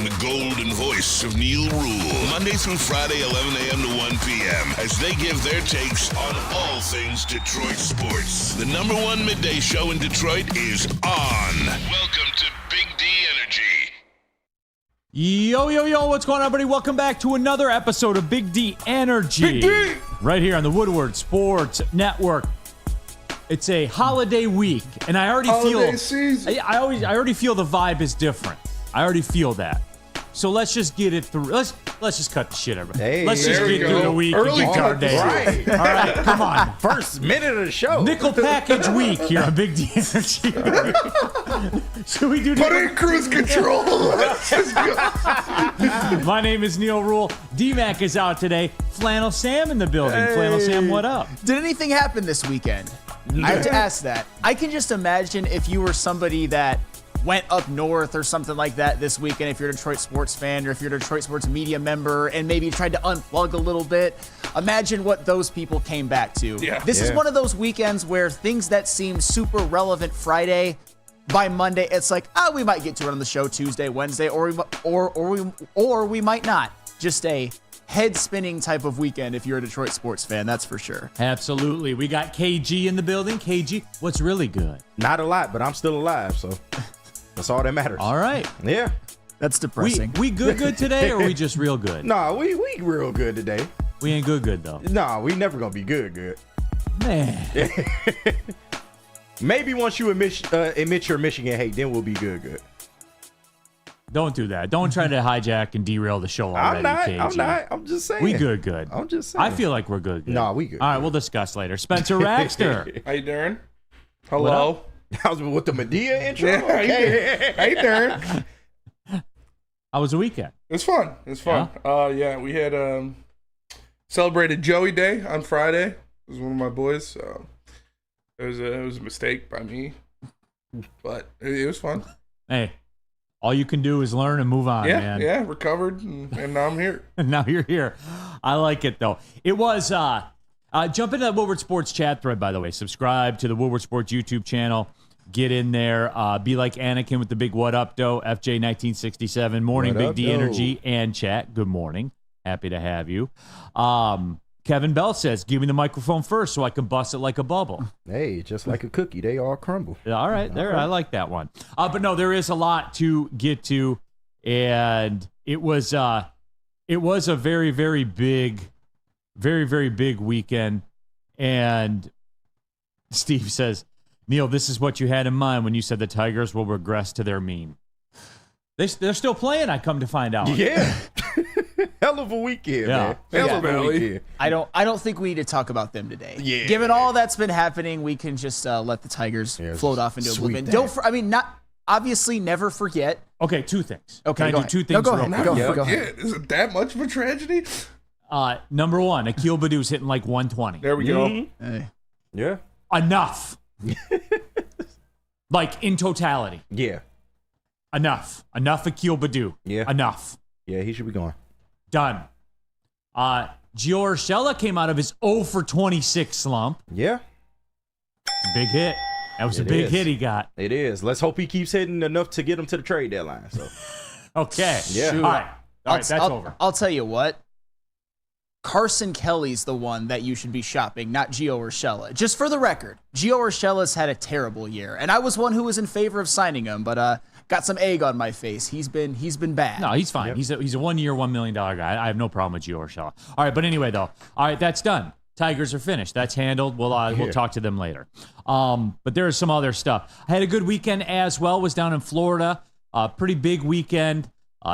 the golden voice of Neil Rule, Monday through Friday, 11 a.m. to 1 p.m., as they give their takes on all things Detroit sports. The number one midday show in Detroit is on. Welcome to Big D Energy. Yo, what's going on, everybody? Welcome back to another episode of Big D Energy. Big D! Right here on the Woodward Sports Network. It's a holiday week, and I already I already feel the vibe is different. I already feel that. So let's just get it through. Let's just cut the shit, everybody. Hey, let's just get through the week early and get our day. right. All right, come on. First minute of the show. Nickel package week here on Big D Energy. Should we do Put in cruise control. Let's just go. My name is Neil Rule. D-Mac is out today. Flannel Sam in the building. Hey. Flannel Sam, what up? Did anything happen this weekend? I have to ask that. I can just imagine if you were somebody that went up north or something like that this weekend, if you're a Detroit sports fan or if you're a Detroit sports media member and maybe tried to unplug a little bit, imagine what those people came back to. Yeah. This is one of those weekends where things that seem super relevant Friday, by Monday, it's like, we might get to it on the show Tuesday, Wednesday, or we might not. Just a head-spinning type of weekend if you're a Detroit sports fan, that's for sure. Absolutely. We got KG in the building. KG, what's really good? Not a lot, but I'm still alive, so that's all that matters. All right. Yeah. That's depressing. We good today, or we just real good? Nah, we real good today. We ain't good though. Nah, we never gonna be good. Man. Maybe once you admit your Michigan hate, then we'll be good. Don't do that. Don't try to hijack and derail the show already, KG. I'm not. I'm just saying. We good. I'm just saying. I feel like we're good. Nah, we good. All right, we'll discuss later. Spencer Raxter. How you doing? Hello. I was with the Medea intro. Yeah, Okay. how you doing? How was the weekend? It's fun. It's fun. Yeah, we had celebrated Joey Day on Friday. It was one of my boys. So it was a mistake by me, but it was fun. Hey, all you can do is learn and move on, man. Yeah, recovered, and now I'm here. And now you're here. I like it, though. It was, jump into that Woodward Sports chat thread, by the way. Subscribe to the Woodward Sports YouTube channel. Get in there. Be like Anakin with the big what up, though. FJ1967. Morning, What Big up, D doe? Energy and chat. Good morning. Happy to have you. Kevin Bell says, give me the microphone first so I can bust it like a bubble. Hey, just like a cookie, they all crumble. All right, there. I like that one. But no, there is a lot to get to, and it was a very, very big weekend. And Steve says, Neil, this is what you had in mind when you said the Tigers will regress to their mean. They're still playing. I come to find out. Yeah. Hell of a weekend, man. Hell of a weekend. I don't think we need to talk about them today. Yeah. Given all that's been happening, we can just let the Tigers float off into sweep oblivion. that. Not obviously never forget. Okay, two things. Okay, Can go I ahead. do two No, things go real ahead. quick? Go ahead. Is it that much of a tragedy? Number one, Akil Badu's hitting like 120. There we go. Hey. Yeah. Enough. Like in totality. Yeah. Enough Akil Badu. Yeah. Enough. Yeah, he should be going. Done. Gio Urshela came out of his 0 for 26 slump. Yeah. It's a big hit. That was a It big is. hit he got. It is. Let's hope he keeps hitting enough to get him to the trade deadline. So Okay. Yeah. All right. That's over. I'll tell you what. Carson Kelly's the one that you should be shopping, not Gio Urshela. Just for the record, Gio Urshela's had a terrible year, and I was one who was in favor of signing him, but got some egg on my face. He's been bad. No, he's fine. Yep. He's a 1 year, $1 million guy. I have no problem with Gio Urshela. All right, but anyway, though. All right, that's done. Tigers are finished. That's handled. We'll talk to them later. But there is some other stuff. I had a good weekend as well. Was down in Florida. Pretty big weekend.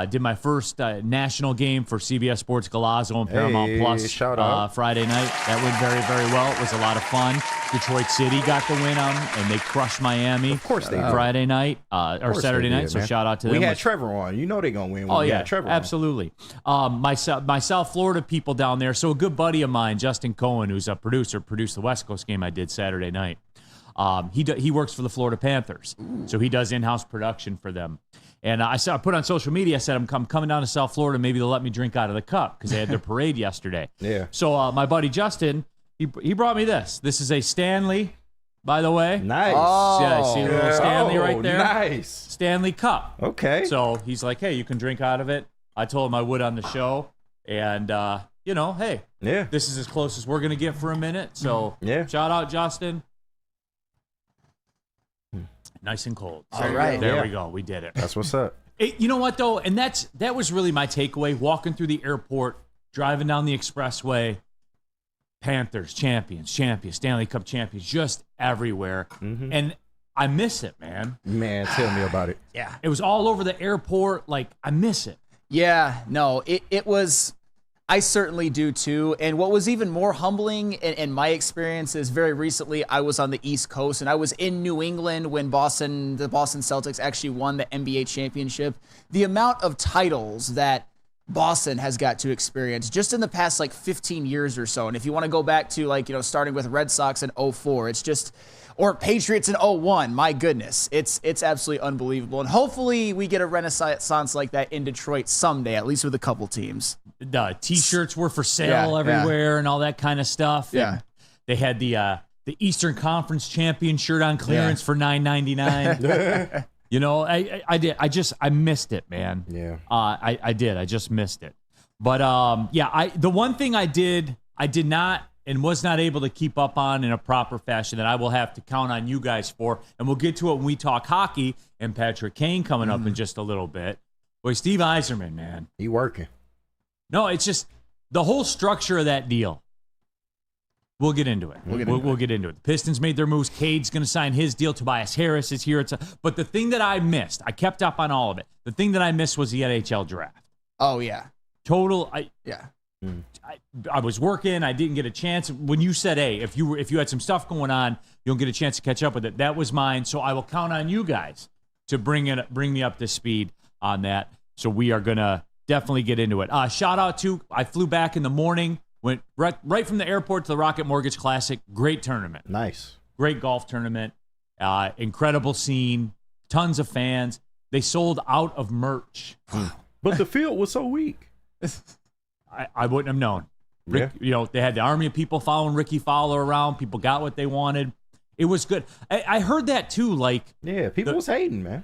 Did my first national game for CBS Sports Galazo and Paramount Plus shout out. Friday night. That went very, very well. It was a lot of fun. Detroit City got the win on, and they crushed Miami. Of course they did. Friday night or Saturday night. So shout out to them. We had Trevor on. You know they're gonna win. Oh we yeah, had Trevor absolutely. My South Florida people down there. So a good buddy of mine, Justin Cohen, who's a producer, produced the West Coast game I did Saturday night. He works for the Florida Panthers, so he does in-house production for them. And I put on social media, I said, I'm coming down to South Florida. Maybe they'll let me drink out of the cup because they had their parade yesterday. Yeah. So my buddy Justin, he brought me this. This is a Stanley by the way. Nice. Yeah, see a little Stanley right there? Nice. Stanley Cup. Okay. So he's like, hey, you can drink out of it. I told him I would on the show. And, hey, Yeah. this is as close as we're going to get for a minute. So Yeah. shout out, Justin. Nice and cold. All right. There Yeah. we go. We did it. That's what's up. You know what, though? And that was really my takeaway. Walking through the airport, driving down the expressway, Panthers, champions, Stanley Cup champions, just everywhere. And I miss it, man. Man, tell me about it. Yeah. It was all over the airport. Like, I miss it. Yeah, no, it was, I certainly do too. And what was even more humbling in my experience is very recently I was on the East Coast and I was in New England when the Boston Celtics actually won the NBA championship. The amount of titles that Boston has got to experience just in the past 15 years or so. And if you want to go back to starting with Red Sox in 04, it's just, or Patriots in 01, my goodness, it's absolutely unbelievable. And hopefully we get a renaissance like that in Detroit someday, at least with a couple teams. The T-shirts were for sale everywhere and all that kind of stuff. Yeah. And they had the Eastern Conference champion shirt on clearance for $9.99. I missed it, man. Yeah. I did. I just missed it. But the one thing I did not and was not able to keep up on in a proper fashion that I will have to count on you guys for, and we'll get to it when we talk hockey and Patrick Kane coming up in just a little bit. Boy, Steve Yzerman, man. He working. No, it's just the whole structure of that deal. We'll get into it. We'll get into it. The Pistons made their moves. Cade's going to sign his deal. Tobias Harris is here. But the thing that I missed, I kept up on all of it. The thing that I missed was the NHL draft. Oh, yeah. I was working. I didn't get a chance. When you said, hey, if you had some stuff going on, you'll get a chance to catch up with it. That was mine. So I will count on you guys to bring me up to speed on that. So we are going to definitely get into it. Shout out to, I flew back in the morning, went right from the airport to the Rocket Mortgage Classic. Great tournament. Nice. Great golf tournament. Incredible scene. Tons of fans. They sold out of merch. But the field was so weak. I wouldn't have known. Rick, they had the army of people following Ricky Fowler around. People got what they wanted. It was good. I heard that too. People was hating, man.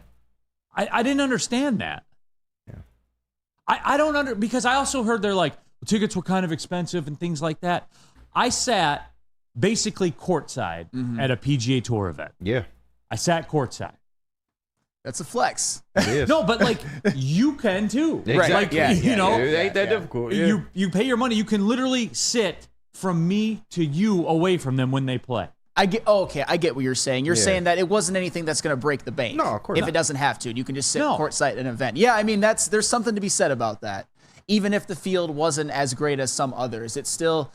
I didn't understand that. Yeah. I don't because I also heard they're tickets were kind of expensive and things like that. I sat basically courtside at a PGA Tour event. Yeah. I sat courtside. That's a flex. It is. No, but you can too. Exactly. It ain't that difficult. Yeah. You pay your money. You can literally sit from me to you away from them when they play. I get what you're saying. You're saying that it wasn't anything that's going to break the bank. No, of course If not. it doesn't have to. You can just sit courtside at an event. Yeah, I mean, there's something to be said about that. Even if the field wasn't as great as some others, it's still,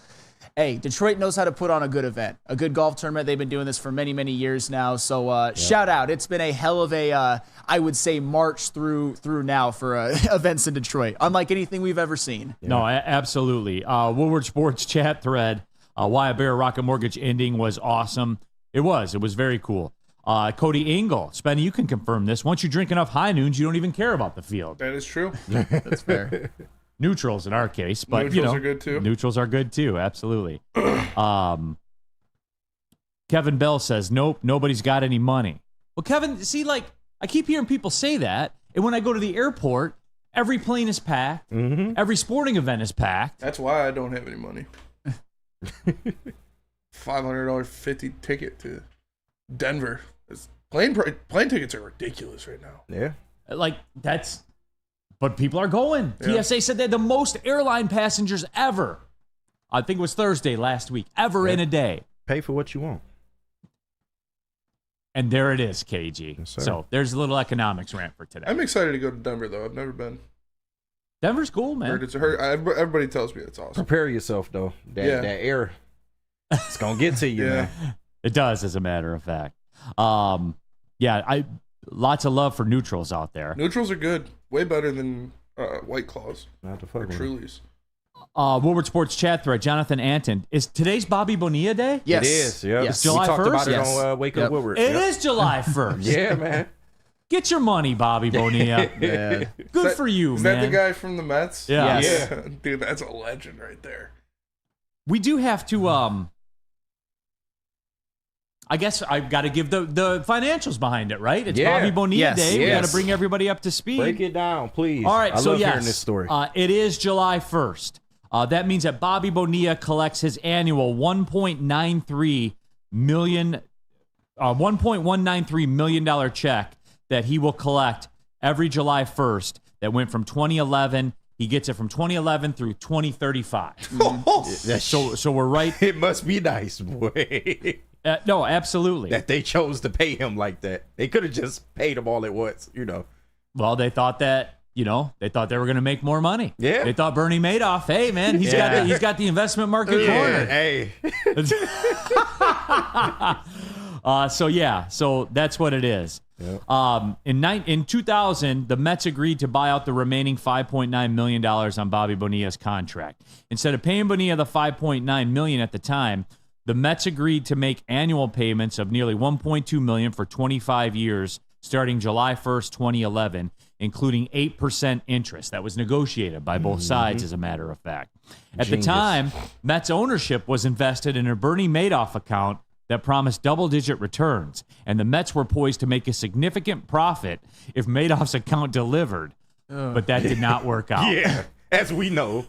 hey, Detroit knows how to put on a good event, a good golf tournament. They've been doing this for many, many years now. So shout out. It's been a hell of a, I would say, march through now for events in Detroit, unlike anything we've ever seen. Yeah. No, absolutely. Woodward Sports chat thread, why a Bear Rocket Mortgage ending was awesome. It was very cool. Cody Engel, Spenny, you can confirm this. Once you drink enough High Noons, you don't even care about the field. That is true. That's fair. Neutrals in our case, but Neutrals are good too. Neutrals are good too, absolutely. Kevin Bell says, nope, nobody's got any money. Well, Kevin, see, I keep hearing people say that, and when I go to the airport, every plane is packed, every sporting event is packed. That's why I don't have any money. $500 ticket to Denver. Plane tickets are ridiculous right now. Yeah. But people are going. Yeah. TSA said they had the most airline passengers ever. I think it was Thursday last week, in a day. Pay for what you want. And there it is, KG. Yes, sir. So there's a little economics rant for today. I'm excited to go to Denver, though. I've never been. Denver's cool, man. Everybody tells me it's awesome. Prepare yourself, though. That air, it's going to get to you, man. It does, as a matter of fact. Lots of love for neutrals out there. Neutrals are good. Way better than White Claws Not to or fuck with. Trulies. Woodward Sports chat thread, Jonathan Anton. Is today's Bobby Bonilla Day? Yes. It is. Yep. Yes. July we talked 1st? about it Yes. on Wake Up Woodward. It is July 1st. Yeah, man. Get your money, Bobby Bonilla. Yeah. Good for you, Is man. that the guy from the Mets? Yeah. Yes. Yeah. Dude, that's a legend right there. We do have to I guess I've got to give the financials behind it, right? It's Yeah. Bobby Bonilla Yes. Day. We got Yes. to bring everybody up to speed. Break it down, please. All right, I so love yes, hearing this story. It is July 1st. That means that Bobby Bonilla collects his annual $1.193 million check that he will collect every July 1st. That went from 2011. He gets it from 2011 through 2035. So we're right. It must be nice, boy. No, absolutely. That they chose to pay him like that. They could have just paid him all at once, Well, they thought that, they thought they were going to make more money. Yeah. They thought Bernie Madoff, hey man, he's got the investment market cornered. Hey. So that's what it is. Yep. In 2000, the Mets agreed to buy out the remaining $5.9 million on Bobby Bonilla's contract. Instead of paying Bonilla the $5.9 million at the time, the Mets agreed to make annual payments of nearly $1.2 million for 25 years, starting July 1st, 2011, including 8% interest. That was negotiated by both sides, as a matter of fact. At the time, Mets ownership was invested in a Bernie Madoff account that promised double-digit returns, and the Mets were poised to make a significant profit if Madoff's account delivered, but that did not work out. Yeah, as we know.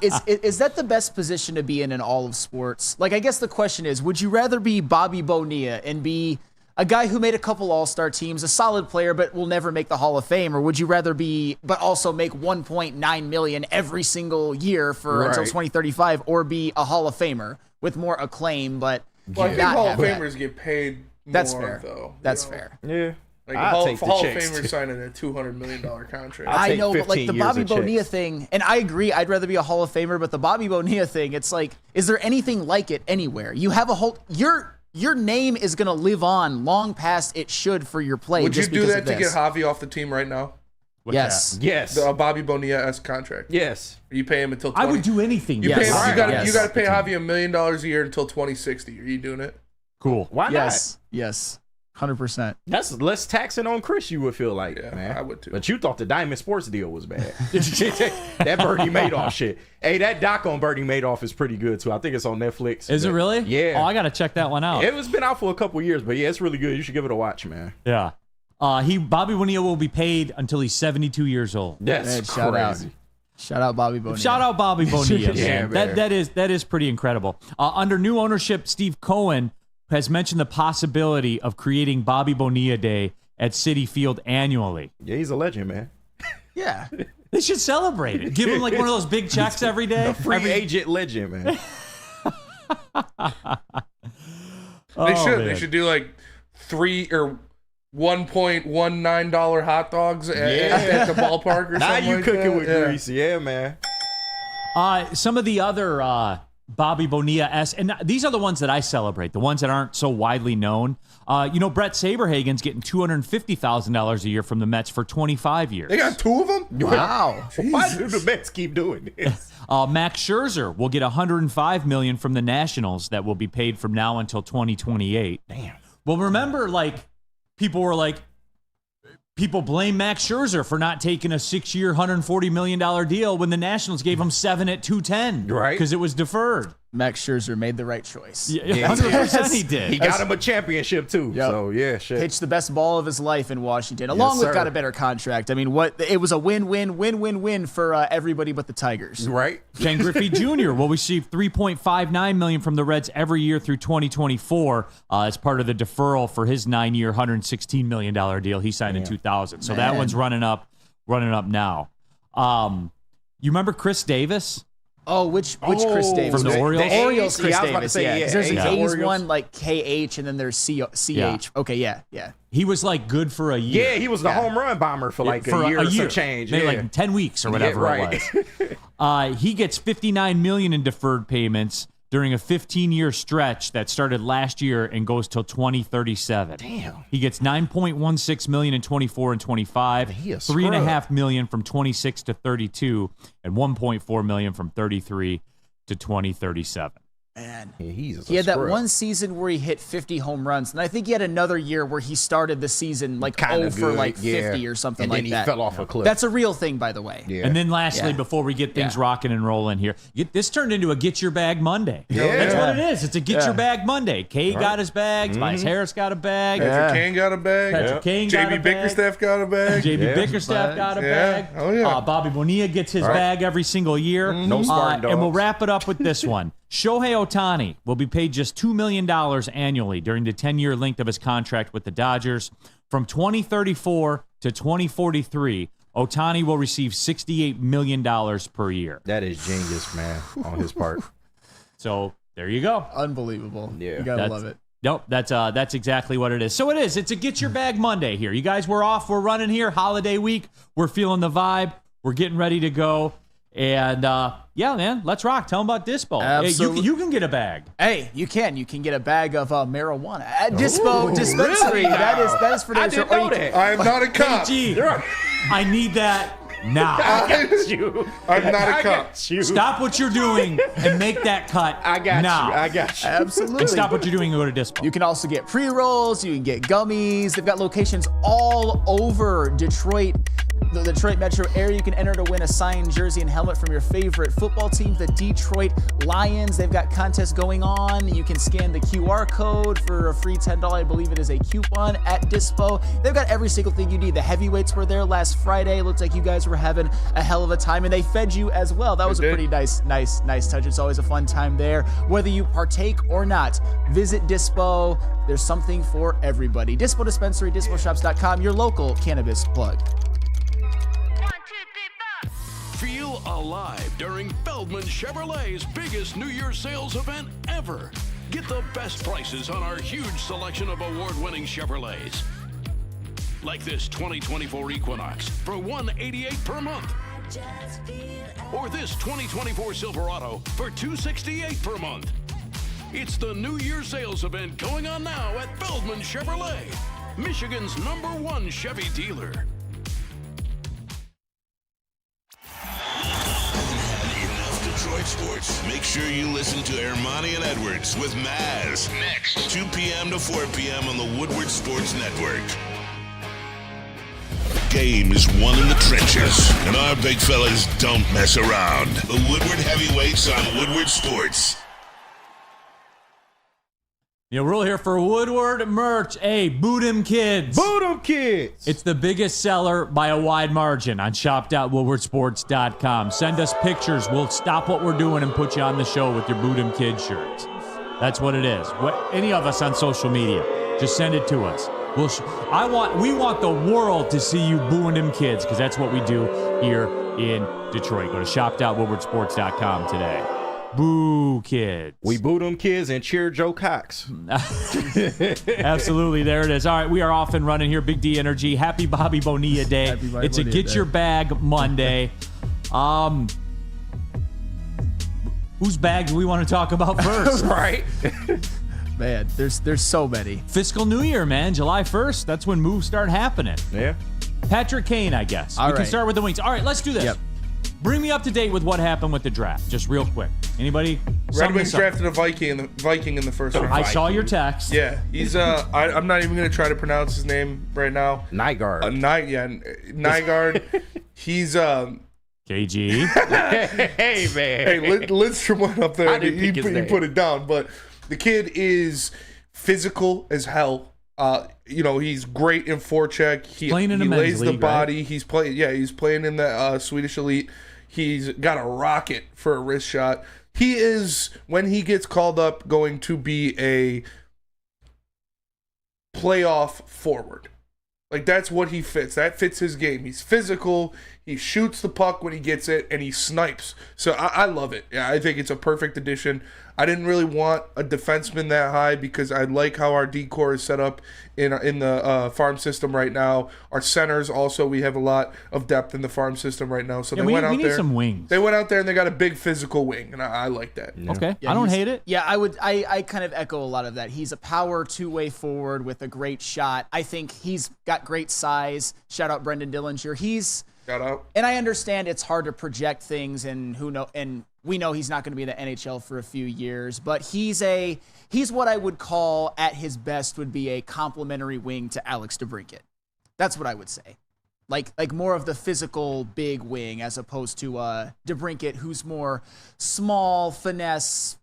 Is that the best position to be in all of sports? Like, I guess the question is, would you rather be Bobby Bonilla and be a guy who made a couple all-star teams, a solid player, but will never make the Hall of Fame? Or would you rather be, but also make $1.9 million every single year for until 2035, or be a Hall of Famer with more acclaim, but Well, I think not Hall of have that? Famers get paid more, That's fair. though. That's fair. Yeah. Like I'll Hall take the of checks, Famers too. signing a $200 million contract. I'll I take know, but like 15 the years Bobby of checks. Bonilla thing, and I agree, I'd rather be a Hall of Famer, but the Bobby Bonilla thing, it's like, is there anything like it anywhere? You have a whole, your name is going to live on long past it should for your play. Would you just do because that of to get this. Javi off the team right now? Yes. Yes. The Bobby Bonilla-esque contract. Yes. You pay him until 20. I would do anything. You Yes. pay him, Right. you got to Yes. pay Javi $1 million a year until 2060. Are you doing it? Cool. Why Yes. Yes. 100%. not? That's less taxing on Chris, you would feel like, Yeah, man. I would too. But you thought the Diamond Sports deal was bad. That Bernie Madoff shit. Hey, that doc on Bernie Madoff is pretty good, too. I think it's on Netflix. Is it But- really? Yeah. Oh, I got to check that one out. It was been out for a couple years, but yeah, it's really good. You should give it a watch, man. Yeah. Bobby Bonilla will be paid until he's 72 years old. That's Man, shout out. crazy. Shout out Bobby Bonilla. Shout out Bobby Bonilla. Yeah, man. man. That is pretty incredible. Under new ownership, Steve Cohen has mentioned the possibility of creating Bobby Bonilla Day at Citi Field annually. Yeah, he's a legend, man. Yeah. They should celebrate it. Give him like one of those big checks every day. Free agent legend, man. They should. man. They should do like $1.19 hot dogs at the ballpark or Now something you like cooking that. with grease. Yeah, man. Some of the other Bobby Bonilla-esque, and these are the ones that I celebrate, the ones that aren't so widely known. Brett Saberhagen's getting $250,000 a year from the Mets for 25 years. They got two of them? Wow. Why do the Mets keep doing this? Max Scherzer will get $105 million from the Nationals that will be paid from now until 2028. Damn. Well, remember, people blame Max Scherzer for not taking a 6-year, $140 million deal when the Nationals gave him 7 at 210. Right. Because it was deferred. Max Scherzer made the right choice. Yeah, 100% he did. He got him a championship, too. Yep. So, yeah, shit. Pitched the best ball of his life in Washington, along with sir. got a better contract. I mean, it was a win-win-win-win-win for everybody but the Tigers. Right? Ken Griffey Jr. will receive $3.59 million from the Reds every year through 2024 as part of the deferral for his 9-year, $116 million deal he signed in 2000. So that Man. one's running up now. You remember Chris Davis? Oh, which Chris Davis? From the Orioles? The Orioles Chris yeah, I was about to Davis, say, yeah. yeah. 'Cause there's an yeah. A's Orioles. one, like KH, and then there's CH. Yeah. Okay, yeah. He was like good for a year. Yeah, he was the home run bomber for like for a year or some change. Maybe Yeah. like 10 weeks or whatever right. it was. He gets $59 million in deferred payments during a 15-year stretch that started last year and goes till 2037. Damn. He gets $9.16 million in 24 and 25, He a $3.5 million from 26 to 32, and $1.4 million from 33 to 2037. Man, Yeah, he had that one season where he hit 50 home runs, and I think he had another year where he started the season like Kinda for good, like 50 yeah. or something and like then that. he fell off a cliff. That's a real thing, by the way. Yeah. And then lastly, Yeah. before we get things Yeah. rocking and rolling here, this turned into a Get Your Bag Monday. Yeah. That's what it is. It's a Get Your Bag Monday. Kay got his bags. Mm-hmm. Tobias Harris got a bag. Patrick Kane got a bag. Patrick Kane got JB a bag. Bickerstaff got a bag. JB Yeah. Bickerstaff got a Yeah. bag. Oh, yeah. Bobby Bonilla gets his bag every single year. No Spartan And we'll dogs. wrap it up with this one. Shohei Ohtani will be paid just $2 million annually during the 10-year length of his contract with the Dodgers. From 2034 to 2043, Ohtani will receive $68 million per year. That is genius, man, on his part. So there you go. Unbelievable. Yeah. You gotta love it. Nope, that's exactly what it is. So it is. It's a Get Your Bag Monday here. You guys, we're off. We're running here. Holiday week. We're feeling the vibe. We're getting ready to go. And, yeah, man, let's rock. Tell them about Dispo. Absolutely. Hey, you can get a bag. Hey, you can get a bag of marijuana at Dispo Dispensary. really? That is for I days. didn't know that. I am not a cop. Gee, I need that now. I'm not a cop. Stop what you're doing and make that cut I got now. you. I got you. Absolutely. And stop what you're doing and go to Dispo. You can also get pre-rolls. You can get gummies. They've got locations all over Detroit, the Detroit metro area. You can enter to win a signed jersey and helmet from your favorite football team, the Detroit Lions. They've got contests going on. You can scan the QR code for a free $10, I believe it is a coupon at Dispo. They've got every single thing you need. The heavyweights were there last Friday. Looks like you guys were having a hell of a time, and they fed you as well. That was a pretty nice touch. It's always a fun time there. Whether you partake or not, visit Dispo. There's something for everybody. Dispo Dispensary, disposhops.com, your local cannabis plug. Feel alive during Feldman Chevrolet's biggest New Year's sales event ever. Get the best prices on our huge selection of award-winning Chevrolets. Like this 2024 Equinox for $188 per month. Or this 2024 Silverado for $268 per month. It's the New Year's sales event going on now at Feldman Chevrolet, Michigan's #1 Chevy dealer. Enough Detroit sports. Make sure you listen to Ermanni and Edwards with Maz next 2 p.m. to 4 p.m. on the Woodward Sports Network. Game is won in the trenches, and our big fellas don't mess around. The Woodward Heavyweights on Woodward Sports. Yeah, we're all here for Woodward merch. Hey, boot 'em kids. Boot 'em kids. It's the biggest seller by a wide margin on shop.woodwardsports.com. Send us pictures. We'll stop what we're doing and put you on the show with your Boot 'em Kids shirts. That's what it is. Any of us on social media, just send it to us. We want the world to see you booing them kids, because that's what we do here in Detroit. Go to shop.woodwardsports.com today. Boo kids. We boot 'em kids and cheer Joe Cox. Absolutely, there it is. All right, we are off and running here. Big D Energy. Happy Bobby Bonilla Day. Happy Bobby It's a Bonilla Get Day. Your Bag Monday. Whose bag do we want to talk about first? Right. Man, there's so many. Fiscal New Year, man. July 1st. That's when moves start happening. Yeah. Patrick Kane, I guess. All We can right. start with the Wings. All right, let's do this. Yep. Bring me up to date with what happened with the draft, just real quick. Anybody? Red Sum Wings this up. drafted a Viking in the first round. I saw your text. Yeah, he's I'm not even gonna try to pronounce his name right now. Nygaard. Nygaard. He's KG. Hey, man. Hey, Lidstrom went up there I and didn't he pick his name. put it down, but the kid is physical as hell. He's great in forecheck. He playing in he the men's lays the league, body. right? He's playing in the Swedish elite. He's got a rocket for a wrist shot. He is, when he gets called up, going to be a playoff forward. Like, that's what he fits. That fits his game. He's physical. He shoots the puck when he gets it, and he snipes. So I love it. Yeah, I think it's a perfect addition. I didn't really want a defenseman that high because I like how our D-core is set up in the farm system right now. Our centers also, we have a lot of depth in the farm system right now. So Yeah, they we went out need there. some wings. They went out there and they got a big physical wing, and I like that. Okay. Yeah, I don't he's- hate it. Yeah, I kind of echo a lot of that. He's a power two-way forward with a great shot. I think he's got great size. Shout out Brendan Dillinger. He's Shout out. And I understand it's hard to project things, and we know he's not going to be in the NHL for a few years, but he's what I would call at his best would be a complementary wing to Alex DeBrincat. That's what I would say. Like more of the physical big wing as opposed to DeBrincat, who's more small, finesse.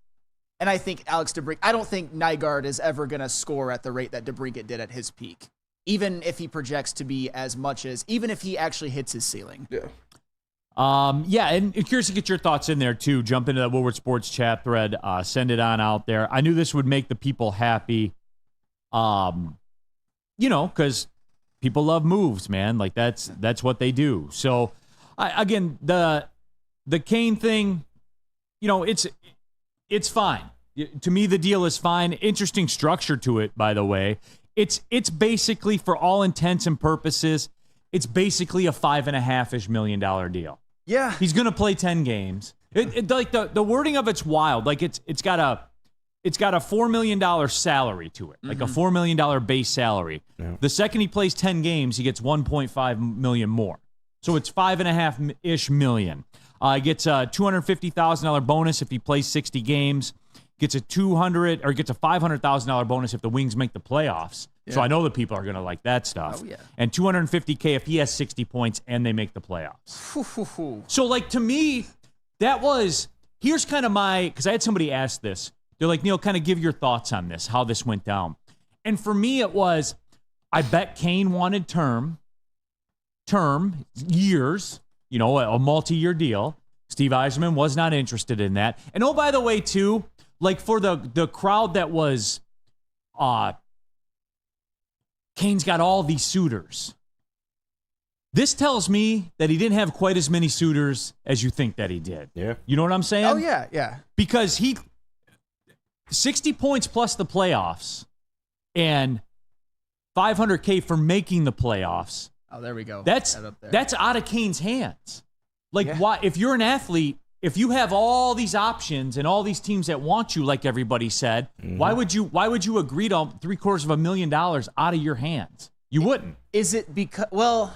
And I think I don't think Nygaard is ever going to score at the rate that DeBrincat did at his peak, even if he projects to be even if he actually hits his ceiling. Yeah. And curious to get your thoughts in there too. Jump into the Woodward Sports chat thread. Send it on out there. I knew this would make the people happy. Because people love moves, man. Like that's what they do. So, again, the Kane thing, it's fine. To me, the deal is fine. Interesting structure to it, by the way. It's basically, for all intents and purposes, it's basically a $5.5 million deal. Yeah, he's gonna play 10 games. Like the wording of it's wild. Like it's got a $4 million salary to it, like a $4 million base salary. Yeah. The second he plays 10 games, he gets 1.5 million more. So it's $5.5-ish million. He gets a $250,000 bonus if he plays 60 games. Gets a $500,000 bonus if the Wings make the playoffs. Yeah. So I know the people are gonna like that stuff. Oh yeah. And $250K if he has 60 points and they make the playoffs. So like to me, here's kind of because I had somebody ask this. They're like, Neil, kind of give your thoughts on this, how this went down. And for me, it was, I bet Kane wanted term, years, a multi-year deal. Steve Yzerman was not interested in that. And oh, by the way, too, like for the crowd that was, Kane's got all these suitors. This tells me that he didn't have quite as many suitors as you think that he did. Yeah. You know what I'm saying? Oh, yeah. Because 60 points plus the playoffs and $500K for making the playoffs. Oh, there we go. That's out of Kane's hands. Why? If you're an athlete, if you have all these options and all these teams that want you, like everybody said, why would you agree to $750,000 out of your hands? You wouldn't. Is it because, well,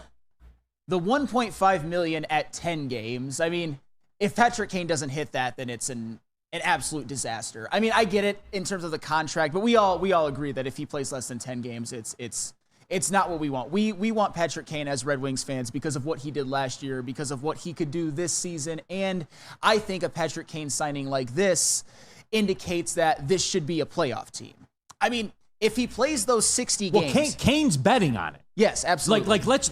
the 1.5 million at 10 games, I mean, if Patrick Kane doesn't hit that, then it's an absolute disaster. I mean, I get it in terms of the contract, but we all agree that if he plays less than 10 games, it's not what we want. We want Patrick Kane as Red Wings fans because of what he did last year, because of what he could do this season, and I think a Patrick Kane signing like this indicates that this should be a playoff team. I mean, if he plays those 60 games, well, Kane's betting on it. Yes, absolutely. Like let's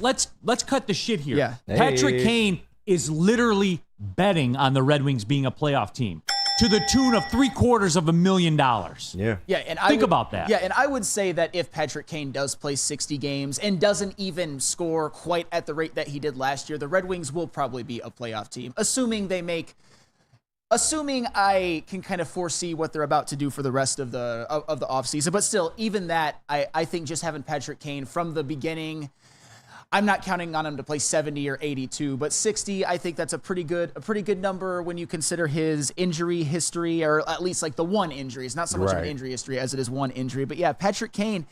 cut the shit here. Yeah. Patrick Kane is literally betting on the Red Wings being a playoff team to the tune of $750,000. Yeah. Yeah, and think about that. Yeah, and I would say that if Patrick Kane does play 60 games and doesn't even score quite at the rate that he did last year, the Red Wings will probably be a playoff team, assuming I can kind of foresee what they're about to do for the rest of the offseason. But still, even that, I think just having Patrick Kane from the beginning, I'm not counting on him to play 70 or 82, but 60, I think that's a pretty good number when you consider his injury history, or at least like the one injury. It's not so much of an injury history as it is one injury. But yeah, Patrick Kane,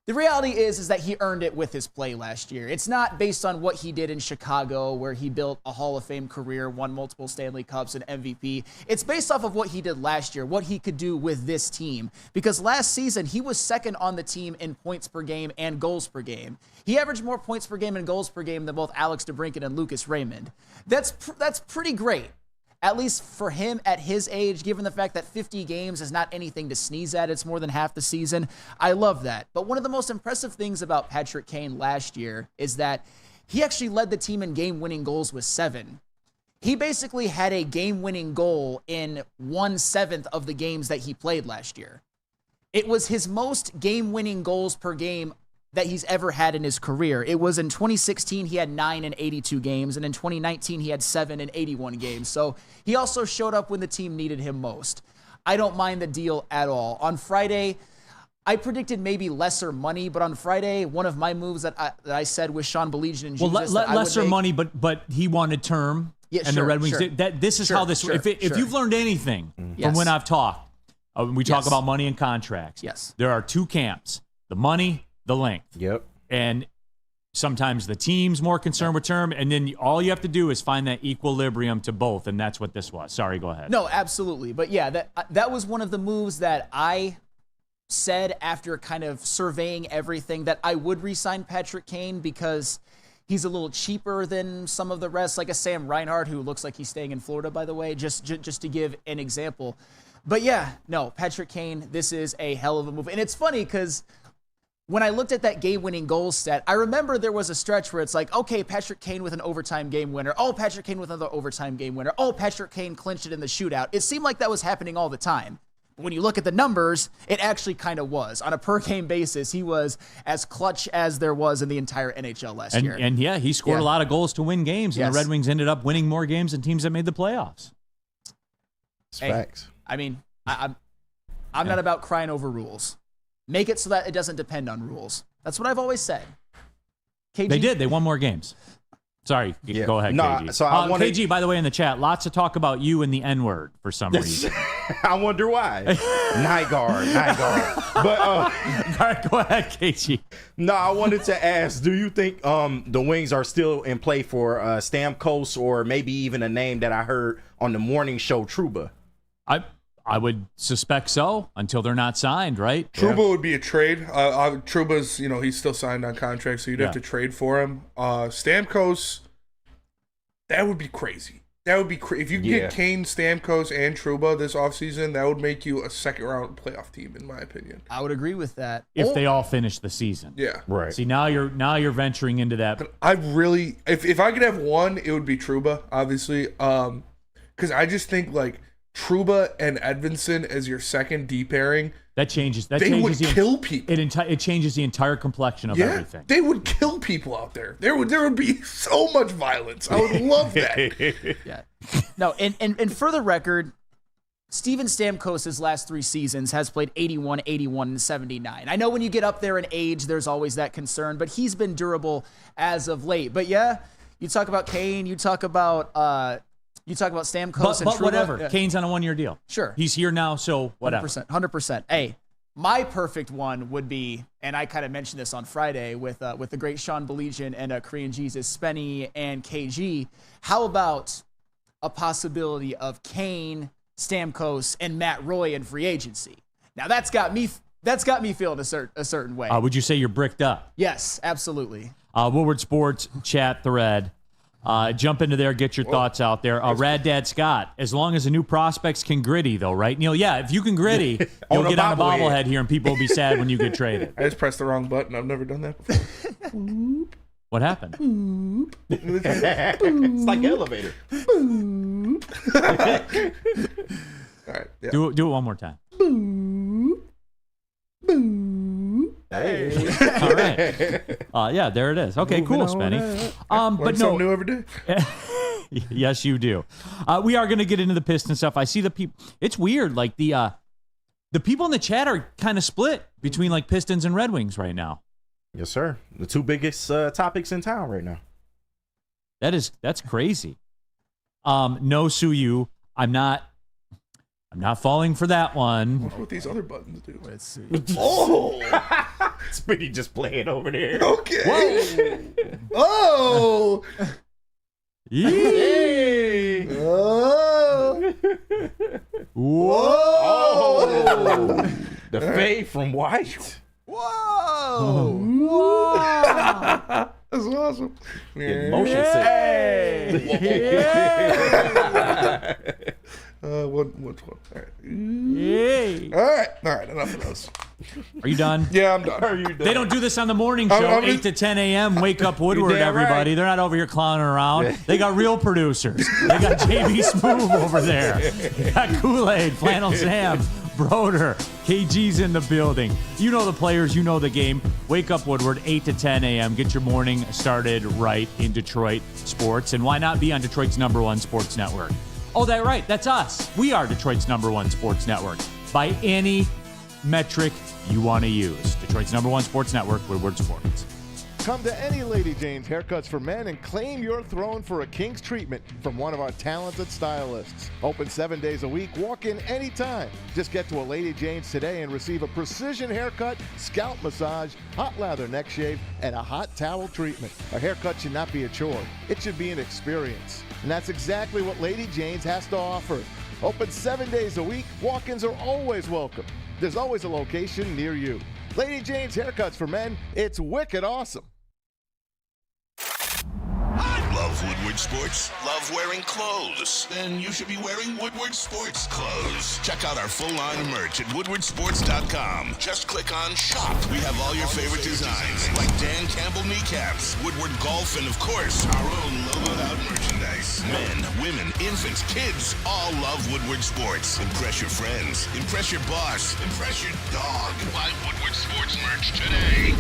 the reality is that he earned it with his play last year. It's not based on what he did in Chicago, where he built a Hall of Fame career, won multiple Stanley Cups and MVP. It's based off of what he did last year, what he could do with this team. Because last season, he was second on the team in points per game and goals per game. He averaged more points per game and goals per game than both Alex DeBrincat and Lucas Raymond. That's pretty great. At least for him at his age, given the fact that 50 games is not anything to sneeze at. It's more than half the season. I love that. But one of the most impressive things about Patrick Kane last year is that he actually led the team in game-winning goals with 7. He basically had a game-winning goal in 1/7 of the games that he played last year. It was his most game-winning goals per game that he's ever had in his career. It was in 2016, he had 9 in 82 games, and in 2019, he had 7 in 81 games. So he also showed up when the team needed him most. I don't mind the deal at all. On Friday, I predicted maybe lesser money, but on Friday, one of my moves that I said with Sean Baligian and Jesus, lesser money, but he wanted term, yeah, and sure, the Red Wings. Sure. This is how this. If you've learned anything from when I've talked, we talk about money and contracts. Yes, there are two camps: the money, the length. Yep. And sometimes the team's more concerned with term, and then all you have to do is find that equilibrium to both, and that's what this was. Sorry, go ahead. No, absolutely. But yeah, that was one of the moves that I said after kind of surveying everything that I would re-sign Patrick Kane because he's a little cheaper than some of the rest, like a Sam Reinhart, who looks like he's staying in Florida, by the way, just to give an example. But yeah, no, Patrick Kane, this is a hell of a move. And it's funny because when I looked at that game-winning goal stat, I remember there was a stretch where it's like, okay, Patrick Kane with an overtime game winner. Oh, Patrick Kane with another overtime game winner. Oh, Patrick Kane clinched it in the shootout. It seemed like that was happening all the time. But when you look at the numbers, it actually kind of was. On a per-game basis, he was as clutch as there was in the entire NHL last year. And yeah, he scored a lot of goals to win games, and the Red Wings ended up winning more games than teams that made the playoffs. It's facts. I mean, I'm not about crying over rules. Make it so that it doesn't depend on rules. That's what I've always said. KG? They did. They won more games. Sorry, go ahead, KG. So I wanted... KG, by the way, in the chat, lots of talk about you and the N-word for some reason. I wonder why. Night guard. But all right, go ahead, KG. No, I wanted to ask, do you think the Wings are still in play for Stamkos or maybe even a name that I heard on the morning show, Trouba? I would suspect so until they're not signed, right? Trouba would be a trade. Trouba's, he's still signed on contract, so you'd have to trade for him. Stamkos, that would be crazy. That would be crazy. If you get Kane, Stamkos, and Trouba this offseason, that would make you a second-round playoff team, in my opinion. I would agree with that. If they all finish the season. Yeah. Right. See, now you're venturing into that. But I really, if I could have one, it would be Trouba, obviously. Because I just think, Trouba and Edvinsson as your second D pairing. They would kill people. It changes the entire complexion of everything. They would kill people out there. There would be so much violence. I would love that. Yeah. No, and for the record, Steven Stamkos' last 3 seasons has played 81, 81, and 79. I know when you get up there in age, there's always that concern, but he's been durable as of late. But yeah, you talk about Kane, you talk about Stamkos, but whatever. Yeah. Kane's on a 1-year deal. Sure. He's here now, so whatever. 100%. Hey, my perfect one would be, and I kind of mentioned this on Friday with the great Sean Baligian and Korean Jesus, Spenny, and KG. How about a possibility of Kane, Stamkos, and Matt Roy in free agency? Now that's got me feeling a certain way. Would you say you're bricked up? Yes, absolutely. Woodward Sports chat thread. Jump into there, get your thoughts out there. Rad Dad Scott, as long as the new prospects can gritty, though, right, Neil? Yeah, if you can gritty, you'll get on a bobblehead here, and people will be sad when you get traded. I just pressed the wrong button. I've never done that before. What happened? It's like an elevator. All right. Yeah. Do it one more time. Hey. All right. Yeah, there it is. Okay, cool, Spenny. But no, new every day. Yes, you do. We are going to get into the Piston stuff. I see the people. It's weird. Like the people in the chat are kind of split between Pistons and Red Wings right now. Yes, sir. The 2 biggest topics in town right now. That's crazy. No, Suyu. I'm not falling for that one. What these other buttons do? Let's see. Oh! Spitty just playing over there. Okay. Whoa! Oh! Yay! Oh! Whoa! The fade from white. Whoa! Whoa! That's awesome. Motion sick. One. All right. Yay! All right. Enough of those. Are you done? Yeah, I'm done. They don't do this on the morning show, 8 to 10 a.m. Wake up Woodward, everybody. Right. They're not over here clowning around. They got real producers. They got JB Smoove over there. They got Kool-Aid, Flannel Sam, Broder, KG's in the building. You know the players, you know the game. Wake up Woodward, 8 to 10 a.m. Get your morning started right in Detroit sports. And why not be on Detroit's #1 sports network? Oh, that's right. That's us. We are Detroit's #1 sports network by any metric you want to use. Detroit's #1 sports network, Woodward Sports. Come to any Lady Jane's Haircuts for Men and claim your throne for a king's treatment from one of our talented stylists. Open 7 days a week. Walk in anytime. Just get to a Lady Jane's today and receive a precision haircut, scalp massage, hot lather neck shave, and a hot towel treatment. A haircut should not be a chore. It should be an experience. And that's exactly what Lady Jane's has to offer. Open 7 days a week. Walk-ins are always welcome. There's always a location near you. Lady Jane's Haircuts for Men. It's wicked awesome. Love Woodward Sports? Love wearing clothes? Then you should be wearing Woodward Sports clothes. Check out our full line of merch at woodwardsports.com. Just click on shop. We have all your favorite designs, like Dan Campbell kneecaps, Woodward golf, and of course, our own logoed out merchandise. Men, women, infants, kids, all love Woodward Sports. Impress your friends. Impress your boss. Impress your dog. Buy Woodward Sports merch today.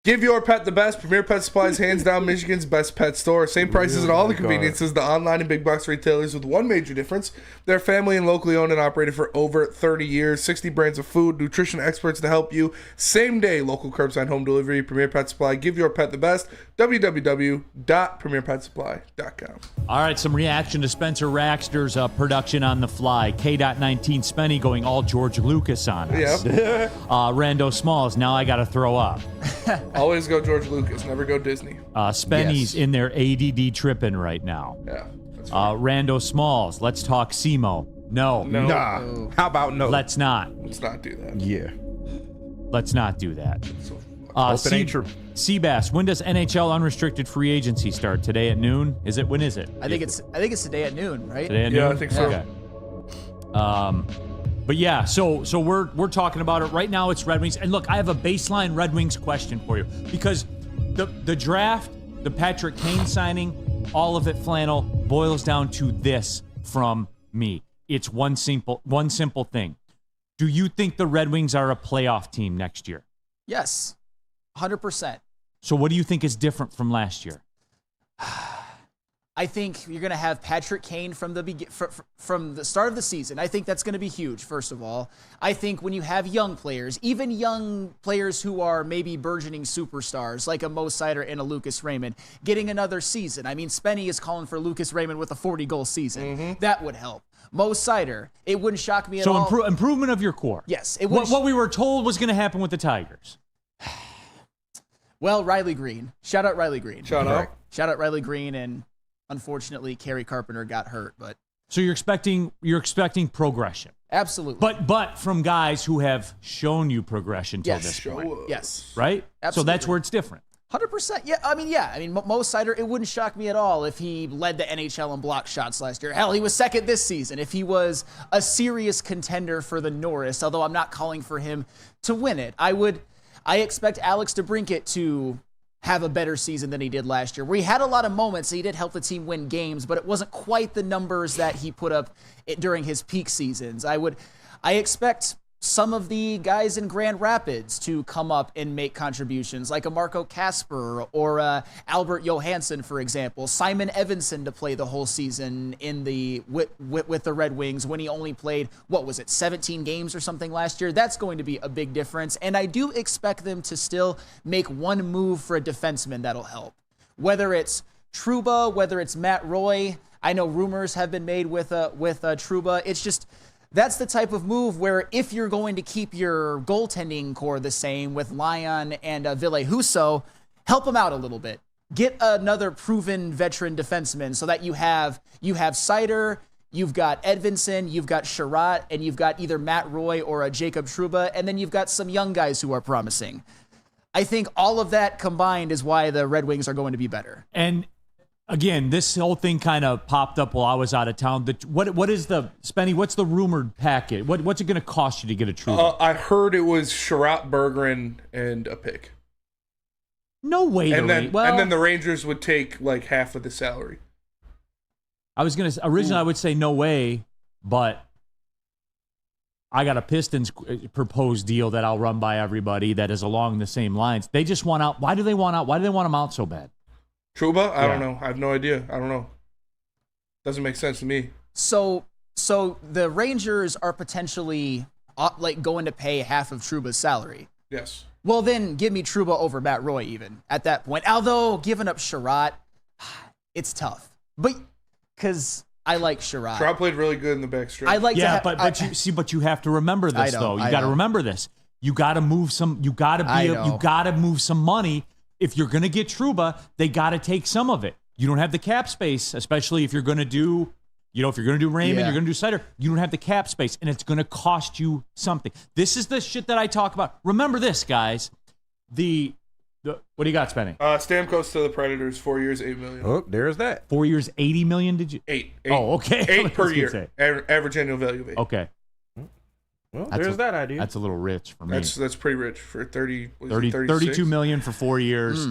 Give your pet the best. Premier Pet Supplies, hands down Michigan's best pet store. Same prices and all the conveniences, the online and big box retailers, with one major difference. They're family and locally owned and operated for over 30 years. 60 brands of food, nutrition experts to help you. Same day, local curbside home delivery. Premier Pet Supply. Give your pet the best. www.premierpetsupply.com. All right, some reaction to Spencer Raxter's production on the fly. K.19 Spenny going all George Lucas on us. Yeah. Rando Smalls, now I got to throw up. Always go George Lucas, never go Disney. Spenny's in their ADD tripping right now. Yeah. That's right. Rando Smalls, let's talk SEMO. No. Nah. How about no? Let's not. Let's not do that. Yeah. Let's not do that. Hope it ain't true. Seabass, when does NHL unrestricted free agency start? Today at noon? When is it? I think it's today at noon, right? Today at Yeah, noon? I think so. Okay. But yeah, so we're talking about it right now. It's Red Wings, and look, I have a baseline Red Wings question for you, because the draft, the Patrick Kane signing, all of it, Flannel, boils down to this from me. It's one simple thing. Do you think the Red Wings are a playoff team next year? Yes, 100%. So what do you think is different from last year? I think you're going to have Patrick Kane from the start of the season. I think that's going to be huge, first of all. I think when you have young players, even young players who are maybe burgeoning superstars, like a Mo Seider and a Lucas Raymond, getting another season. I mean, Spenny is calling for Lucas Raymond with a 40-goal season. Mm-hmm. That would help. Mo Seider, it wouldn't shock me at all. So improvement of your core. Yes. What we were told was going to happen with the Tigers. Well, Riley Green. Shout out Riley Green. Shout out Riley Green, and unfortunately, Kerry Carpenter got hurt, but so you're expecting progression. Absolutely. But from guys who have shown you progression till this point. Yes. Right? Absolutely. So that's where it's different. 100%. Yeah. I mean, Mo Seider, it wouldn't shock me at all if he led the NHL in block shots last year. Hell, he was second this season. If he was a serious contender for the Norris, although I'm not calling for him to win it, I expect Alex DeBrincat to have a better season than he did last year, where he had a lot of moments. He did help the team win games, but it wasn't quite the numbers that he put up during his peak seasons. I expect some of the guys in Grand Rapids to come up and make contributions, like a Marco Kasper or Albert Johansson, for example. Simon Evanson to play the whole season with the Red Wings when he only played, 17 games or something last year. That's going to be a big difference, and I do expect them to still make one move for a defenseman that'll help. Whether it's Trouba, whether it's Matt Roy. I know rumors have been made with Trouba. It's just, that's the type of move where if you're going to keep your goaltending core the same with Lyon and Ville Husso, help them out a little bit. Get another proven veteran defenseman so that you have Seider, you've got Edvinson, you've got Sherratt, and you've got either Matt Roy or a Jacob Trouba, and then you've got some young guys who are promising. I think all of that combined is why the Red Wings are going to be better. And again, this whole thing kind of popped up while I was out of town. What is the Spenny? What's the rumored packet? What's it going to cost you to get a Trouba? I heard it was Sherratt, Bergeron, and a pick. No way. And then the Rangers would take like half of the salary. I was gonna originally I would say no way, but I got a Pistons proposed deal that I'll run by everybody that is along the same lines. They just want out. Why do they want out? Why do they want him out so bad? Trouba? I don't know. I have no idea. I don't know. Doesn't make sense to me. So the Rangers are potentially like going to pay half of Trouba's salary. Yes. Well, then give me Trouba over Matt Roy even at that point. Although giving up Sherratt, it's tough. But because I like Sherratt. Sherratt played really good in the back stretch. I like to have, but you have to remember this though. You got to remember this. You got to move some. You got to move some money. If you're going to get Trouba, they got to take some of it. You don't have the cap space, especially if you're going to do, if you're going to do Raymond, you're going to do Sider. You don't have the cap space, and it's going to cost you something. This is the shit that I talk about. Remember this, guys. The what do you got, Spenny? Stamkos to the Predators, 4 years, $8 million. Oh, there's that. 4 years, $80 million. Did you? Eight. Oh, okay. 8 per year. Average annual value of 8. Okay. Well, there's that idea. That's a little rich for me. That's pretty rich for 32 million for 4 years.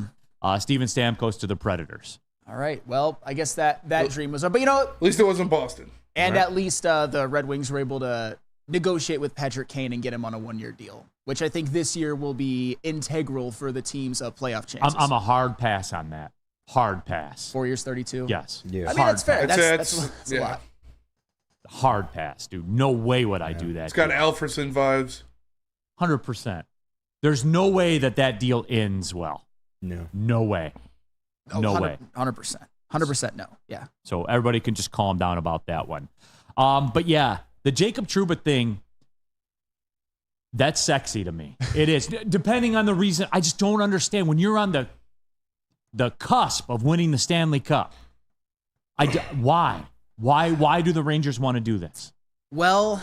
Steven Stamkos to the Predators. All right. Well, I guess that dream was up. But at least it wasn't Boston. And at least the Red Wings were able to negotiate with Patrick Kane and get him on a 1-year deal, which I think this year will be integral for the team's playoff chances. I'm a hard pass on that. Hard pass. 4 years, 32. Yes. I mean, that's fair. That's a lot. Hard pass, dude. No way would I do that. It's got Alfredson vibes. 100%. There's no way that deal ends well. No way. No way. 100%. 100% no. Yeah. So everybody can just calm down about that one. But yeah, the Jacob Trouba thing, that's sexy to me. It is. Depending on the reason, I just don't understand. When you're on the cusp of winning the Stanley Cup, why? Why do the Rangers want to do this? Well,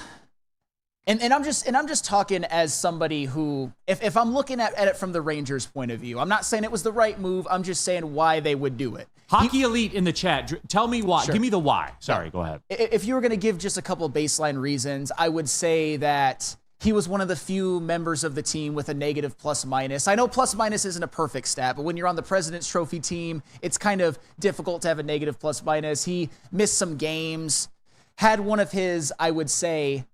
and I'm just talking as somebody who, if I'm looking at it from the Rangers' point of view, I'm not saying it was the right move. I'm just saying why they would do it. Hockey Elite in the chat, tell me why. Sure. Give me the why. Sorry, Go ahead. If you were going to give just a couple baseline reasons, I would say that he was one of the few members of the team with a negative plus-minus. I know plus-minus isn't a perfect stat, but when you're on the President's Trophy team, it's kind of difficult to have a negative plus-minus. He missed some games, had one of his, I would say,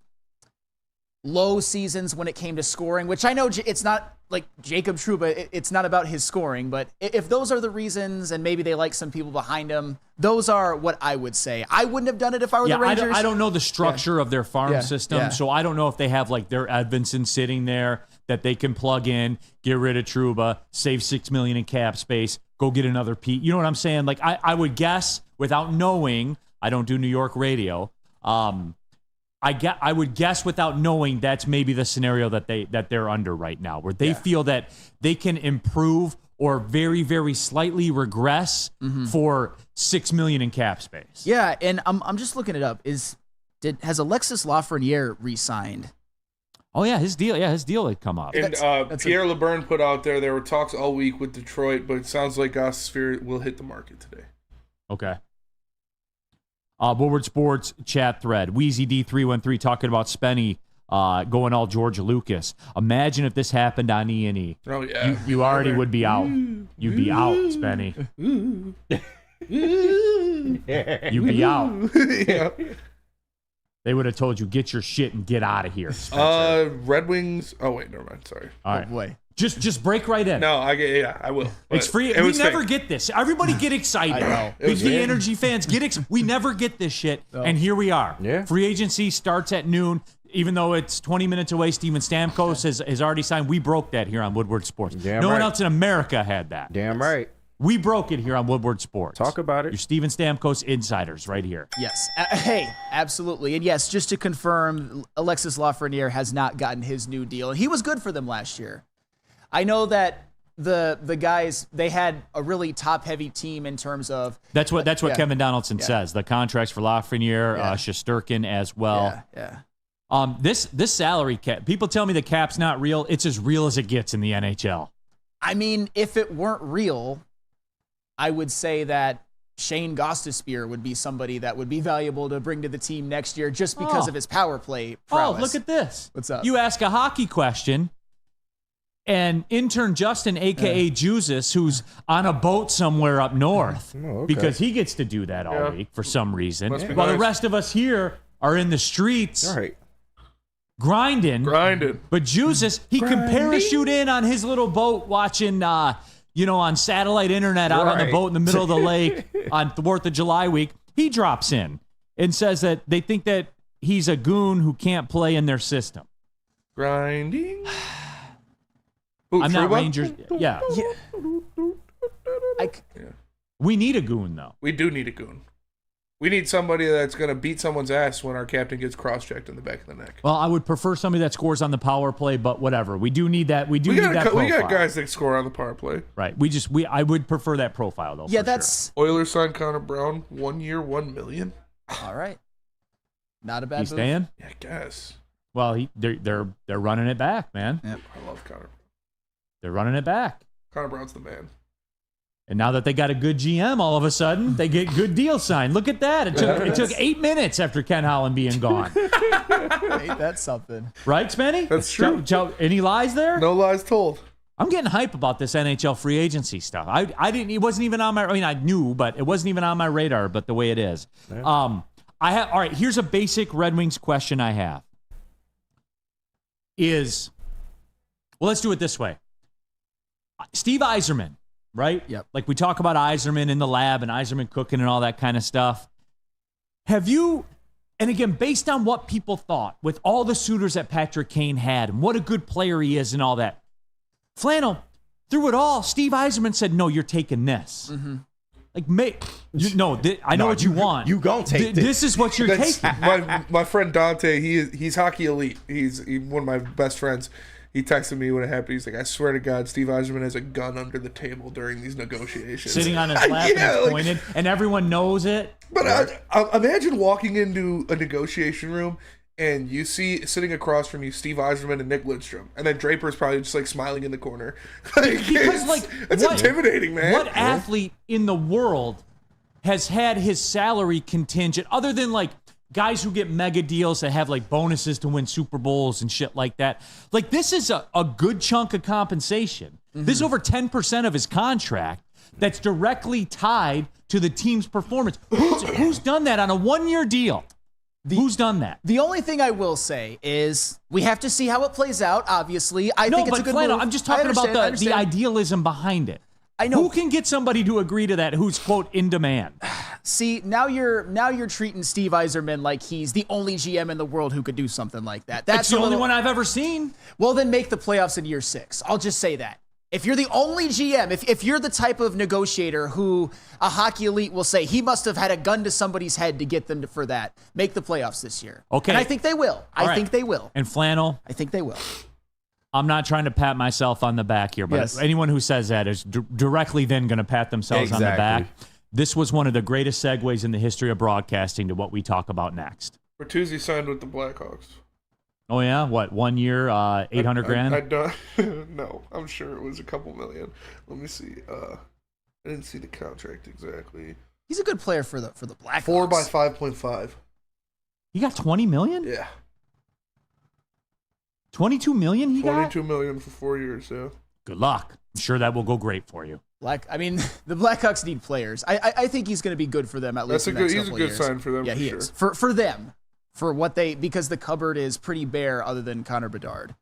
low seasons when it came to scoring, which I know it's not like Jacob Trouba, it's not about his scoring, but if those are the reasons and maybe they like some people behind him, those are what I would say. I wouldn't have done it if I were the Rangers. I don't know the structure of their farm system, so I don't know if they have like their Edvinson sitting there that they can plug in, get rid of Trouba, save $6 million in cap space, go get another Pete. You know what I'm saying? Like I would guess without knowing, I don't do New York radio, I would guess without knowing that's maybe the scenario that they're under right now, where they feel that they can improve or very, very slightly regress for $6 million in cap space. Yeah, and I'm just looking it up. Has Alexis Lafreniere re-signed? Oh yeah, his deal had come up. And Pierre LeBrun put out there were talks all week with Detroit, but it sounds like Gosphere will hit the market today. Okay. Woodward Sports chat thread. Wheezy D313 talking about Spenny going all George Lucas. Imagine if this happened on E&E. Oh, yeah. You already would be out. You'd be out, Spenny. You'd be out. Yeah. They would have told you, get your shit and get out of here, Spencer. Red Wings. Oh, wait, never mind. Sorry. All right. Oh, boy. Just break right in. No, I will. It's free. We never get this. Everybody get excited. I know. The Energy fans we never get this shit, and here we are. Yeah. Free agency starts at noon. Even though it's 20 minutes away, Steven Stamkos has already signed. We broke that here on Woodward Sports. Damn no one right. else in America had that. Damn right. We broke it here on Woodward Sports. Talk about it. Your Steven Stamkos insiders right here. Yes. Hey, absolutely. And yes, just to confirm, Alexis Lafreniere has not gotten his new deal. And he was good for them last year. I know that the guys, they had a really top-heavy team in terms of... That's what Kevin Donaldson says. The contracts for Lafreniere, Shesterkin as well. Yeah. This salary cap, people tell me the cap's not real. It's as real as it gets in the NHL. I mean, if it weren't real, I would say that Shane Gostisbehere would be somebody that would be valuable to bring to the team next year just because of his power play prowess. Oh, look at this. What's up? You ask a hockey question, and intern Justin, a.k.a. Jesus, who's on a boat somewhere up north, because he gets to do that all week for some reason, while the rest of us here are in the streets. All right. Grinding. But Jesus, he can parachute in on his little boat watching, on satellite internet out on the boat in the middle of the lake on 4th of July week. He drops in and says that they think that he's a goon who can't play in their system. Grinding. Ooh, I'm not Truba? Rangers. Yeah. We need a goon, though. We do need a goon. We need somebody that's going to beat someone's ass when our captain gets cross-checked in the back of the neck. Well, I would prefer somebody that scores on the power play, but whatever. We do need that. We need that profile. We got guys that score on the power play. Right. I would prefer that profile, though. Yeah, that's... Sure. Oilers signed Connor Brown, 1 year, $1 million. All right. Not a bad He's move. staying? Yeah, I guess. Well, they're running it back, man. Yep. I love Connor. They're running it back. Connor Brown's the man. And now that they got a good GM, all of a sudden, they get good deals signed. Look at that. It took 8 minutes after Ken Holland being gone. Ain't that something? Right, Spenny? That's true. Any lies there? No lies told. I'm getting hype about this NHL free agency stuff. It wasn't even on my, I knew, but it wasn't even on my radar, but the way it is. Yeah. All right, here's a basic Red Wings question I have. Let's do it this way. Steve Yzerman, right? Yep. Like we talk about Yzerman in the lab and Yzerman cooking and all that kind of stuff. Have you, and again, based on what people thought, with all the suitors that Patrick Kane had and what a good player he is and all that, Flannel, through it all, Steve Yzerman said, no, you're taking this. Mm-hmm. Like, I know what you want. You gonna take this. This is what you're taking. My friend Dante, he's hockey elite. He's one of my best friends. He texted me when it happened. He's like, I swear to God, Steve Yzerman has a gun under the table during these negotiations. Sitting on his lap and it's pointed, and everyone knows it. But imagine walking into a negotiation room and you see sitting across from you Steve Yzerman and Nick Lidstrom, and then Draper's probably just like smiling in the corner. It's intimidating, man. What athlete in the world has had his salary contingent, other than like guys who get mega deals that have like bonuses to win Super Bowls and shit like that? Like, this is a good chunk of compensation. Mm-hmm. This is over 10% of his contract that's directly tied to the team's performance. Who's done that on a 1-year deal? Who's done that? The only thing I will say is we have to see how it plays out, obviously. I think it's a good move. I'm just talking about the idealism behind it. I know. Who can get somebody to agree to that who's, quote, in demand? See, now you're treating Steve Yzerman like he's the only GM in the world who could do something like that. That's the only one I've ever seen. Well, then make the playoffs in year 6. I'll just say that. If you're the only GM, if you're the type of negotiator who a hockey elite will say he must have had a gun to somebody's head to get them for that, make the playoffs this year. Okay. And I think they will. I think they will. And Flannel? I think they will. I'm not trying to pat myself on the back here, but anyone who says that is directly then going to pat themselves on the back. This was one of the greatest segues in the history of broadcasting to what we talk about next. Bertuzzi signed with the Blackhawks. Oh, yeah? What, 1 year, 800 grand? I don't, no, I'm sure it was a couple million. Let me see. I didn't see the contract exactly. He's a good player for the Blackhawks. 4 by 5.5. He got 20 million? Yeah. 22 million he got? 22 million for 4 years, yeah. Good luck. I'm sure that will go great for you. The Blackhawks need players. I think he's going to be good for them at least. He's a good sign for them. Yeah, he is. For them. For what because the cupboard is pretty bare other than Connor Bedard.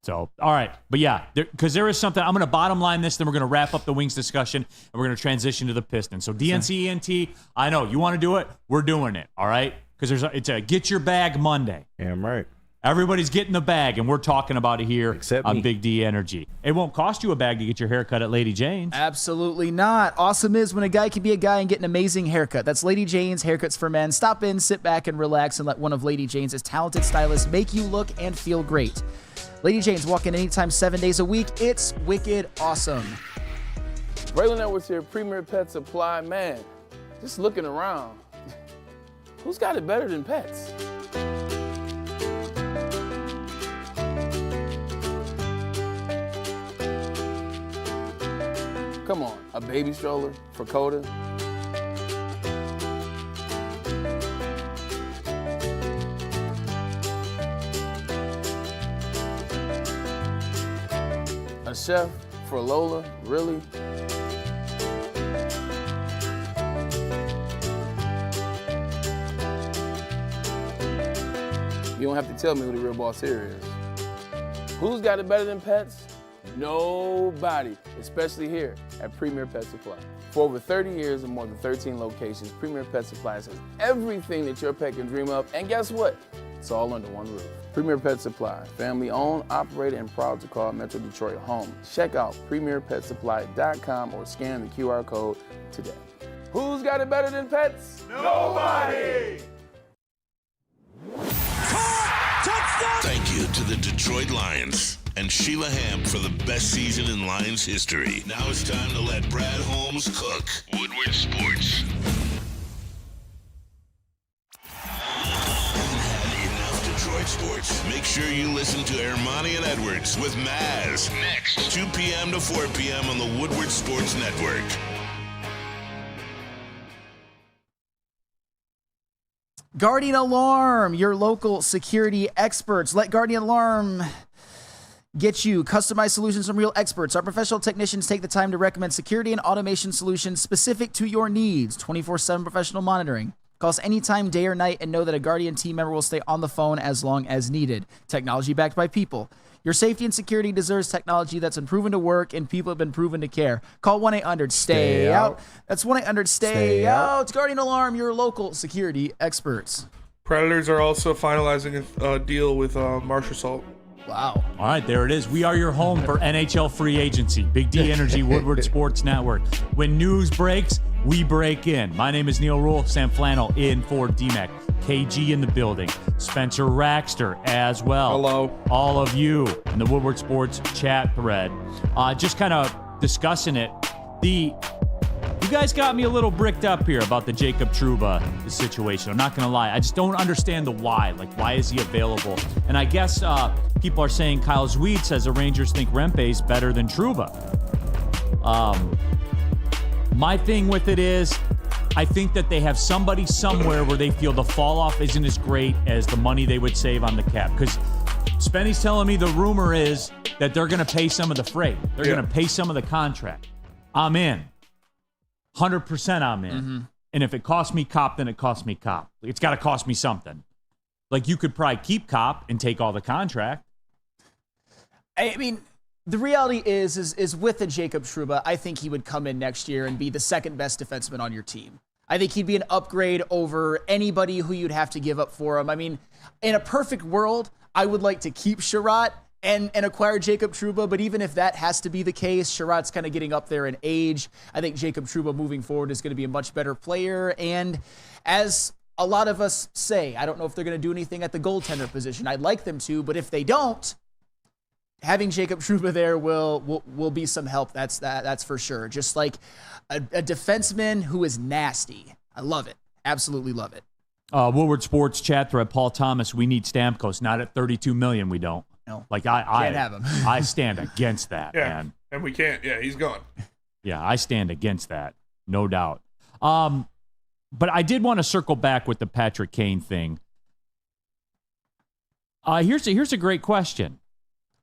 So, all right. But yeah, because there is something, I'm going to bottom line this, then we're going to wrap up the Wings discussion, and we're going to transition to the Pistons. So DNC-ENT, I know, you want to do it? We're doing it, all right? Because it's a Get Your Bag Monday. Damn right. Everybody's getting the bag, and we're talking about it here Except on me. Big D Energy. It won't cost you a bag to get your hair cut at Lady Jane's. Absolutely not. Awesome is when a guy can be a guy and get an amazing haircut. That's Lady Jane's Haircuts for Men. Stop in, sit back, and relax, and let one of Lady Jane's talented stylists make you look and feel great. Lady Jane's, walk in anytime, 7 days a week. It's wicked awesome. Braylon Edwards here, Premier Pet Supply. Man, just looking around, who's got it better than pets? Come on, a baby stroller for Coda? A chef for Lola, really? You don't have to tell me who the real boss here is. Who's got it better than pets? Nobody, especially here at Premier Pet Supply. For over 30 years and more than 13 locations, Premier Pet Supplies has everything that your pet can dream of. And guess what? It's all under one roof. Premier Pet Supply, family owned, operated, and proud to call Metro Detroit home. Check out premierpetsupply.com or scan the QR code today. Who's got it better than pets? Nobody! Thank you to the Detroit Lions and Sheila Hamp for the best season in Lions history. Now it's time to let Brad Holmes cook. Woodward Sports. Enough Detroit sports. Make sure you listen to Ermanni and Edwards with Maz next 2 p.m. to 4 p.m. on the Woodward Sports Network. Guardian Alarm, your local security experts. Let Guardian Alarm get you customized solutions from real experts. Our professional technicians take the time to recommend security and automation solutions specific to your needs. 24/7 professional monitoring. Call us anytime, day or night, and know that a Guardian team member will stay on the phone as long as needed. Technology backed by people. Your safety and security deserves technology that's been proven to work and people have been proven to care. Call 1-800-STAY-OUT. That's 1-800-STAY-OUT. Guardian Alarm, your local security experts. Predators are also finalizing a deal with Marshall Salt. Wow. All right, there it is. We are your home for NHL free agency. Big D Energy, Woodward Sports Network. When news breaks, we break in. My name is Neil Rule. Sam Flannel in for DMAC. KG in the building. Spencer Raxter as well. Hello. All of you in the Woodward Sports chat thread. Just kind of discussing it. You guys got me a little bricked up here about the Jacob Trouba situation. I'm not going to lie. I just don't understand the why. Like, why is he available? And I guess people are saying Kyle Zweed says the Rangers think Rempe's better than Trouba. My thing with it is I think that they have somebody somewhere where they feel the fall off isn't as great as the money they would save on the cap. Because Spenny's telling me the rumor is that they're going to pay some of the freight. They're going to pay some of the contract. I'm in. 100% I'm in. Mm-hmm. And if it costs me Cop, then it costs me Cop. It's got to cost me something. Like, you could probably keep Cop and take all the contract. I mean, the reality is with the Jacob Trouba, I think he would come in next year and be the second best defenseman on your team. I think he'd be an upgrade over anybody who you'd have to give up for him. I mean, in a perfect world, I would like to keep Sherratt and acquire Jacob Trouba, but even if that has to be the case, Sherratt's kind of getting up there in age. I think Jacob Trouba moving forward is going to be a much better player, and as a lot of us say, I don't know if they're going to do anything at the goaltender position. I'd like them to, but if they don't, having Jacob Trouba there will be some help. That's for sure. Just like a defenseman who is nasty. I love it. Absolutely love it. Woodward Sports chat thread, Paul Thomas, we need Stamkos. Not at $32 million, we don't. No. Like, can't have him. I stand against that, Yeah, man. and we can't. Yeah, he's gone. Yeah, I stand against that, no doubt. But I did want to circle back with the Patrick Kane thing. Here's a great question,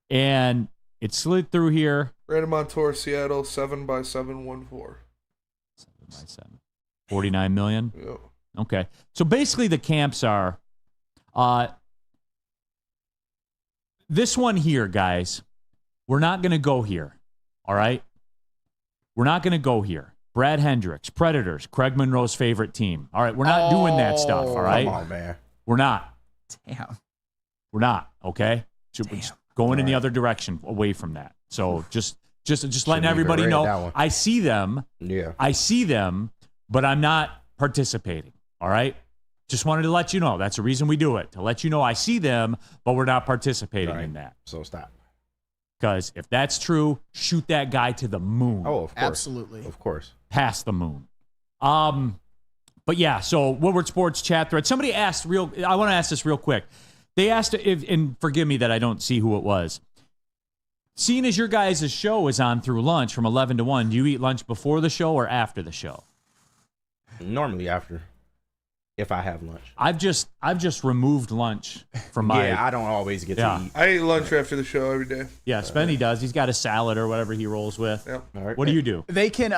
and it slid through here. Brandon Montour, Seattle, 7x714. 7x7. $49 million? Yep. Okay. So basically the camps are this one here, guys. We're not going to go here. All right? We're not going to go here. Brad Hendricks, Predators, Craig Monroe's favorite team. All right, we're not doing that stuff, all right? Come on, man. We're not. Damn. We're not, okay? So we're just going in the other direction away from that. So just letting everybody know. I see them. Yeah. I see them, but I'm not participating, all right? Just wanted to let you know. That's the reason we do it, to let you know I see them, but we're not participating in that. So stop. Because if that's true, shoot that guy to the moon. Oh, of course. Absolutely. Of course. Past the moon. But yeah, so Woodward Sports chat thread. Somebody asked I want to ask this real quick. They asked if, and forgive me that I don't see who it was. Seeing as your guys' show is on through lunch from 11 to 1, do you eat lunch before the show or after the show? Normally after, if I have lunch. I've just removed lunch from my. Yeah, I don't always get to eat. I eat lunch after the show every day. Yeah, Spenny does. He's got a salad or whatever he rolls with. Yep. All right. What do you do? They can,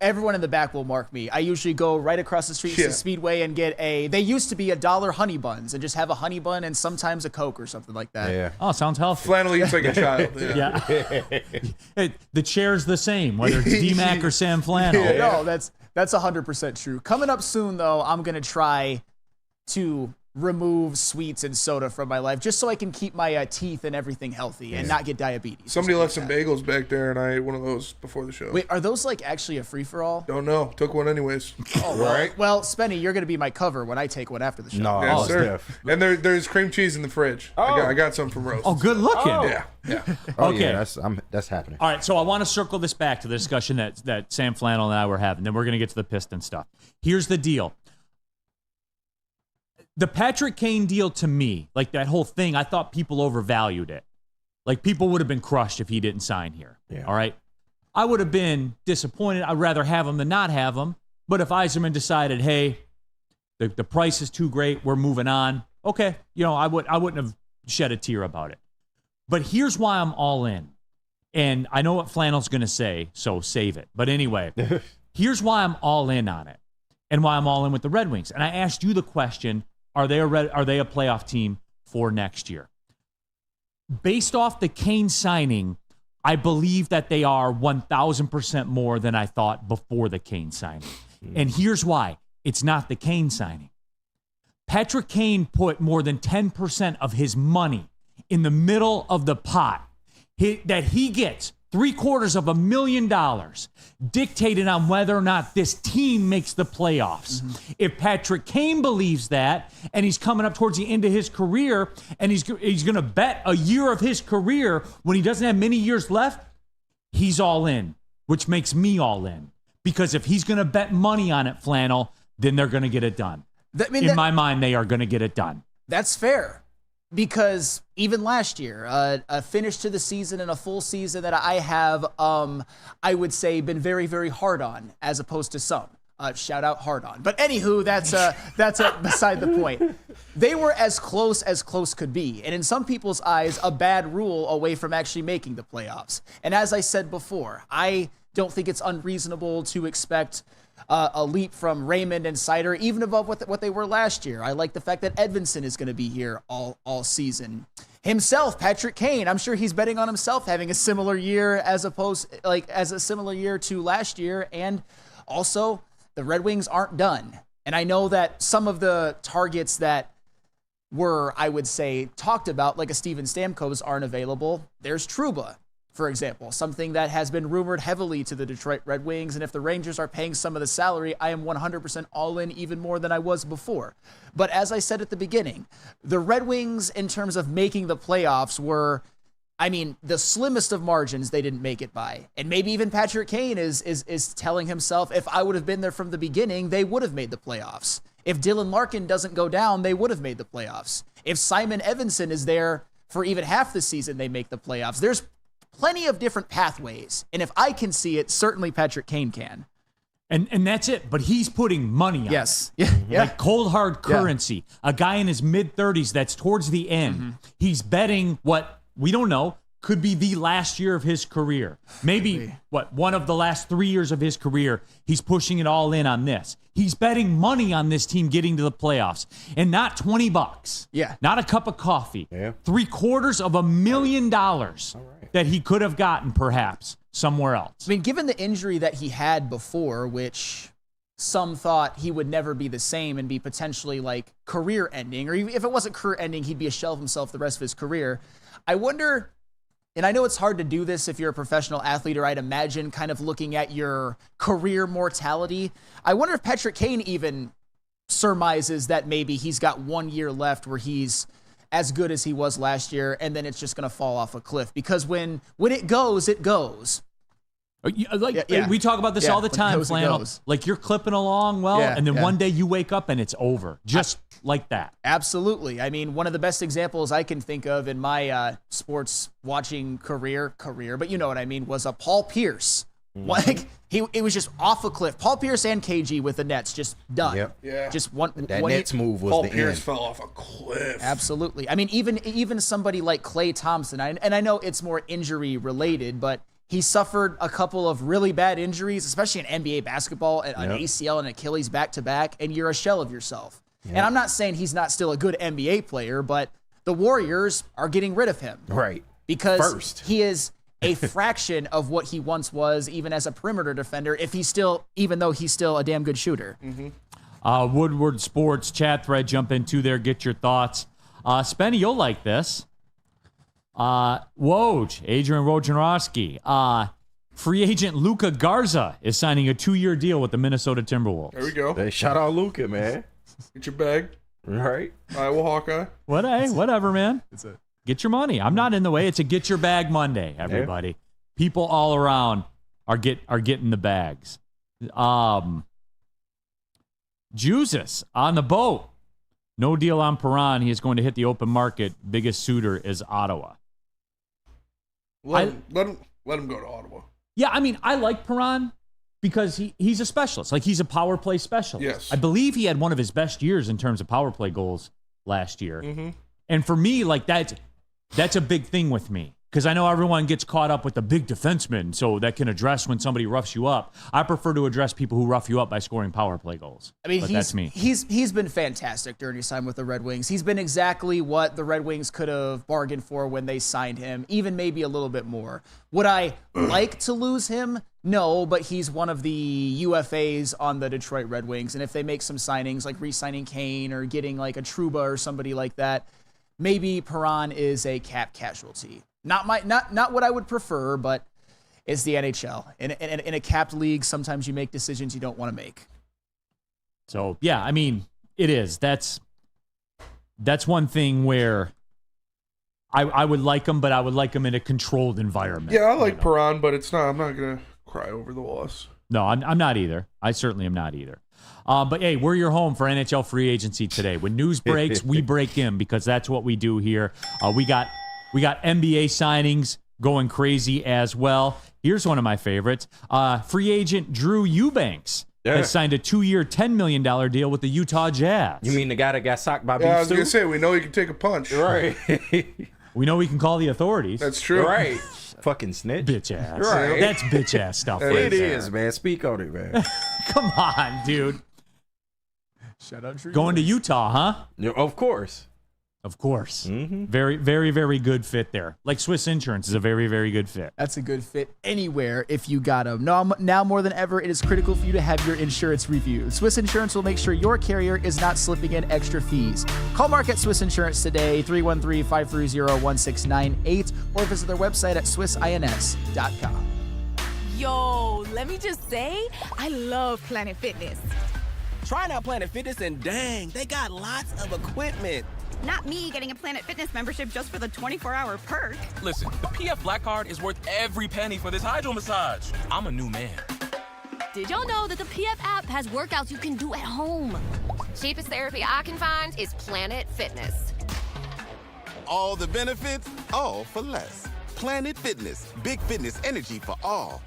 everyone in the back will mark me. I usually go right across the street to the Speedway and get they used to be $1 honey buns and just have a honey bun and sometimes a Coke or something like that. Yeah. Oh, sounds healthy. Flannel eats like a child. Yeah. Hey, the chair's the same, whether it's D-Mac or Sam Flannel. No, that's 100% true. Coming up soon, though, I'm going to try to remove sweets and soda from my life just so I can keep my teeth and everything healthy and not get diabetes. Somebody left some bagels back there, and I ate one of those before the show. Wait, are those like actually a free-for-all? Don't know. Took one anyways. Oh, well, Spenny, you're going to be my cover when I take one after the show. No, Yes, oh, sir. And there's cream cheese in the fridge. I got some from Roast. Oh, good looking. Yeah. Oh, Okay. yeah, that's happening. All right, so I want to circle this back to the discussion that Sam Flannel and I were having. Then we're going to get to the Piston stuff. Here's the deal. The Patrick Kane deal, to me, like that whole thing, I thought people overvalued it. Like, people would have been crushed if he didn't sign here. Yeah. All right? I would have been disappointed. I'd rather have him than not have him. But if Yzerman decided, hey, the price is too great, we're moving on, okay, I wouldn't have shed a tear about it. But here's why I'm all in. And I know what Flannel's going to say, so save it. But anyway, here's why I'm all in on it and why I'm all in with the Red Wings. And I asked you the question, are they a playoff team for next year? Based off the Kane signing, I believe that they are 1,000% more than I thought before the Kane signing. And here's why. It's not the Kane signing. Patrick Kane put more than 10% of his money in the middle of the pot that he gets $750,000 dictated on whether or not this team makes the playoffs. Mm-hmm. If Patrick Kane believes that, and he's coming up towards the end of his career, and he's going to bet a year of his career when he doesn't have many years left, he's all in, which makes me all in. Because if he's going to bet money on it, Flannel, then they're going to get it done. In my mind, they are going to get it done. That's fair. Because even last year, a finish to the season and a full season that I have, I would say, been very, very hard on, as opposed to some. Shout out hard on. But anywho, that's beside the point. They were as close could be. And in some people's eyes, a bad rule away from actually making the playoffs. And as I said before, I don't think it's unreasonable to expect a leap from Raymond and Sider, even above what they were last year. I like the fact that Edvinsson is going to be here all season. Himself, Patrick Kane, I'm sure he's betting on himself having a similar year as a similar year to last year. And also, the Red Wings aren't done. And I know that some of the targets that were, I would say, talked about, like a Steven Stamkos, aren't available. There's Trouba, for example, something that has been rumored heavily to the Detroit Red Wings. And if the Rangers are paying some of the salary, I am 100% all in, even more than I was before. But as I said at the beginning, the Red Wings, in terms of making the playoffs, were, the slimmest of margins they didn't make it by. And maybe even Patrick Kane is telling himself, if I would have been there from the beginning, they would have made the playoffs. If Dylan Larkin doesn't go down, they would have made the playoffs. If Simon Evanson is there for even half the season, they make the playoffs. There's plenty of different pathways. And if I can see it, certainly Patrick Kane can. And that's it. But he's putting money on it. Yes. Yeah. Like cold hard currency. Yeah. A guy in his mid-30s that's towards the end. Mm-hmm. He's betting what we don't know could be the last year of his career. Maybe one of the last 3 years of his career. He's pushing it all in on this. He's betting money on this team getting to the playoffs, and not $20. Yeah. Not a cup of coffee. Yeah. $750,000 that he could have gotten perhaps somewhere else. Given the injury that he had before, which some thought he would never be the same and be potentially like career ending, or even if it wasn't career ending, he'd be a shell of himself the rest of his career. I wonder, and I know it's hard to do this if you're a professional athlete, or I'd imagine kind of looking at your career mortality. I wonder if Patrick Kane even surmises that maybe he's got 1 year left where he's as good as he was last year, and then it's just going to fall off a cliff. Because when it goes, it goes. We talk about this all the time, Flannel. Like you're clipping along and then one day you wake up and it's over. Just like that. Absolutely. One of the best examples I can think of in my sports watching career, but you know what I mean, was a Paul Pierce. Like it was just off a cliff. Paul Pierce and KG with the Nets, just done. Yep. Yeah. Just one. That Nets move was Paul the Pierce end. fell off a cliff. Absolutely. Even somebody like Klay Thompson, and I know it's more injury related, but he suffered a couple of really bad injuries, especially in NBA basketball, an ACL and Achilles back to back, and you're a shell of yourself. Yep. And I'm not saying he's not still a good NBA player, but the Warriors are getting rid of him. Right. Because he is a fraction of what he once was, even as a perimeter defender, even though he's still a damn good shooter. Mm-hmm. Woodward Sports chat thread. Jump into there. Get your thoughts. Spenny, you'll like this. Woj, Adrian Wojnarowski. Free agent Luka Garza is signing a 2-year deal with the Minnesota Timberwolves. There we go. Hey, shout out Luka, man. Get your bag. Right. Iowa Hawkeye. Whatever, man. Get your money. I'm not in the way. It's a get your bag Monday, everybody. Yeah. People all around are getting the bags. Jesus on the boat. No deal on Perron. He is going to hit the open market. Biggest suitor is Ottawa. Let him go to Ottawa. Yeah, I mean, I like Perron because he's a specialist. Like, he's a power play specialist. Yes. I believe he had one of his best years in terms of power play goals last year. Mm-hmm. And for me, like, that's a big thing with me. Because I know everyone gets caught up with the big defenseman, so that can address when somebody roughs you up. I prefer to address people who rough you up by scoring power play goals. I mean, that's me. He's been fantastic during his time with the Red Wings. He's been exactly what the Red Wings could have bargained for when they signed him, even maybe a little bit more. Would I like to lose him? No, but he's one of the UFAs on the Detroit Red Wings, and if they make some signings, like re-signing Kane or getting like a Trouba or somebody like that, maybe Perron is a cap casualty. Not what I would prefer, but it's the NHL. In a capped league, sometimes you make decisions you don't want to make. So, yeah, I mean, it is. That's one thing where I would like him, but I would like him in a controlled environment. Yeah, I like Perron, but I'm not going to cry over the loss. No, I'm not either. I certainly am not either. But, hey, we're your home for NHL free agency today. When news breaks, we break in because that's what we do here. We got NBA signings going crazy as well. Here's one of my favorites. Free agent Drew Eubanks has signed a 2-year, $10 million deal with the Utah Jazz. You mean the guy that got socked by Beef I was going to say, we know he can take a punch. Right. We know we can call the authorities. That's true. Right. Fucking snitch. Bitch ass. Right. That's bitch ass stuff. It is, man. Speak on it, man. Come on, dude. Shout out Drew. Going to Utah, huh? Yeah, of course. Of course. Mm-hmm. Very, very, very good fit there. Like Swiss Insurance is a very, very good fit. That's a good fit anywhere if you got them. Now more than ever, it is critical for you to have your insurance reviewed. Swiss Insurance will make sure your carrier is not slipping in extra fees. Call Mark at Swiss Insurance today, 313-530-1698, or visit their website at swissins.com. Yo, let me just say, I love Planet Fitness. Trying out Planet Fitness and dang, they got lots of equipment. Not me getting a Planet Fitness membership just for the 24-hour perk. Listen, the PF Black Card is worth every penny for this hydro massage. I'm a new man. Did y'all know that the PF app has workouts you can do at home? Cheapest therapy I can find is Planet Fitness. All the benefits, all for less. Planet Fitness, big fitness energy for all.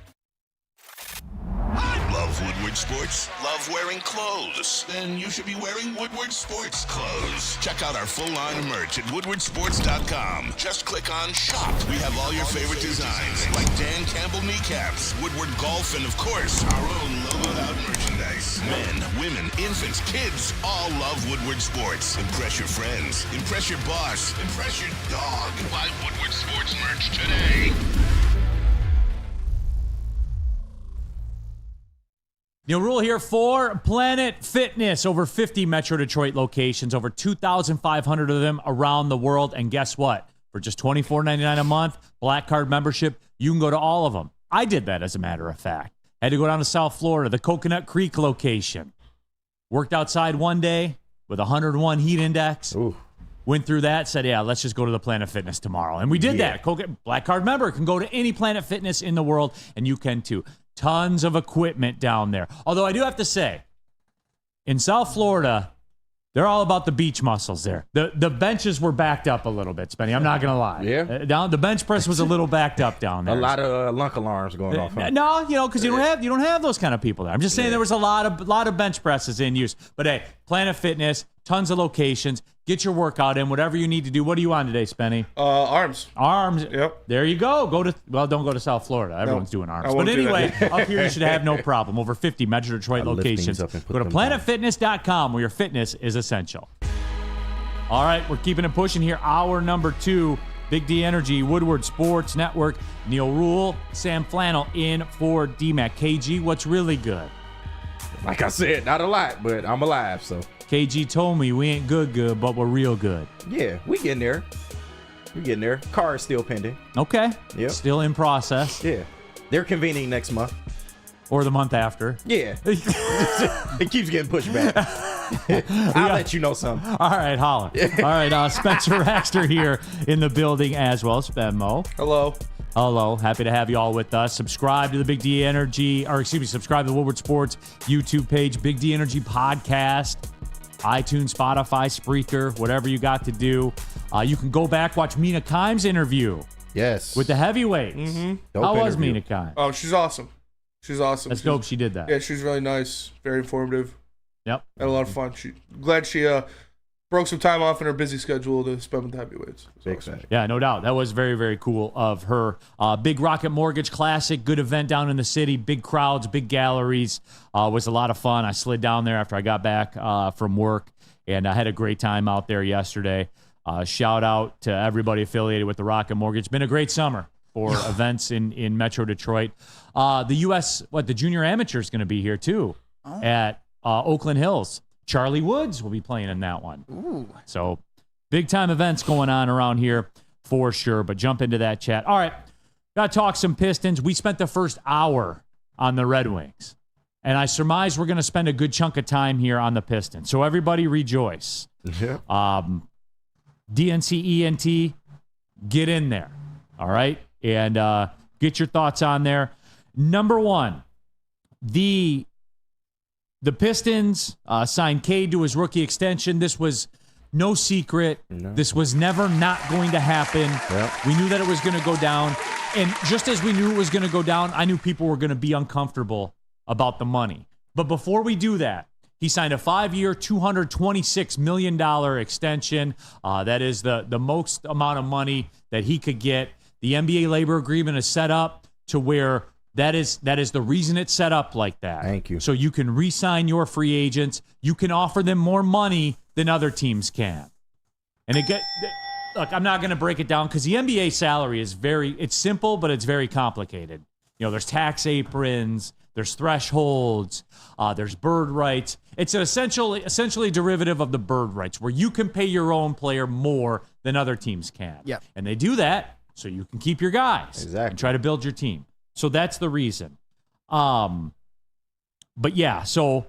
Love Woodward Sports? Love wearing clothes? Then you should be wearing Woodward Sports clothes. Check out our full line of merch at woodwardsports.com. Just click on shop. We have all your favorite designs, like Dan Campbell kneecaps, Woodward golf, and of course, our own logoed out merchandise. Men, women, infants, kids all love Woodward Sports. Impress your friends. Impress your boss. Impress your dog. Buy Woodward Sports merch today. Neil Rule here for Planet Fitness. Over 50 Metro Detroit locations, over 2,500 of them around the world. And guess what? For just $24.99 a month, Black Card membership, you can go to all of them. I did that, as a matter of fact. Had to go down to South Florida, the Coconut Creek location. Worked outside one day with 101 heat index. Ooh. Went through that, said, yeah, let's just go to the Planet Fitness tomorrow. And we did that. Black Card member can go to any Planet Fitness in the world, and you can too. Tons of equipment down there. Although I do have to say, in South Florida, they're all about the beach muscles there. The benches were backed up a little bit, Spenny. I'm not going to lie. Yeah. The bench press was a little backed up down there. A lot of lunk alarms going off. Huh? No, because you don't have those kind of people there. I'm just saying there was a lot of bench presses in use. But hey, Planet Fitness, tons of locations. Get your workout in, whatever you need to do. What are you on today, Spenny? Arms. Arms. Yep. There you go. Don't go to South Florida. Everyone's doing arms. But do anyway, up here you should have no problem. Over 50 Metro Detroit locations. Go to planetfitness.com where your fitness is essential. All right, we're keeping it pushing here. Hour number 2, Big D Energy, Woodward Sports Network. Neil Rule, Sam Flannel in for DMAC. KG, what's really good? Like I said, not a lot, but I'm alive, so. KG told me we ain't good, but we're real good. Yeah, we getting there. Car is still pending. Okay. Yep. Still in process. Yeah. They're convening next month. Or the month after. Yeah. It keeps getting pushed back. I'll let you know something. All right, holla. All right, Spencer Raxter here in the building as well. Spenmo. Hello. Happy to have you all with us. Subscribe to the Big D Energy, subscribe to the Woodward Sports YouTube page, Big D Energy Podcast, iTunes, Spotify, Spreaker, whatever you got to do. You can go back, watch Mina Kimes' interview. Yes. With the heavyweights. Mm-hmm. How was Mina Kimes? Oh, she's awesome. That's dope she did that. Yeah, she's really nice. Very informative. Yep. Had a lot of fun. Glad she broke some time off in her busy schedule to spend with the heavyweights. Big fan. Yeah, no doubt. That was very, very cool of her. Big Rocket Mortgage Classic, good event down in the city. Big crowds, big galleries. Was a lot of fun. I slid down there after I got back from work, and I had a great time out there yesterday. Shout out to everybody affiliated with the Rocket Mortgage. It's been a great summer for events in Metro Detroit. The U.S., the junior amateur is going to be here too at Oakland Hills. Charlie Woods will be playing in that one. Ooh. So big time events going on around here for sure, but jump into that chat. All right, got to talk some Pistons. We spent the first hour on the Red Wings, and I surmise we're going to spend a good chunk of time here on the Pistons. So everybody rejoice. Yeah. DNC ENT, get in there. All right. And get your thoughts on there. Number one, the Pistons signed Cade to his rookie extension. This was no secret. No. This was never not going to happen. Yep. We knew that it was going to go down. And just as we knew it was going to go down, I knew people were going to be uncomfortable about the money. But before we do that, he signed a 5-year, $226 million extension. That is the most amount of money that he could get. The NBA labor agreement is set up to where that is the reason it's set up like that. Thank you. So you can re-sign your free agents. You can offer them more money than other teams can. And look, I'm not going to break it down because the NBA salary is it's simple, but it's very complicated. You know, there's tax aprons, there's thresholds, there's bird rights. It's an essentially derivative of the bird rights where you can pay your own player more than other teams can. Yep. And they do that so you can keep your guys and try to build your team. So that's the reason. But yeah, so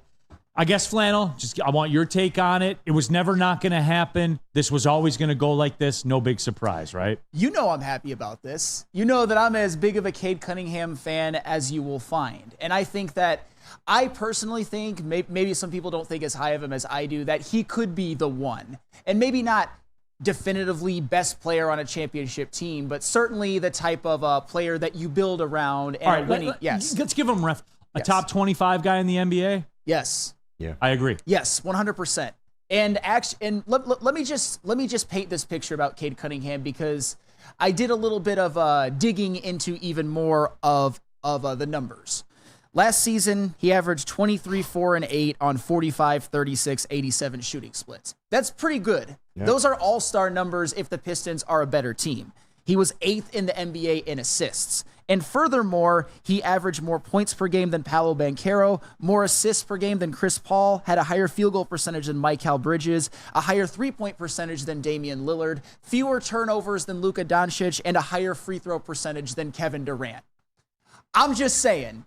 I guess Flannel, I want your take on it. It was never not going to happen. This was always going to go like this. No big surprise, right? You know I'm happy about this. You know that I'm as big of a Cade Cunningham fan as you will find. And I think that I personally think, maybe some people don't think as high of him as I do, that he could be the one. And maybe not definitively best player on a championship team, but certainly the type of player that you build around and all right, winning. Yes. Let's give him a top 25 guy in the NBA. Yes. Yeah. I agree. Yes, 100%. And let me just paint this picture about Cade Cunningham, because I did a little bit of digging into even more of the numbers. Last season, he averaged 23, 4, and 8 on 45, 36, 87 shooting splits. That's pretty good. Yep. Those are all-star numbers if the Pistons are a better team. He was 8th in the NBA in assists. And furthermore, he averaged more points per game than Paolo Banchero, more assists per game than Chris Paul, had a higher field goal percentage than Mikal Bridges, a higher three-point percentage than Damian Lillard, fewer turnovers than Luka Doncic, and a higher free throw percentage than Kevin Durant. I'm just saying,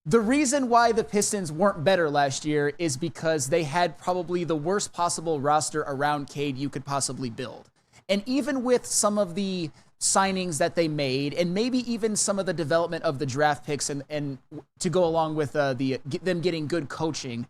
the reason why the Pistons weren't better last year is because they had probably the worst possible roster around Cade you could possibly build. And even with some of the signings that they made, and maybe even some of the development of the draft picks and to go along with them getting good coaching,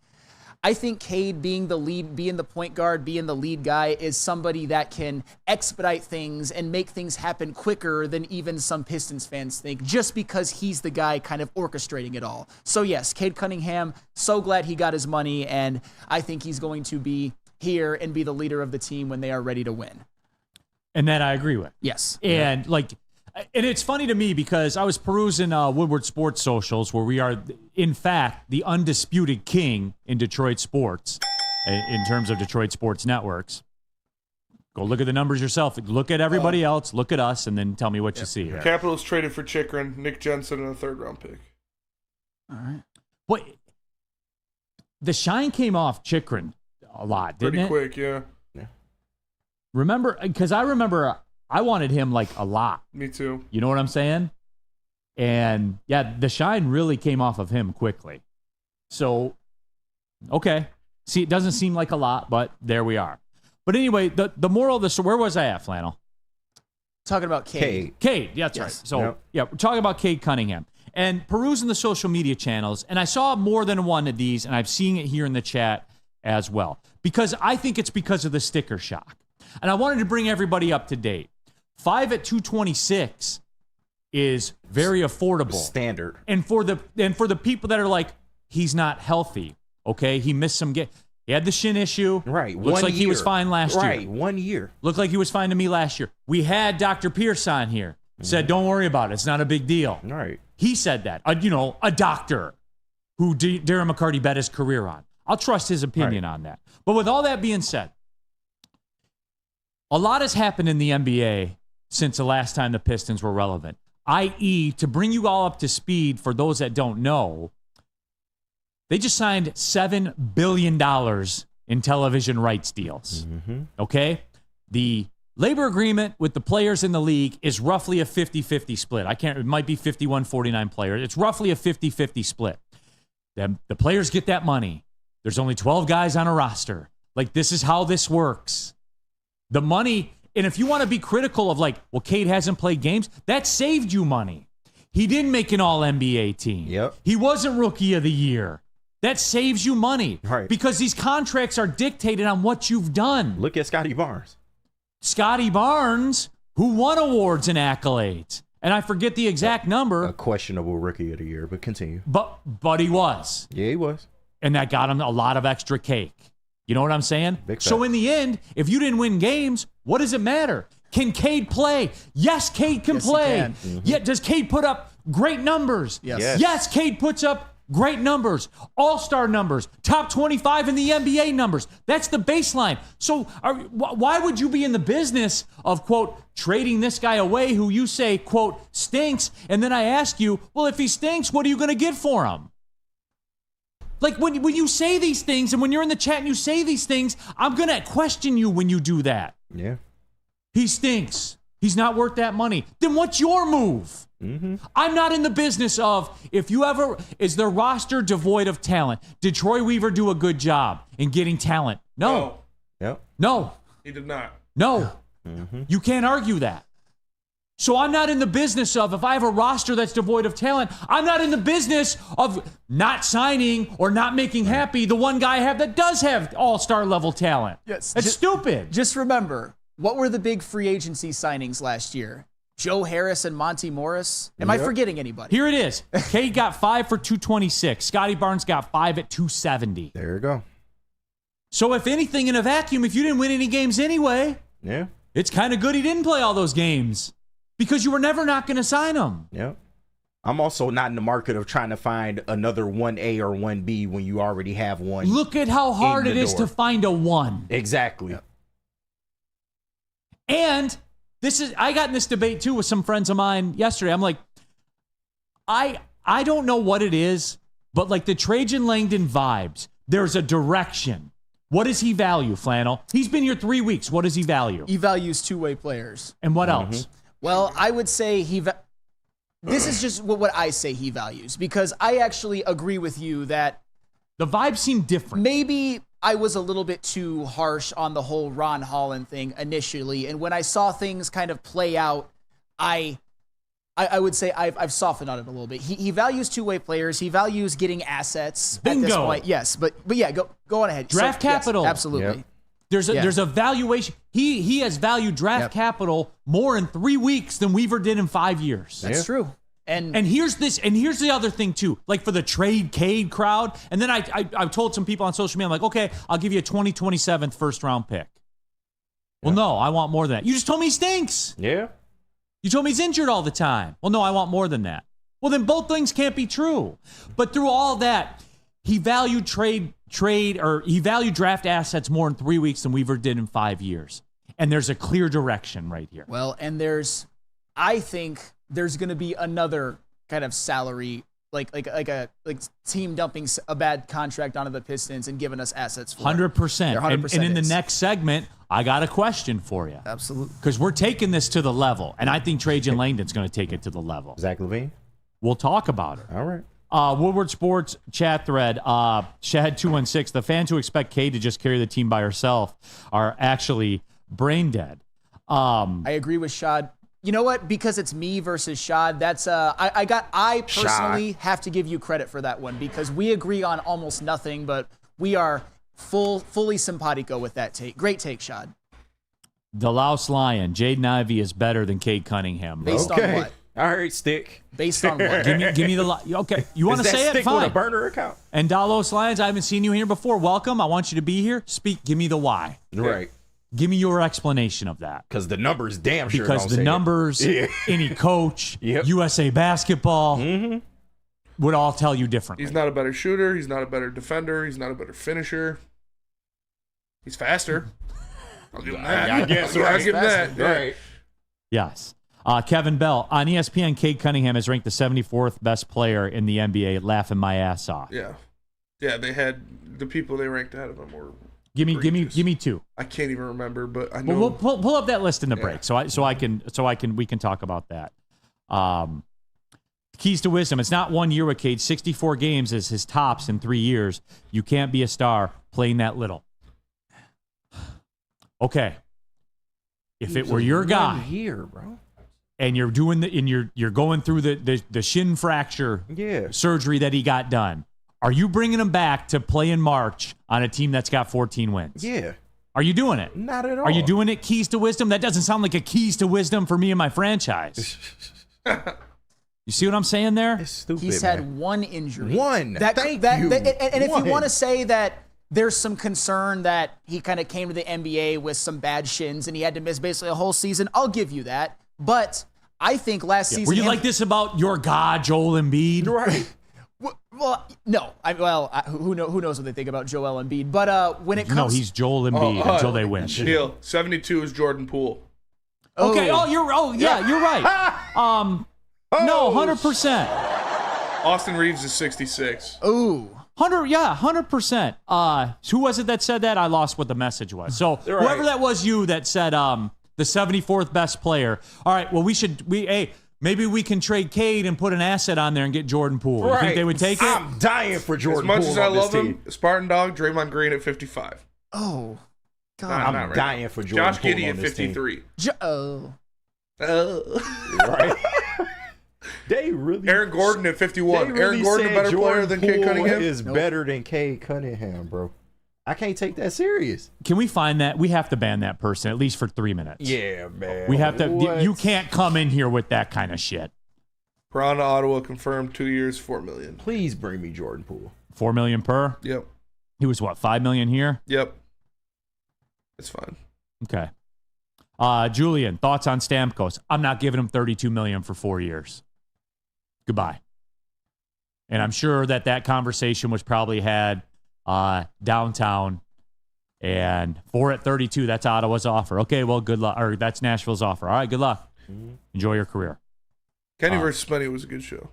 I think Cade being the lead, being the point guard, being the lead guy is somebody that can expedite things and make things happen quicker than even some Pistons fans think, just because he's the guy kind of orchestrating it all. So yes, Cade Cunningham, so glad he got his money, and I think he's going to be here and be the leader of the team when they are ready to win. And that I agree with. Yes. And and it's funny to me because I was perusing Woodward Sports socials, where we are, in fact, the undisputed king in Detroit sports, in terms of Detroit sports networks. Go look at the numbers yourself. Look at everybody else. Look at us, and then tell me what you see here. Capitals traded for Chikrin, Nick Jensen, and a third-round pick. All right. But the shine came off Chikrin a lot, didn't Pretty it? quick, yeah. Remember, because I remember I wanted him like a lot. Me too. You know what I'm saying? And yeah, the shine really came off of him quickly. So, okay. See, it doesn't seem like a lot, but there we are. But anyway, the moral of the story, where was I at, Flannel? Talking about Cade. Cade, yeah, that's right. So, yeah, we're talking about Cade Cunningham. And perusing the social media channels, and I saw more than one of these, and I've seen it here in the chat as well. Because I think it's because of the sticker shock. And I wanted to bring everybody up to date. 5 at 226 is very affordable. Standard. And for the people that are like, he's not healthy, okay? He missed some games. He had the shin issue. Right. Looks like he was fine last year. Right. 1 year. Looked like he was fine to me last year. We had Dr. Pierce on here. Said, don't worry about it. It's not a big deal. Right. He said that. A doctor who Darren McCarty bet his career on. I'll trust his opinion on that. But with all that being said, a lot has happened in the NBA since the last time the Pistons were relevant, i.e., to bring you all up to speed for those that don't know, they just signed $7 billion in television rights deals. Okay? The labor agreement with the players in the league is roughly a 50-50 split. It might be 51-49 players. It's roughly a 50-50 split. The players get that money. There's only 12 guys on a roster. Like, this is how this works. The money, and if you want to be critical of like, well, Cade hasn't played games, that saved you money. He didn't make an all-NBA team. Yep. He wasn't Rookie of the Year. That saves you money. Right. Because these contracts are dictated on what you've done. Look at Scotty Barnes. Scotty Barnes, who won awards and accolades. And I forget the exact number. A questionable Rookie of the Year, but continue. But he was. Yeah, he was. And that got him a lot of extra cake. You know what I'm saying? So in the end, if you didn't win games, what does it matter? Can Cade play? Yes, Cade can play. Yeah, does Cade put up great numbers? Yes, Cade puts up great numbers, all-star numbers, top 25 in the NBA numbers. That's the baseline. So why would you be in the business of, quote, trading this guy away who you say, quote, stinks, and then I ask you, well, if he stinks, what are you going to get for him? Like, when you say these things, and when you're in the chat and you say these things, I'm going to question you when you do that. Yeah. He stinks. He's not worth that money. Then what's your move? I'm not in the business of, is their roster devoid of talent? Did Troy Weaver do a good job in getting talent? No. Yep. No. He did not. No. You can't argue that. So I'm not in the business of, if I have a roster that's devoid of talent, I'm not in the business of not signing or not making happy the one guy I have that does have all-star level talent. Yes. That's stupid. Just remember, what were the big free agency signings last year? Joe Harris and Monty Morris? Am I forgetting anybody? Here it is. Cade got 5 for 226. Scotty Barnes got 5 at 270. There you go. So if anything, in a vacuum, if you didn't win any games anyway, it's kind of good he didn't play all those games. Because you were never not going to sign him. Yep. I'm also not in the market of trying to find another 1A or 1B when you already have one. Look at how hard it is to find a 1. Exactly. Yep. And I got in this debate too with some friends of mine yesterday. I'm like, I don't know what it is, but like the Trajan Langdon vibes, there's a direction. What does he value, Flannel? He's been here 3 weeks. What does he value? He values two-way players. And what else? Well, I would say this is just what I say he values, because I actually agree with you that the vibes seem different. Maybe I was a little bit too harsh on the whole Ron Holland thing initially, and when I saw things kind of play out, I would say I've softened on it a little bit. He values two-way players. He values getting assets at this point. Yes, but yeah, go on ahead. Draft capital. Yes, absolutely. Yep. There's a valuation. He has valued draft capital more in 3 weeks than Weaver did in 5 years. That's true. And here's the other thing too. Like for the trade Cade crowd, and then I told some people on social media, I'm like, okay, I'll give you a 2027 first round pick. Well, no, I want more than that. You just told me he stinks. Yeah. You told me he's injured all the time. Well, no, I want more than that. Well, then both things can't be true. But through all that, he valued he valued draft assets more in 3 weeks than Weaver did in 5 years. And there's a clear direction right here. Well, and I think there's going to be another kind of salary a team dumping a bad contract onto the Pistons and giving us assets for 100%. And in the next segment, I got a question for you. Absolutely. Because we're taking this to the level, and I think Trajan Langdon's going to take it to the level. Zach LaVine? We'll talk about it. All right. Woodward Sports chat thread, Shad216, the fans who expect Kay to just carry the team by herself are actually brain dead. I agree with Shad. You know what? Because it's me versus Shad, that's I personally have to give you credit for that one because we agree on almost nothing, but we are fully simpatico with that take. Great take, Shad. The Louse Lion, Jaden Ivey is better than Cade Cunningham. Bro. Based on what? All right, stick. Based on what? Give me the okay. You want to say it? Stick Fine. with a burner account. And Dalos Lions, I haven't seen you here before. Welcome. I want you to be here. Speak. Give me the why. Right. Give me your explanation of that. Because the numbers damn sure Because don't the say numbers, any coach, USA basketball would all tell you differently. He's not a better shooter. He's not a better defender. He's not a better finisher. He's faster. I'll give him that. I guess. I'll give him that. Right. Yes. Kevin Bell, on ESPN, Cade Cunningham is ranked the 74th best player in the NBA, laughing my ass off. Yeah. Yeah, they had the people they ranked ahead of him were Give me two. I can't even remember, but I know. Well, we'll pull up that list in the break, we can talk about that. Keys to wisdom. It's not 1 year with Cade. 64 games is his tops in 3 years. You can't be a star playing that little. Okay. If it were your guy, here, bro, and you're doing you're going through the shin fracture surgery that he got done. Are you bringing him back to play in March on a team that's got 14 wins? Yeah. Are you doing it? Not at all. Are you doing it keys to wisdom? That doesn't sound like a keys to wisdom for me and my franchise. You see what I'm saying there? It's stupid. He's had one injury. One. Thank you. And if you want to say that there's some concern that he kind of came to the NBA with some bad shins and he had to miss basically a whole season, I'll give you that. But I think last season... Were you like this about your guy, Joel Embiid? Right. Well, no. Who knows what they think about Joel Embiid? But when it comes... No, he's Joel Embiid until they win. Neil, 72 is Jordan Poole. Okay. You're right. No, 100%. Austin Reeves is 66. Ooh. 100%. Who was it that said that? I lost what the message was. So whoever that was, that said the 74th best player. All right. Well, maybe we can trade Cade and put an asset on there and get Jordan Poole. Right. You think they would take it? I'm dying for Jordan Poole. As much Poole as I love him, Spartan Dog, Draymond Green at 55. Oh, God. I'm dying for Jordan Josh Poole Giddey on at this 53. Right. They really. Aaron Gordon at 51. Really Aaron Gordon a better player than Cade Cunningham? Is better than Cade Cunningham, bro. I can't take that serious. Can we find that? We have to ban that person at least for 3 minutes. Yeah, man. We have to. You can't come in here with that kind of shit. Piranha Ottawa confirmed 2 years, $4 million. Please bring me Jordan Poole. $4 million per. Yep. He was what, $5 million here? Yep. It's fine. Okay. Julian, thoughts on Stamkos? I'm not giving him $32 million for 4 years. Goodbye. And I'm sure that conversation was probably had downtown. And 4 at 32, that's Ottawa's offer. Okay, well, good luck. Or that's Nashville's offer. All right, good luck. Enjoy your career. Kenny versus Spenny was a good show.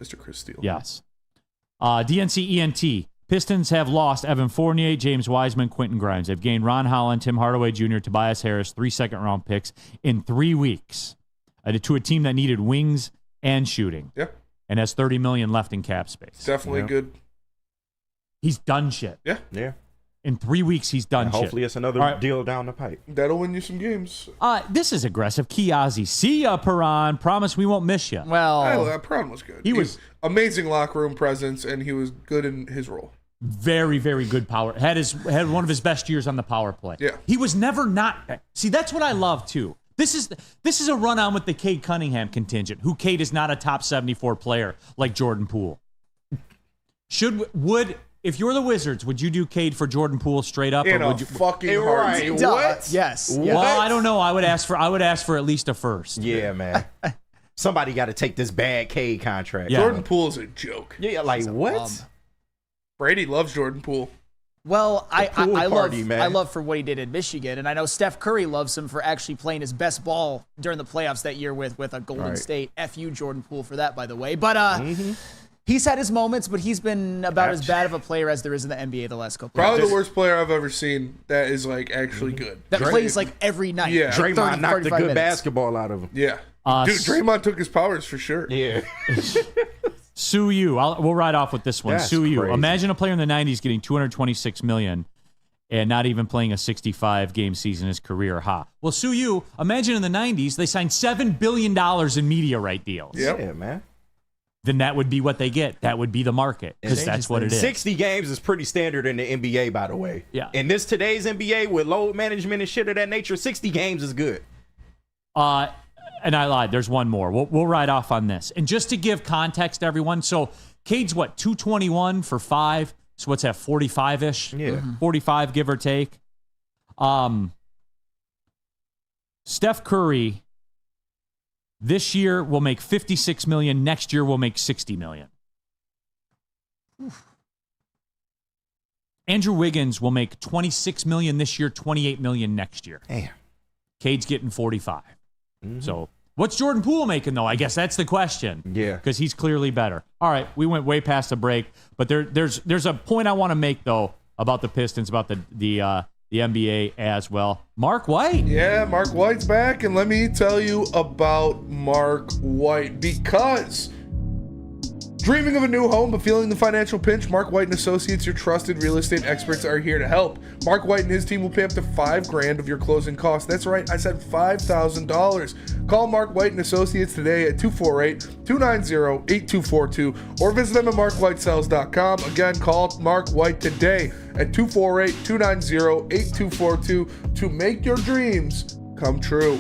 Mr. Chris Steele. Yes. DNC ENT. Pistons have lost Evan Fournier, James Wiseman, Quentin Grimes. They've gained Ron Holland, Tim Hardaway Jr., Tobias Harris, 3 second-round picks in 3 weeks to a team that needed wings and shooting. Yeah. And has $30 million left in cap space. Definitely good. He's done shit. Yeah. Yeah. In 3 weeks, he's done shit. Hopefully it's another deal down the pipe. That'll win you some games. This is aggressive. Kiazi. See ya, Paran. Promise we won't miss you. Well, Paran was good. He was amazing locker room presence, and he was good in his role. Very, very good power. Had one of his best years on the power play. Yeah. He was never not. See, that's what I love too. This is a run on with the Cade Cunningham contingent, who Cade is not a top 74 player like Jordan Poole. If you're the Wizards, would you do Cade for Jordan Poole straight up? In or would a you, fucking heartbeat. What? Yes. Well, I don't know. I would ask for at least a first. Yeah, man. Somebody got to take this bad Cade contract. Yeah. Jordan Poole is a joke. Yeah, like what? Brady loves Jordan Poole. Well, I party, man. love for what he did in Michigan, and I know Steph Curry loves him for actually playing his best ball during the playoffs that year with a Golden State. F you, Jordan Poole, for that, by the way. But he's had his moments, but he's been about as bad of a player as there is in the NBA the last couple. Probably years. the worst player I've ever seen that is like actually good. That plays like every night. Yeah, Draymond knocked the good basketball out of him. Yeah, dude, Draymond took his powers for sure. Yeah. Sue you. We'll ride off with this one. That's Sue you. crazy. Imagine a player in the 90s getting $226 million and not even playing a 65-game season in his career. Ha. Well, Sue you. Imagine in the 90s they signed $7 billion in media right deals. Yep. Yeah, man. Then that would be what they get. That would be the market because that's what it is. 60 games is pretty standard in the NBA, by the way. Yeah. In today's NBA with load management and shit of that nature, 60 games is good. And I lied. There's one more. We'll ride off on this. And just to give context to everyone, so Cade's what, 221 for 5? So what's that, 45-ish? Yeah. 45, give or take. Steph Curry this year will make $56 million. Next year will make $60 million. Andrew Wiggins will make $26 million this year, $28 million next year. Damn. Cade's getting 45. So what's Jordan Poole making, though? I guess that's the question. Yeah. Because he's clearly better. All right, we went way past the break, but there's a point I want to make, though, about the Pistons, about the NBA as well. Mark White. Yeah, Mark White's back, and let me tell you about Mark White, because dreaming of a new home but feeling the financial pinch, Mark White and Associates, your trusted real estate experts, are here to help. Mark White and his team will pay up to $5,000 of your closing costs. That's right, I said $5,000. Call Mark White and Associates today at 248-290-8242 or visit them at markwhitesells.com. Again, call Mark White today at 248-290-8242 to make your dreams come true.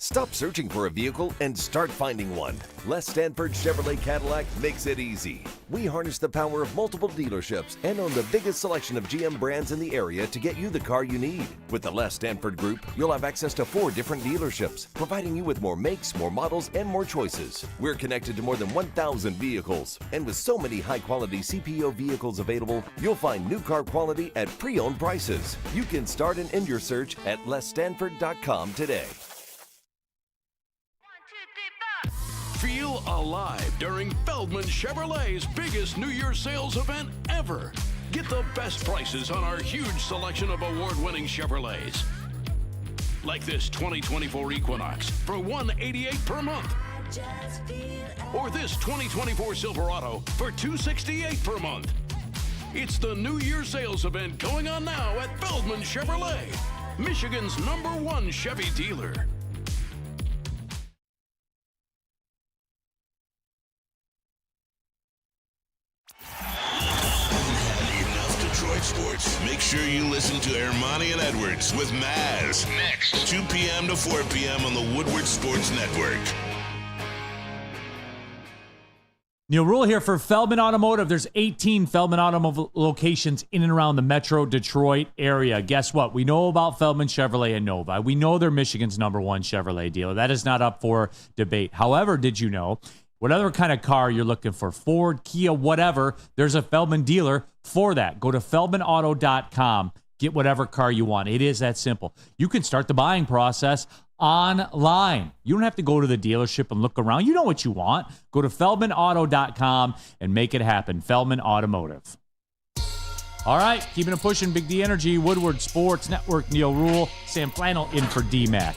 Stop searching for a vehicle and start finding one. Les Stanford Chevrolet Cadillac makes it easy. We harness the power of multiple dealerships and own the biggest selection of GM brands in the area to get you the car you need. With the Les Stanford Group, you'll have access to 4 different dealerships, providing you with more makes, more models, and more choices. We're connected to more than 1,000 vehicles, and with so many high-quality CPO vehicles available, you'll find new car quality at pre-owned prices. You can start and end your search at lesstanford.com today. Feel alive during Feldman Chevrolet's biggest New Year's sales event ever. Get the best prices on our huge selection of award-winning Chevrolets. Like this 2024 Equinox for $188 per month. Or this 2024 Silverado for $268 per month. It's the New Year's sales event going on now at Feldman Chevrolet, Michigan's #1 Chevy dealer. Detroit sports. Make sure you listen to Ermanni and Edwards with Maz next, 2 p.m. to 4 p.m. on the Woodward Sports Network. Neil Rule here for Feldman Automotive. There's 18 Feldman Automotive locations in and around the Metro Detroit area. Guess what? We know about Feldman Chevrolet and Nova. We know they're Michigan's #1 Chevrolet dealer. That is not up for debate. However, did you know, whatever kind of car you're looking for, Ford, Kia, whatever, there's a Feldman dealer for that. Go to feldmanauto.com. Get whatever car you want. It is that simple. You can start the buying process online. You don't have to go to the dealership and look around. You know what you want. Go to feldmanauto.com and make it happen. Feldman Automotive. All right, keeping it pushing. Big D Energy, Woodward Sports Network, Neil Rule, Sam Flannel in for D-Mac.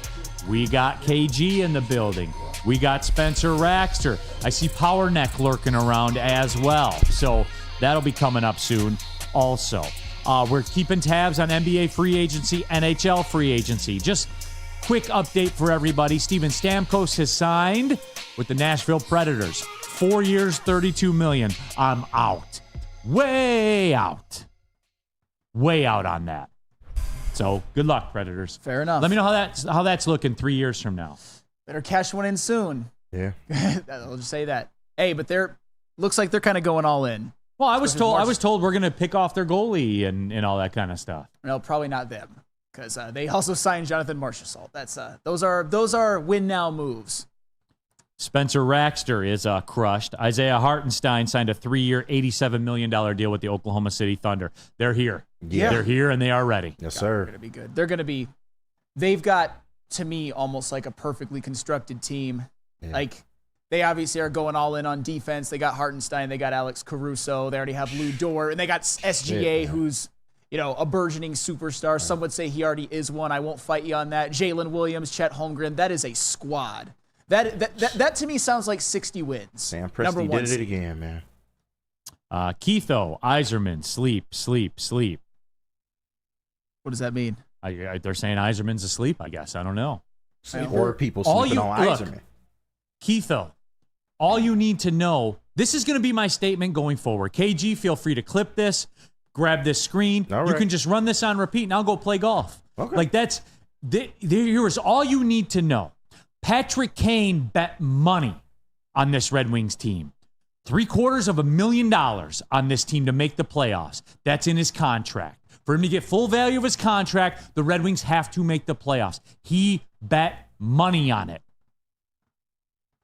We got KG in the building. We got Spencer Raxter. I see Power Neck lurking around as well. So that'll be coming up soon also. We're keeping tabs on NBA free agency, NHL free agency. Just quick update for everybody. Steven Stamkos has signed with the Nashville Predators. 4 years, $32 million. I'm out. Way out. Way out on that. So good luck, Predators. Fair enough. Let me know how that's looking 3 years from now. Better cash one in soon. Yeah. I'll just say that. Hey, but looks like they're kind of going all in. Well, I was told we're going to pick off their goalie and all that kind of stuff. No, probably not them, because they also signed Jonathan Marchessault. That's those are win now moves. Spencer Raxter is crushed. Isaiah Hartenstein signed a 3-year, $87 million deal with the Oklahoma City Thunder. They're here. Yeah. They're here, and they are ready. Yes, sir. They're going to be good. They're going to be – they've got, to me, almost like a perfectly constructed team. Yeah. Like, they obviously are going all in on defense. They got Hartenstein. They got Alex Caruso. They already have Lou Dort. And they got SGA, who's – a burgeoning superstar. Some would say he already is one. I won't fight you on that. Jalen Williams, Chet Holmgren. That is a squad. That to me sounds like 60 wins. Sam Presti did it again, man. Keitho, Iserman, sleep. What does that mean? They're saying Iserman's asleep, I guess. I don't know. Or people sleeping on Iserman. Keitho, all you need to know, this is going to be my statement going forward. KG, feel free to clip this. Grab this screen. All right. You can just run this on repeat, and I'll go play golf. Okay. Like here's all you need to know. Patrick Kane bet money on this Red Wings team. $750,000 on this team to make the playoffs. That's in his contract. For him to get full value of his contract, the Red Wings have to make the playoffs. He bet money on it.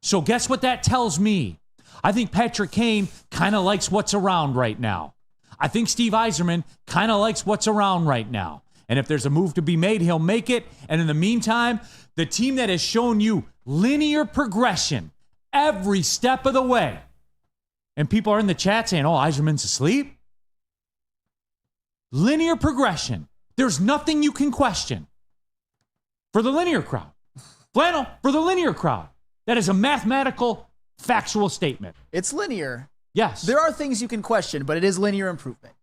So guess what that tells me? I think Patrick Kane kind of likes what's around right now. I think Steve Yzerman kind of likes what's around right now. And if there's a move to be made, he'll make it. And in the meantime, the team that has shown you linear progression every step of the way. And people are in the chat saying, Yzerman's asleep. Linear progression. There's nothing you can question for the linear crowd. Flannel, for the linear crowd. That is a mathematical, factual statement. It's linear. Yes. There are things you can question, but it is linear improvement.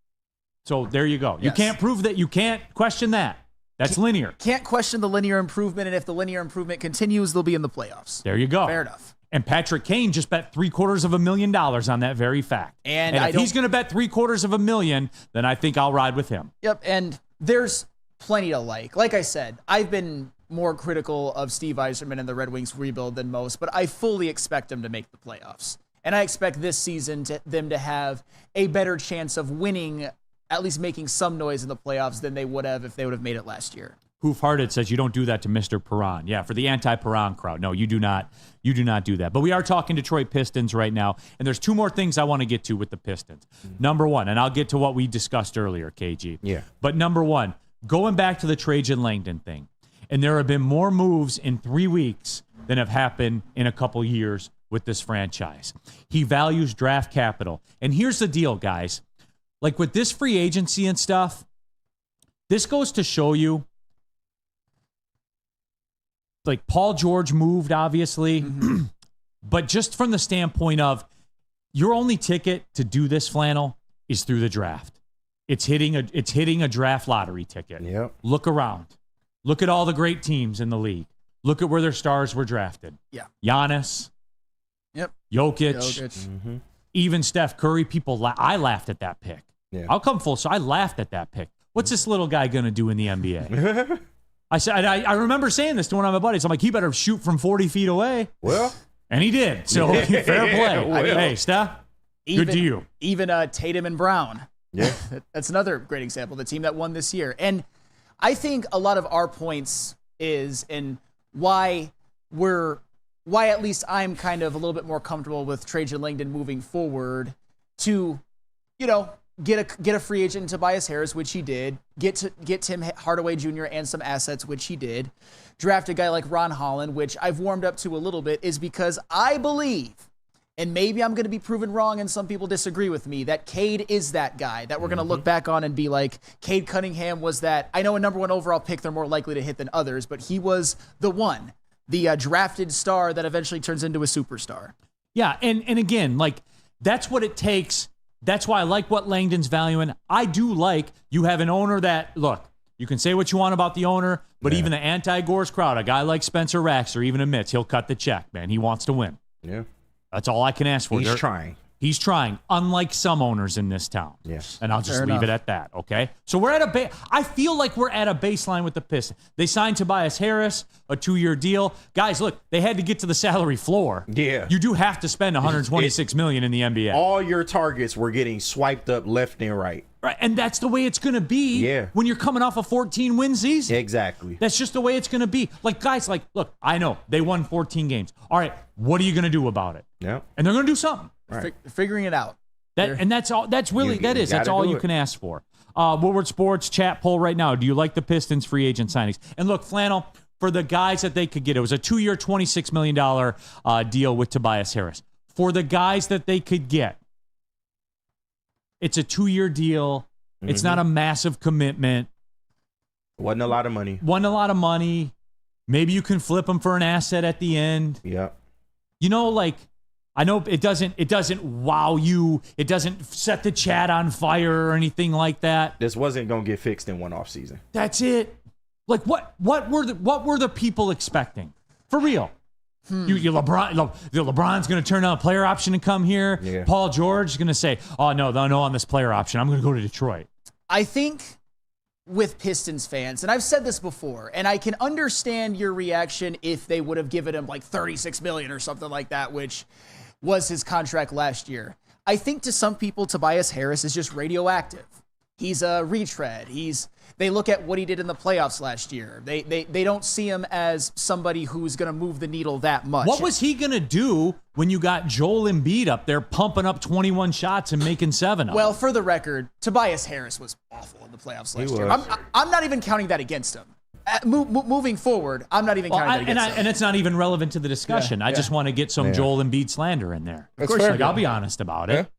So there you go. Yes. You can't prove that. You can't question that. That's linear. Can't question the linear improvement, and if the linear improvement continues, they'll be in the playoffs. There you go. Fair enough. And Patrick Kane just bet $750,000 on that very fact. And if he's going to bet $750,000, then I think I'll ride with him. Yep, and there's plenty to like. Like I said, I've been more critical of Steve Yzerman and the Red Wings rebuild than most, but I fully expect them to make the playoffs. And I expect this season them to have a better chance of winning, at least making some noise in the playoffs than they would have if they would have made it last year. Hoof-Hearted says you don't do that to Mr. Perron. Yeah, for the anti-Perron crowd. No, you do not. You do not do that. But we are talking Detroit Pistons right now, and there's two more things I want to get to with the Pistons. Number one, and I'll get to what we discussed earlier, KG. Yeah. But number one, going back to the Trajan Langdon thing, and there have been more moves in 3 weeks than have happened in a couple years with this franchise. He values draft capital. And here's the deal, guys. Like with this free agency and stuff, this goes to show you, like Paul George moved, obviously, but just from the standpoint of your only ticket to do this, Flannel, is through the draft. It's hitting a draft lottery ticket. Yep. Look around. Look at all the great teams in the league. Look at where their stars were drafted. Yeah. Giannis. Yep. Jokic. Even Steph Curry. I laughed at that pick. Yeah. I'll come full. So I laughed at that pick. What's this little guy going to do in the NBA? I said, I remember saying this to one of my buddies. I'm like, he better shoot from 40 feet away. Well. And he did. So fair play. Well. Hey, Steph, good to you. Even Tatum and Brown. Yeah. That's another great example. The team that won this year. And I think a lot of our points is, and why at least I'm kind of a little bit more comfortable with Trajan Langdon moving forward to, get a free agent in Tobias Harris, which he did, get Tim Hardaway Jr. and some assets, which he did, draft a guy like Ron Holland, which I've warmed up to a little bit, is because I believe, and maybe I'm going to be proven wrong and some people disagree with me, that Cade is that guy that we're going to look back on and be like, Cade Cunningham was that. I know a number one overall pick they're more likely to hit than others, but he was the one, the drafted star that eventually turns into a superstar. Yeah, and again, like, that's what it takes. That's why I like what Langdon's valuing. I do like you have an owner that, look, you can say what you want about the owner, but even the anti-Gores crowd, a guy like Spencer Raxter even admits he'll cut the check, man. He wants to win. Yeah. That's all I can ask for. He's trying. He's trying, unlike some owners in this town. Yes. And I'll just leave it at that, okay? So we're at I feel like we're at a baseline with the Pistons. They signed Tobias Harris, a 2-year deal. Guys, look, they had to get to the salary floor. Yeah. You do have to spend $126 million in the NBA. All your targets were getting swiped up left and right. Right, and that's the way it's going to be when you're coming off a 14-win season. Exactly. That's just the way it's going to be. Like, guys, look, I know they won 14 games. All right, what are you going to do about it? Yeah. And they're going to do something. Right. Figuring it out. That's all. That's really that's all you can ask for. Woodward Sports chat poll right now. Do you like the Pistons free agent signings? And look, Flannel, for the guys that they could get, it was a 2-year, $26 million deal with Tobias Harris. For the guys that they could get, it's a 2-year deal. It's not a massive commitment. Wasn't a lot of money. Maybe you can flip them for an asset at the end. Yeah. You know, like, I know it doesn't wow you. It doesn't set the chat on fire or anything like that. This wasn't going to get fixed in one offseason. That's it. Like, what were the people expecting? For real. LeBron's going to turn down a player option and come here. Yeah. Paul George is going to say, "Oh no on this player option. I'm going to go to Detroit." I think with Pistons fans, and I've said this before, and I can understand your reaction if they would have given him like $36 million or something like that, which was his contract last year. I think to some people, Tobias Harris is just radioactive. He's a retread. They look at what he did in the playoffs last year. They don't see him as somebody who's going to move the needle that much. What was he going to do when you got Joel Embiid up there pumping up 21 shots and making 7 of them? Well, for the record, Tobias Harris was awful in the playoffs last year. I'm not even counting that against him. Moving forward, I'm not even counting that against him. And it's not even relevant to the discussion. I just want to get some Joel Embiid slander in there. Of course, I'll be honest about it.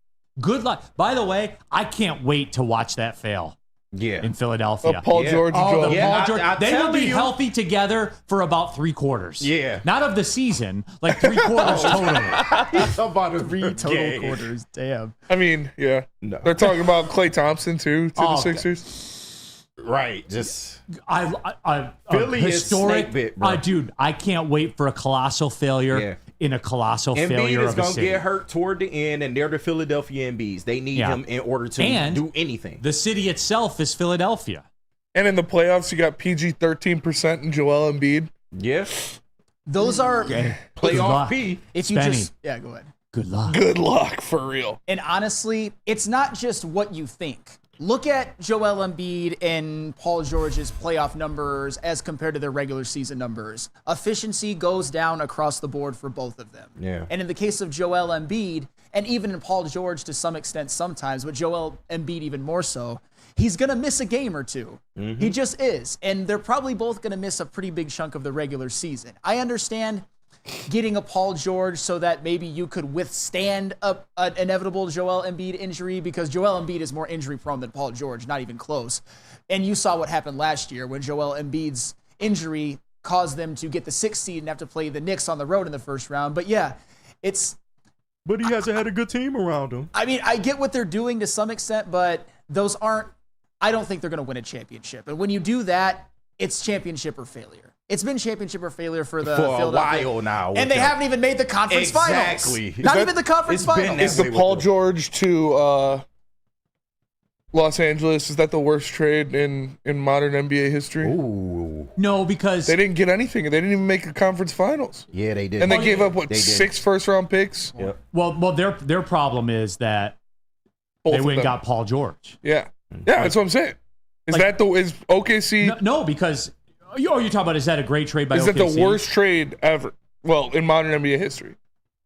Good luck. By the way, I can't wait to watch that fail. In Philadelphia. Paul George and Joel. Paul George. They will be healthy together for about 3 quarters. Yeah. Not of the season, like 3 quarters totally. About 3 total quarters. Damn. I mean, yeah. No. They're talking about Klay Thompson, too, to the Sixers. Right. Just Philly historic is bit, bro. Dude, I can't wait for a colossal failure in a colossal failure Embiid is of a going to city. get hurt toward the end, and they're the Philadelphia Embiids. They need him in order to do anything. The city itself is Philadelphia. And in the playoffs, you got PG 13% and Joel Embiid. Yes. Those are playoff P. If you just go ahead. Good luck. Good luck, for real. And honestly, it's not just what you think. Look at Joel Embiid and Paul George's playoff numbers as compared to their regular season numbers. Efficiency goes down across the board for both of them. Yeah. And in the case of Joel Embiid, and even in Paul George to some extent sometimes, but Joel Embiid even more so, he's going to miss a game or two. He just is. And they're probably both going to miss a pretty big chunk of the regular season. I understand getting a Paul George so that maybe you could withstand an inevitable Joel Embiid injury, because Joel Embiid is more injury prone than Paul George, not even close. And you saw what happened last year when Joel Embiid's injury caused them to get the 6th seed and have to play the Knicks on the road in the first round. But yeah, But he hasn't had a good team around him. I mean, I get what they're doing to some extent, but I don't think they're going to win a championship. And when you do that, it's championship or failure. It's been championship or failure for a while now. And they haven't even made the conference finals. Exactly. Not even the conference finals. Is the Paul George to Los Angeles, is that the worst trade in modern NBA history? Ooh. No, because they didn't get anything. They didn't even make a conference finals. Yeah, they did. And they gave up, 6 first-round picks? Yep. Well, their problem is that they went and got Paul George. Yeah. Yeah, that's what I'm saying. Is OKC? No, because you're talking about, is that a great trade by OKC? Is that the worst trade ever? Well, in modern NBA history.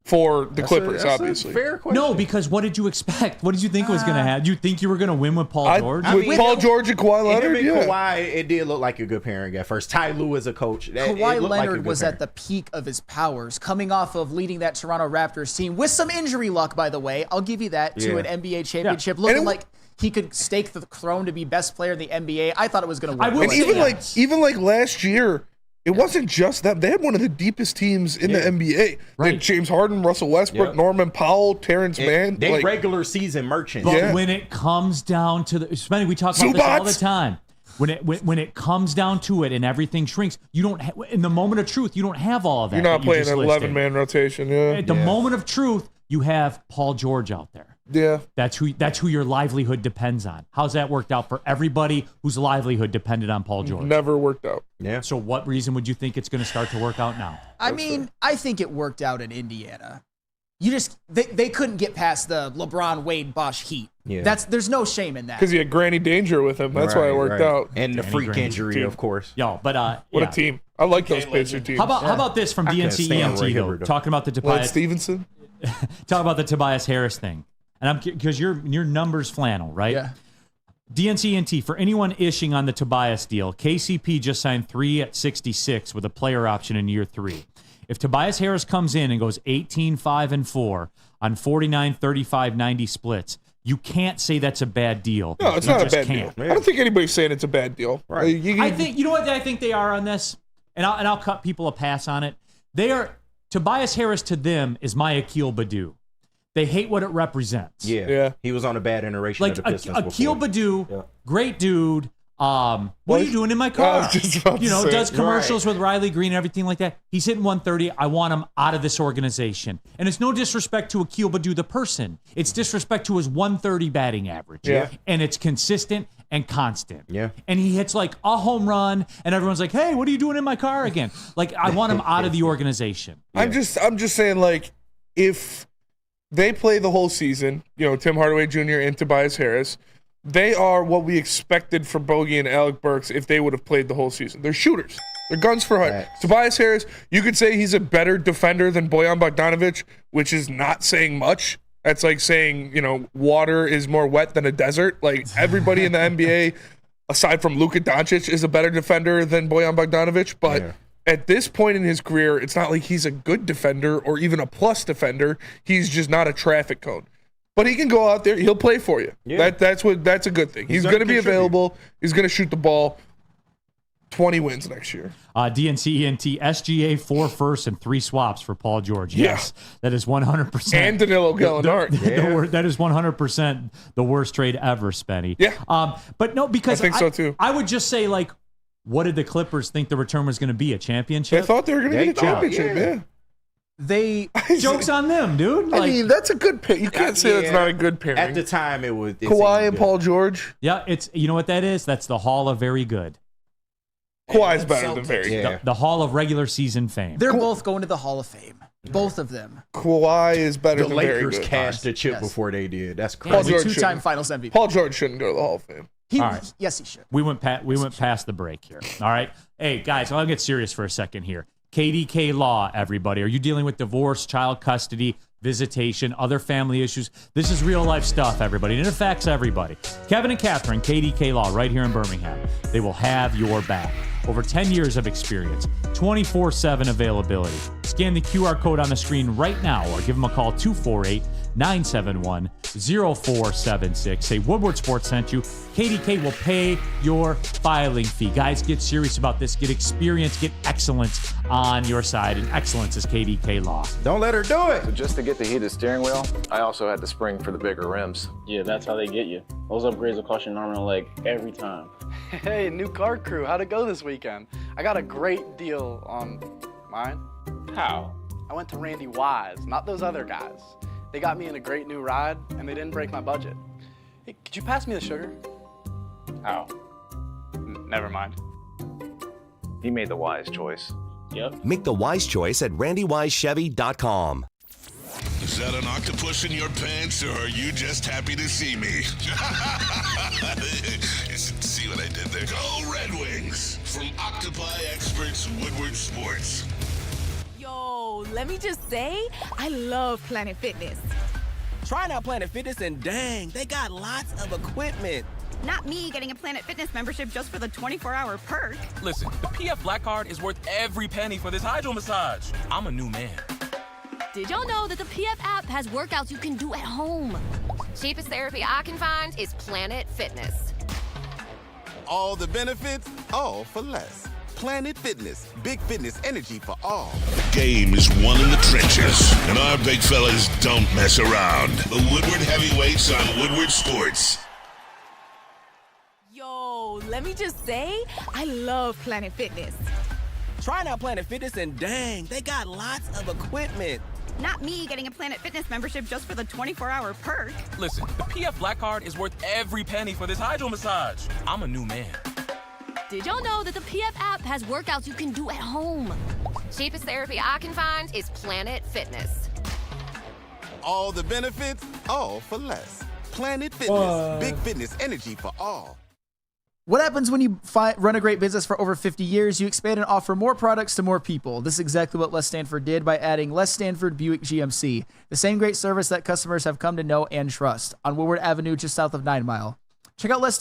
For the Clippers, obviously. Fair question. No, because what did you expect? What did you think was going to happen? Do you think you were going to win with Paul George? With Paul George and Kawhi Leonard, Kawhi, it did look like a good pairing at first. Ty Lue as a coach. Kawhi Leonard was at the peak of his powers, coming off of leading that Toronto Raptors team with some injury luck, by the way. I'll give you that, to an NBA championship. Looking like he could stake the throne to be best player in the NBA. I thought it was going to win. And even like last year, it wasn't just them. They had one of the deepest teams in the NBA. They had James Harden, Russell Westbrook, Norman Powell, Terrence Mann. They regular season merchants. But when it comes down to Spenny, we talk about this all the time. When it comes down to it and everything shrinks, you don't. In the moment of truth, you don't have all of that. You're not playing an 11-man rotation. At the moment of truth, you have Paul George out there. Yeah, that's who your livelihood depends on. How's that worked out for everybody whose livelihood depended on Paul George? Never worked out. Yeah. So what reason would you think it's going to start to work out now? I mean, I think it worked out in Indiana. They couldn't get past the LeBron, Wade, Bosh Heat. Yeah. There's no shame in that. Because he had Granny Danger with him. That's why it worked out. And the freak injury, of course. Yo, but what a team! I like those Pacer teams. How about this from DNC ENT though? Talking about the Lance Tobias Stevenson. Talk about the Tobias Harris thing, and because you're numbers flannel, right? Yeah. DNC ENT, for anyone ishing on the Tobias deal, KCP just signed 3 at 66 with a player option in year 3. If Tobias Harris comes in and goes 18-5-4 on 49, 35, 90 splits, you can't say that's a bad deal. No, it's not a bad deal. I don't think anybody's saying it's a bad deal. Right. I think, you know what I think they are on this, and I'll cut people a pass on it. They are, Tobias Harris to them is my Akil Badu. They hate what it represents. Yeah. He was on a bad iteration Like of the Pistons Akil before. Badu, great dude. What are you doing in my car? I was just about to say. Does commercials with Riley Green and everything like that. He's hitting 130. I want him out of this organization. And it's no disrespect to Akil Badu, the person. It's disrespect to his 130 batting average. Yeah. And it's consistent and constant. Yeah. And he hits like a home run, and everyone's like, hey, what are you doing in my car again? Like, I want him out of the organization. Yeah. I'm just saying, like, if they play the whole season, Tim Hardaway Jr. and Tobias Harris, they are what we expected for Bogey and Alec Burks if they would have played the whole season. They're shooters. They're guns for hire. Tobias Harris, you could say he's a better defender than Bojan Bogdanovic, which is not saying much. That's like saying, water is more wet than a desert. Like, everybody in the NBA, aside from Luka Doncic, is a better defender than Bojan Bogdanovic. But at this point in his career, it's not like he's a good defender or even a plus defender. He's just not a traffic cone. But he can go out there. He'll play for you. Yeah. That's a good thing. He's going to be available. He's going to shoot the ball. 20 wins next year. DNC ENT, SGA 4 firsts and 3 swaps for Paul George. Yes, that is 100%. And Danilo Gallinari. That is 100% the worst trade ever, Spenny. Yeah. But no, because I think so too. I would just say, like, what did the Clippers think the return was going to be? A championship? They thought they were going to get a championship, Joke's on them, dude. I mean, that's a good pick. You can't say that's not a good pairing. At the time, it was Kawhi and Paul George. Yeah, you know what that is? That's the Hall of Very Good. Kawhi's better than very good. The Hall of Regular Season Fame. They're both going to the Hall of Fame. Both of them. Kawhi is better than very good. The Lakers cashed the chip before they did. That's Paul crazy. George, 2-time Finals MVP. Paul George shouldn't go to the Hall of Fame. All right. Yes, he should. We went past the break here. All right. Hey, guys, I'll get serious for a second here. KDK Law, everybody. Are you dealing with divorce, child custody, visitation, other family issues? This is real life stuff, everybody, and it affects everybody. Kevin and Catherine, KDK Law, right here in Birmingham. They will have your back. Over 10 years of experience, 24/7 availability. Scan the QR code on the screen right now or give them a call, 248-971-0476. Say Woodward Sports sent you. KDK will pay your filing fee. Guys, get serious about this. Get experience. Get excellence on your side. And excellence is KDK Law. Don't let her do it. So just to get the heated steering wheel, I also had the spring for the bigger rims. Yeah, that's how they get you. Those upgrades will cost you an arm and a leg every time. Hey, new car crew, how'd it go this weekend? I got a great deal on mine. How? I went to Randy Wise, not those other guys. They got me in a great new ride, and they didn't break my budget. Hey, could you pass me the sugar? How? Never mind. He made the wise choice. Yep. Make the wise choice at randywisechevy.com. Is that an octopus in your pants, or are you just happy to see me? See what I did there? Go Red Wings! From Octopi Experts Woodward Sports. Yo, let me just say, I love Planet Fitness. Trying out Planet Fitness and dang, they got lots of equipment. Not me getting a Planet Fitness membership just for the 24-hour perk. Listen, the PF Black Card is worth every penny for this hydro massage. I'm a new man. Did y'all know that the PF app has workouts you can do at home? Cheapest therapy I can find is Planet Fitness. All the benefits, all for less. Planet Fitness, big fitness energy for all. The game is won in the trenches, and our big fellas don't mess around. The Woodward Heavyweights on Woodward Sports. Yo, let me just say, I love Planet Fitness. Trying out Planet Fitness and dang, they got lots of equipment. Not me getting a Planet Fitness membership just for the 24-hour perk. Listen, the PF Black Card is worth every penny for this hydro massage. I'm a new man. Did y'all know that the PF app has workouts you can do at home? Cheapest therapy I can find is Planet Fitness. All the benefits, all for less. Planet Fitness, big fitness energy for all. What happens when you run a great business for over 50 years? You expand and offer more products to more people. This is exactly what Les Stanford did by adding Les Stanford Buick GMC, the same great service that customers have come to know and trust, on Woodward Avenue just south of 9 Mile. Check out Les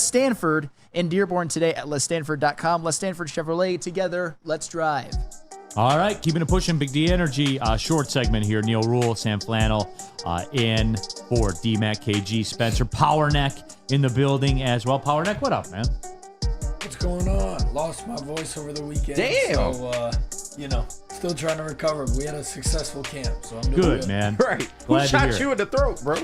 Stanford in Dearborn today at lesstanford.com. Les Stanford Chevrolet, together, let's drive. All right, keeping it pushing. Big D Energy, short segment here. Neil Rule, Sam Flannel in for DMAC, KG, Spencer, Power Neck in the building as well. Power Neck, what up, man? What's going on? Lost my voice over the weekend. Damn. So, still trying to recover. We had a successful camp, so I'm doing Good, man. Right. Glad Who to shot hear you it. in the throat, bro?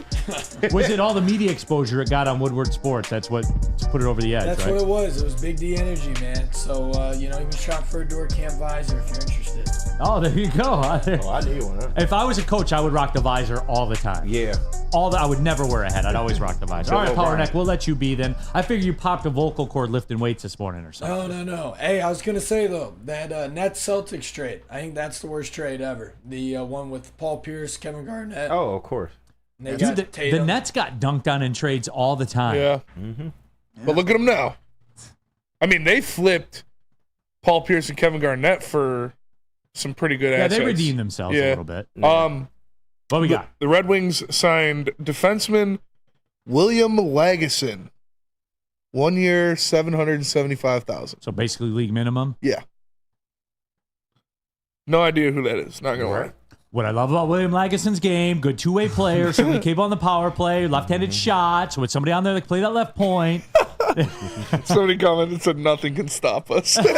Was it all the media exposure it got on Woodward Sports? That's what put it over the edge, That's right? what it was. It was Big D Energy, man. So, even shop for a door cam visor if you're interested. Oh, there you go. I need one. Huh? If I was a coach, I would rock the visor all the time. Yeah. I would never wear a hat. I'd always rock the visor. All right, Power Neck, we'll let you be then. I figure you popped a vocal cord lifting weights this morning or something. No. Hey, I was going to say, though, that Nets Celtics trade, I think that's the worst trade ever. The one with Paul Pierce, Kevin Garnett. Oh, of course. And they Dude, got the Nets got dunked on in trades all the time. Yeah. Mm-hmm. But look at them now. I mean, they flipped Paul Pierce and Kevin Garnett for some pretty good assets. Yeah, they redeemed themselves a little bit. What we got? The Red Wings signed defenseman William Lagesson. 1 year, $775,000. So basically league minimum? Yeah. No idea who that is. Not going to lie. What I love about William Lagesson's game, good two-way player, certainly capable on the power play, left-handed shot, so with somebody on there that can play that left point. Somebody commented and said nothing can stop us. That's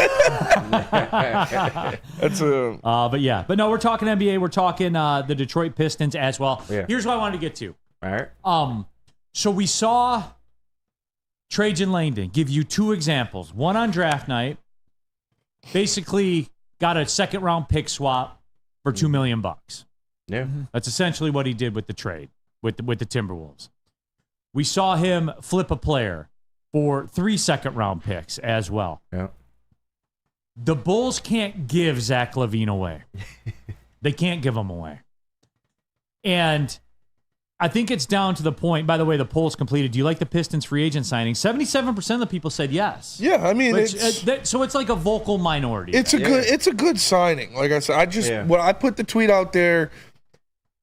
a... But no, we're talking NBA. We're talking the Detroit Pistons as well. Yeah. Here's what I wanted to get to. All right. So we saw Trajan Langdon give you two examples. One on draft night, basically got a second-round pick swap for $2 million. Yeah. That's essentially what he did with the trade with the Timberwolves. We saw him flip a player for 3 second-round picks as well. Yeah. The Bulls can't give Zach LaVine away. They can't give him away. And I think it's down to the point, by the way, the poll's completed. Do you like the Pistons free agent signing? 77% of the people said yes. Yeah, I mean, so it's like a vocal minority. It's a good signing. Like I said, when I put the tweet out there,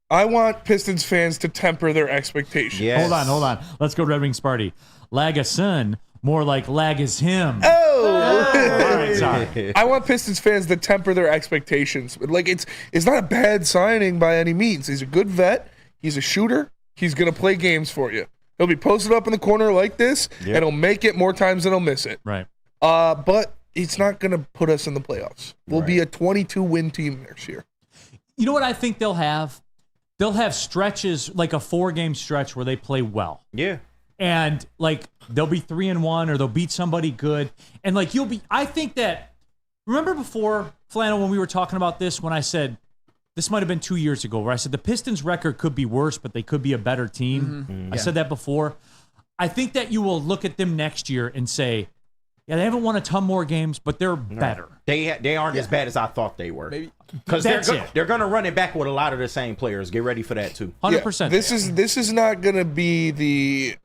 I want Pistons fans to temper their expectations. Yes. Hold on. Let's go Red Wings party. Lagesson, more like lag is him. Oh! All right, sorry. I want Pistons fans to temper their expectations. Like it's not a bad signing by any means. He's a good vet. He's a shooter. He's going to play games for you. He'll be posted up in the corner like this, and he'll make it more times than he'll miss it. Right. But it's not going to put us in the playoffs. We'll be a 22-win team next year. You know what I think they'll have? They'll have stretches, like a 4-game stretch where they play well. Yeah. And, like, they'll be 3-1 or they'll beat somebody good. And, like, I think that, remember before, Flannel, when we were talking about this, when I said, this might have been 2 years ago, where I said the Pistons' record could be worse, but they could be a better team. Mm-hmm. I said that before. I think that you will look at them next year and say, yeah, they haven't won a ton more games, but they're better. They aren't as bad as I thought they were. Because That's they're going to run it back with a lot of the same players. Get ready for that, too. 100%. This is not going to be the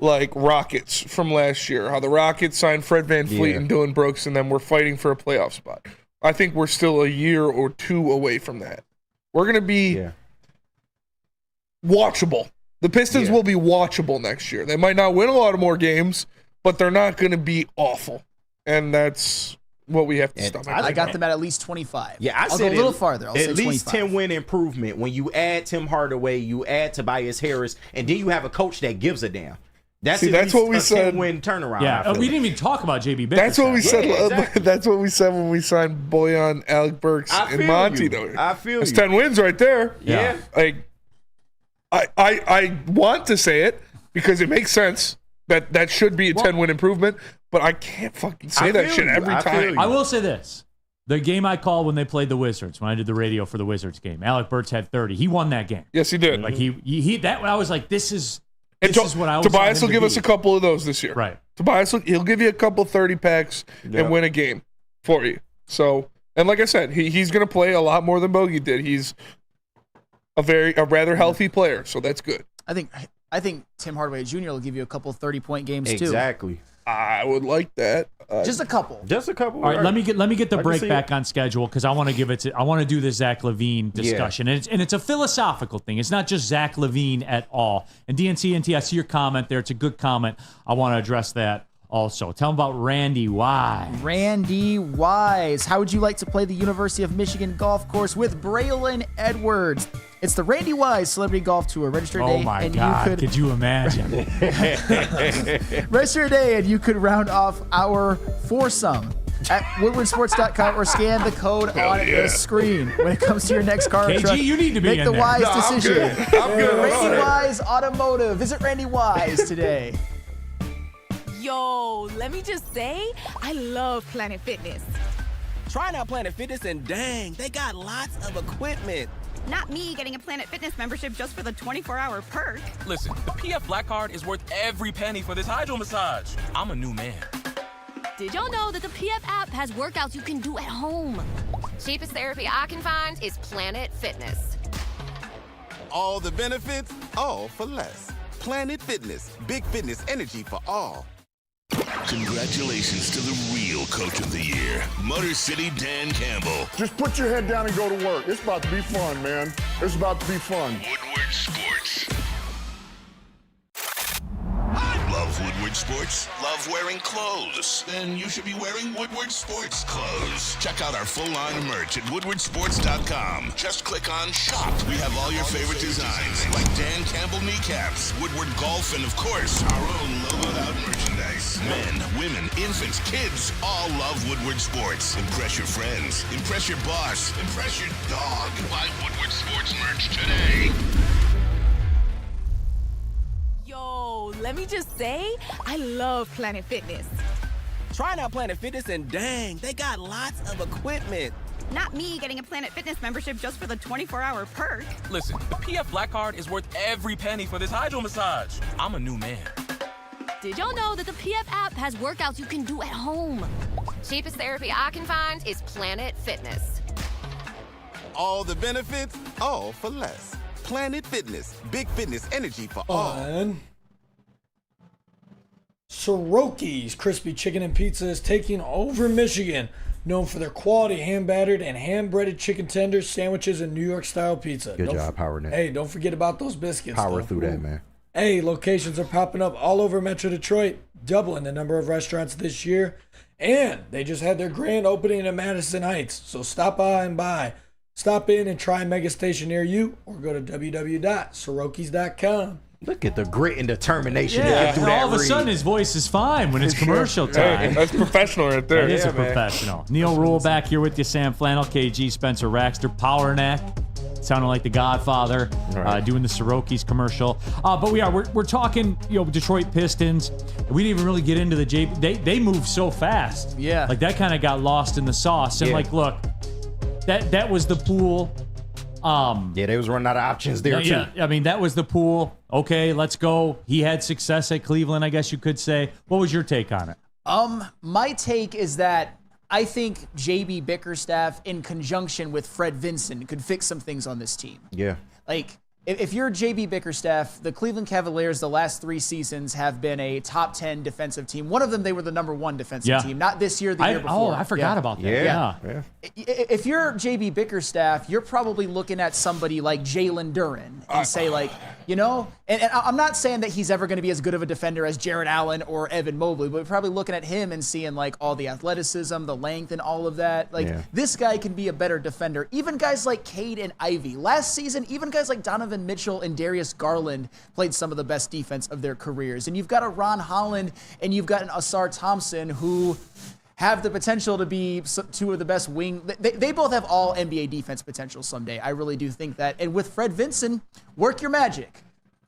Rockets from last year, how the Rockets signed Fred VanVleet and Dylan Brooks, and then we're fighting for a playoff spot. I think we're still a year or two away from that. We're going to be watchable. The Pistons will be watchable next year. They might not win a lot of more games, but they're not going to be awful. And that's what we have to stomach. I got them at least 25. Yeah, I'll go a little farther. I'll say at least 25. 10-win improvement when you add Tim Hardaway, you add Tobias Harris, and then you have a coach that gives a damn. That's what we said. 10-win turnaround. Yeah, we didn't even talk about JB Bickerstaff. That's what we said. exactly. That's what we said when we signed Bojan, Alec Burks, and Monty. Though I feel it's you. 10 wins right there. Yeah. Like I want to say it because it makes sense that should be a 10-win improvement, but I can't fucking say that shit every time. I will say this. The game I called when they played the Wizards, when I did the radio for the Wizards game, Alec Burks had 30. He won that game. Yes, he did. Like I was like, this is what I was. Tobias will give us a couple of those this year. Right. Tobias he'll give you a couple 30 packs and win a game for you. So, and like I said, he's going to play a lot more than Bogey did. He's a rather healthy player, so that's good. I think I think Tim Hardaway Jr. will give you a couple 30-point games too. Exactly. I would like that. Just a couple. Just a couple. All right, let me get the break back on schedule because I want to give it to. I want to do the Zach LaVine discussion, and it's a philosophical thing. It's not just Zach LaVine at all. And DNCNT, I see your comment there. It's a good comment. I want to address that also. Tell them about Randy Wise. Randy Wise. How would you like to play the University of Michigan golf course with Braylon Edwards? It's the Randy Wise Celebrity Golf Tour. Register today. Oh my God! Could you imagine? Register today, and you could round off our foursome at woodwardsports.com or scan the code on the screen. When it comes to your next car or KG, truck, you need to be make in the there. wise No, decision. I'm good. Randy Wise Automotive. Visit Randy Wise today. Yo, let me just say, I love Planet Fitness. Try out Planet Fitness and dang, they got lots of equipment. Not me getting a Planet Fitness membership just for the 24-hour perk. Listen, the PF Black Card is worth every penny for this hydro massage. I'm a new man. Did y'all know that the PF app has workouts you can do at home? Cheapest therapy I can find is Planet Fitness. All the benefits, all for less. Planet Fitness, big fitness energy for all. Congratulations to the real Coach of the Year, Motor City Dan Campbell. Just put your head down and go to work. It's about to be fun, man. It's about to be fun. Woodward Sports. Love Woodward Sports? Love wearing clothes? Then you should be wearing Woodward Sports clothes. Check out our full line of merch at woodwardsports.com. Just click on Shop. We have all your favorite designs, like Dan Campbell kneecaps, Woodward Golf, and of course, our own logoed out merchandise. Men, women, infants, kids all love Woodward Sports. Impress your friends. Impress your boss. Impress your dog. Buy Woodward Sports merch today. Yo, let me just say, I love Planet Fitness. Try out Planet Fitness and dang, they got lots of equipment. Not me getting a Planet Fitness membership just for the 24-hour perk. Listen, the PF Black Card is worth every penny for this hydro massage. I'm a new man. Did y'all know that the PF app has workouts you can do at home? Cheapest therapy I can find is Planet Fitness. All the benefits, all for less. Planet Fitness, big fitness energy for all. Soroki's Crispy Chicken and Pizza is taking over Michigan, known for their quality hand-battered and hand-breaded chicken tenders, sandwiches, and New York-style pizza. Good job, powering that. Hey, don't forget about those biscuits. Power through that, man. Hey, locations are popping up all over Metro Detroit, doubling the number of restaurants this year. And they just had their grand opening in Madison Heights. So stop by and buy. Stop in and try a mega station near you or go to www.sorokis.com. Look at the grit and determination. Yeah, to get through and that all of a read. sudden his voice is fine when it's commercial time. Hey, that's professional right there. That is a man. professional. Neil Rule back here with you, Sam Flannel, KG, Spencer Raxter, Power Neck, sounding like the Godfather, doing the Soroki's commercial. But we're talking, Detroit Pistons. We didn't even really get into the They move so fast. Yeah. Like that kind of got lost in the sauce. And look, that was the pool. They was running out of options there too. Yeah, I mean, that was the pool. Okay, let's go. He had success at Cleveland, I guess you could say. What was your take on it? My take is that I think JB Bickerstaff in conjunction with Fred Vinson could fix some things on this team. Yeah. Like, if you're JB Bickerstaff, the Cleveland Cavaliers the last 3 seasons have been a top 10 defensive team. One of them, they were the number 1 defensive team. Not this year, the year before. Oh, I forgot about that. Yeah. If you're JB Bickerstaff, you're probably looking at somebody like Jalen Duren and say and I'm not saying that he's ever going to be as good of a defender as Jared Allen or Evan Mobley, but we're probably looking at him and seeing all the athleticism, the length, and all of that. This guy can be a better defender. Even guys like Cade and Ivy. Last season, even guys like Donovan Mitchell and Darius Garland played some of the best defense of their careers. And you've got a Ron Holland and you've got an Asar Thompson who have the potential to be 2 of the best wing. They both have all NBA defense potential someday. I really do think that. And with Fred Vinson, work your magic.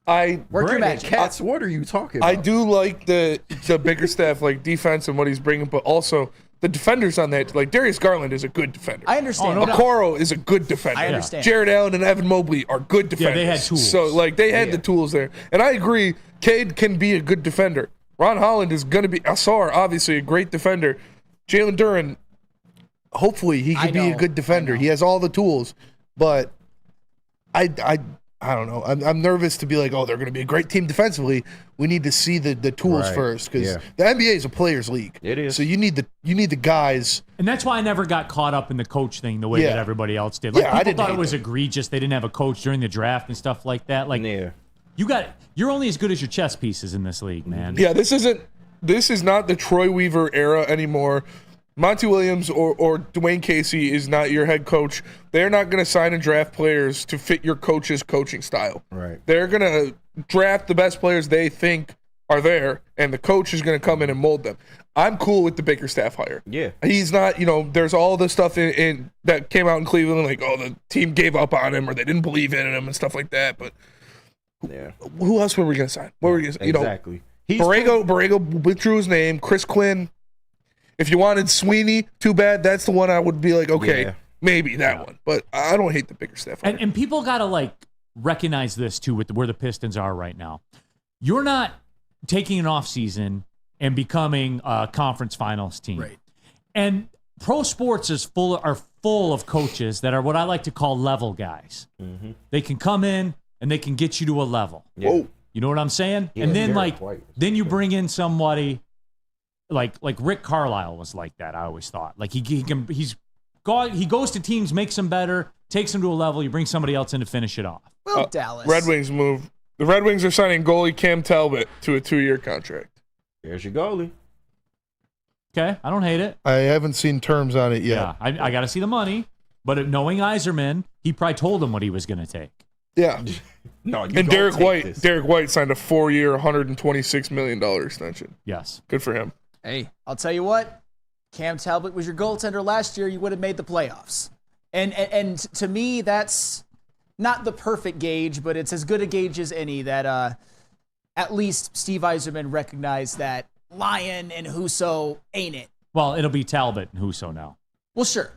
Work your magic. Cats, what are you talking about? I do like the Bickerstaff defense and what he's bringing, but also the defenders on that. Darius Garland is a good defender. I understand. Okoro is a good defender. I understand. Jared Allen and Evan Mobley are good defenders. Yeah, they had tools. So they had the tools there, and I agree. Cade can be a good defender. Ron Holland is going to be. Asar, obviously, a great defender. Jalen Duren, hopefully he can be a good defender. He has all the tools, but I I don't know. I'm nervous to be like, oh, they're going to be a great team defensively. We need to see the tools Right. first because Yeah. the NBA is a players' league. It is. So you need the guys. And that's why I never got caught up in the coach thing the way Yeah. that everybody else did. Like Yeah, I people didn't thought it hate was that. egregious. They didn't have a coach during the draft and stuff like that. Like you're only as good as your chess pieces in this league, man. Yeah, this is not the Troy Weaver era anymore. Monty Williams or Dwayne Casey is not your head coach. They're not going to sign and draft players to fit your coach's coaching style. Right. They're going to draft the best players they think are there, and the coach is going to come in and mold them. I'm cool with the Bickerstaff hire. Yeah. He's not, there's all the stuff in that came out in Cleveland, like, oh, the team gave up on him or they didn't believe in him and stuff like that. But who else were we going to sign? What were we going to Exactly. Borrego withdrew his name. Chris Quinn. If you wanted Sweeney, too bad. That's the one I would be like, okay, maybe that one. But I don't hate the Bickerstaff hire. And people got to recognize this too with where the Pistons are right now. You're not taking an off season and becoming a conference finals team. Right. And pro sports are full of coaches that are what I like to call level guys. Mm-hmm. They can come in and they can get you to a level. Yeah. You know what I'm saying? Yeah, and then Derek White. then you bring in somebody like Rick Carlisle was like that. I always thought he goes to teams, makes them better, takes them to a level. You bring somebody else in to finish it off. Well, Dallas. Red Wings move. The Red Wings are signing goalie Cam Talbot to a 2-year contract. There's your goalie. Okay, I don't hate it. I haven't seen terms on it yet. Yeah, I got to see the money. But knowing Yzerman, he probably told him what he was going to take. Yeah. No, and Derek White signed a 4-year, $126 million extension. Yes. Good for him. Hey, I'll tell you what. Cam Talbot was your goaltender last year. You would have made the playoffs. And to me, that's not the perfect gauge, but it's as good a gauge as any that at least Steve Yzerman recognized that Lyon and Husso ain't it. Well, it'll be Talbot and Husso now. Well, sure,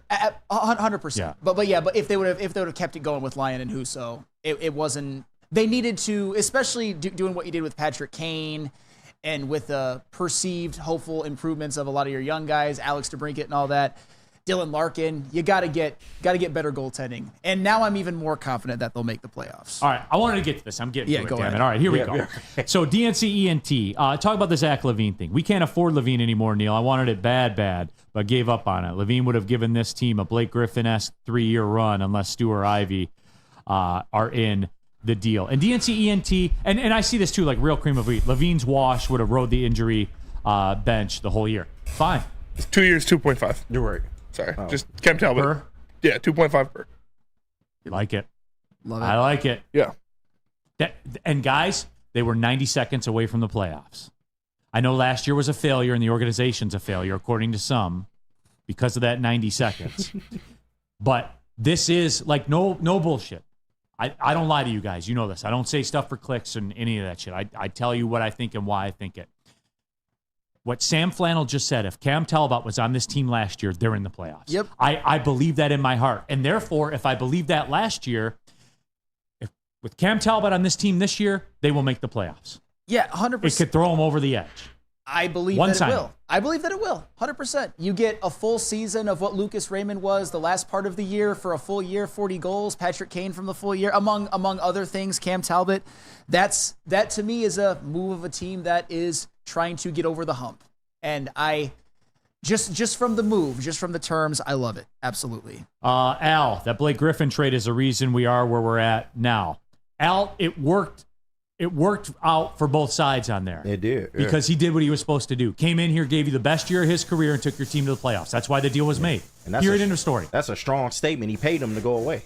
100%. Yeah. But if they would have kept it going with Lyon and Husso, it wasn't. They needed to, especially doing what you did with Patrick Kane, and with the perceived hopeful improvements of a lot of your young guys, Alex DeBrincat and all that, Dylan Larkin. You got to get better goaltending. And now I'm even more confident that they'll make the playoffs. All right, I wanted to get to this. I'm getting to it. go Damn ahead. it. All right, here we go. So DNC ENT. Talk about this Zach LaVine thing. We can't afford LaVine anymore, Neil. I wanted it bad, but gave up on it. LaVine would have given this team a Blake Griffin-esque 3-year run unless Stu or Ivy are in the deal. And DNC ENT, and I see this too, like real cream of wheat. LaVine's wash would have rode the injury bench the whole year. Fine. It's 2 years, 2.5. You're right. Sorry. Just Cam Talbot. Per? Yeah, 2.5 per. You like it. Love it. I like it. Yeah. And guys, they were 90 seconds away from the playoffs. I know last year was a failure and the organization's a failure, according to some, because of that 90 seconds. But this is like no bullshit. I don't lie to you guys. You know this. I don't say stuff for clicks and any of that shit. I tell you what I think and why I think it. What Sam Flannel just said, if Cam Talbot was on this team last year, they're in the playoffs. Yep. I believe that in my heart. And therefore, if I believe that last year, with Cam Talbot on this team this year, they will make the playoffs. Yeah, 100%. It could throw them over the edge. I believe One that signing. it will. I believe that it will. 100%. You get a full season of what Lucas Raymond was the last part of the year for a full year, 40 goals. Patrick Kane from the full year, among other things. Cam Talbot. That to me is a move of a team that is trying to get over the hump. And I just from the move, just from the terms, I love it. Absolutely. Al, that Blake Griffin trade is the reason we are where we're at now. Al, it worked out for both sides on there. It did. Yeah. Because he did what he was supposed to do. Came in here, gave you the best year of his career, and took your team to the playoffs. That's why the deal was made. And that's Period, end of story. That's a strong statement. He paid him to go away.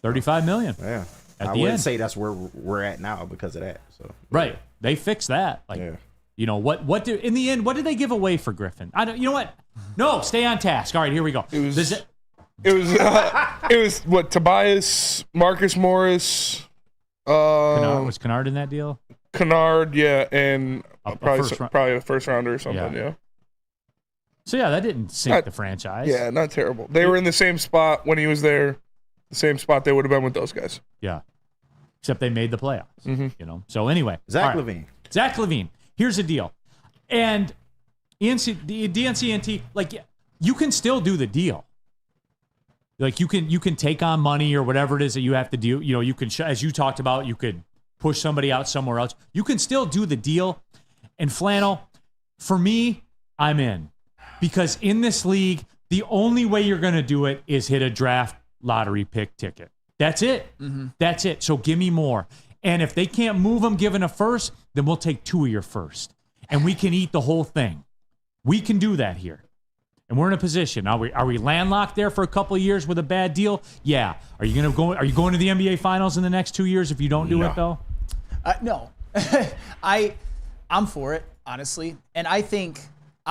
$35 million. Yeah. At I the wouldn't end. say that's where we're at now because of that. So Right. They fixed that. Like, you know, in the end, what did they give away for Griffin? You know what? No, stay on task. All right, here we go. It was what, Tobias, Marcus Morris, was Kennard in that deal? Kennard, yeah, and first probably a first rounder or something, yeah. So yeah, that didn't sink the franchise. Yeah, not terrible. They were in the same spot when he was there, the same spot they would have been with those guys. Yeah. Except they made the playoffs. Mm-hmm. You know. So anyway, Zach LaVine. Zach LaVine. Here's the deal. And the DNCNT, like, you can still do the deal. Like you can take on money or whatever it is that you have to do. You know, you can, as you talked about, you could push somebody out somewhere else. You can still do the deal. And Flannel, for me, I'm in. Because in this league, the only way you're going to do it is hit a draft lottery pick ticket. That's it. That's it. So give me more. And if they can't move them given a first, then we'll take 2 of your first. And we can eat the whole thing. We can do that here. And we're in a position. Are we landlocked there for a couple of years with a bad deal? Yeah. Are you going to the NBA Finals in the next 2 years if you don't do it though? No. I'm for it, honestly. And I think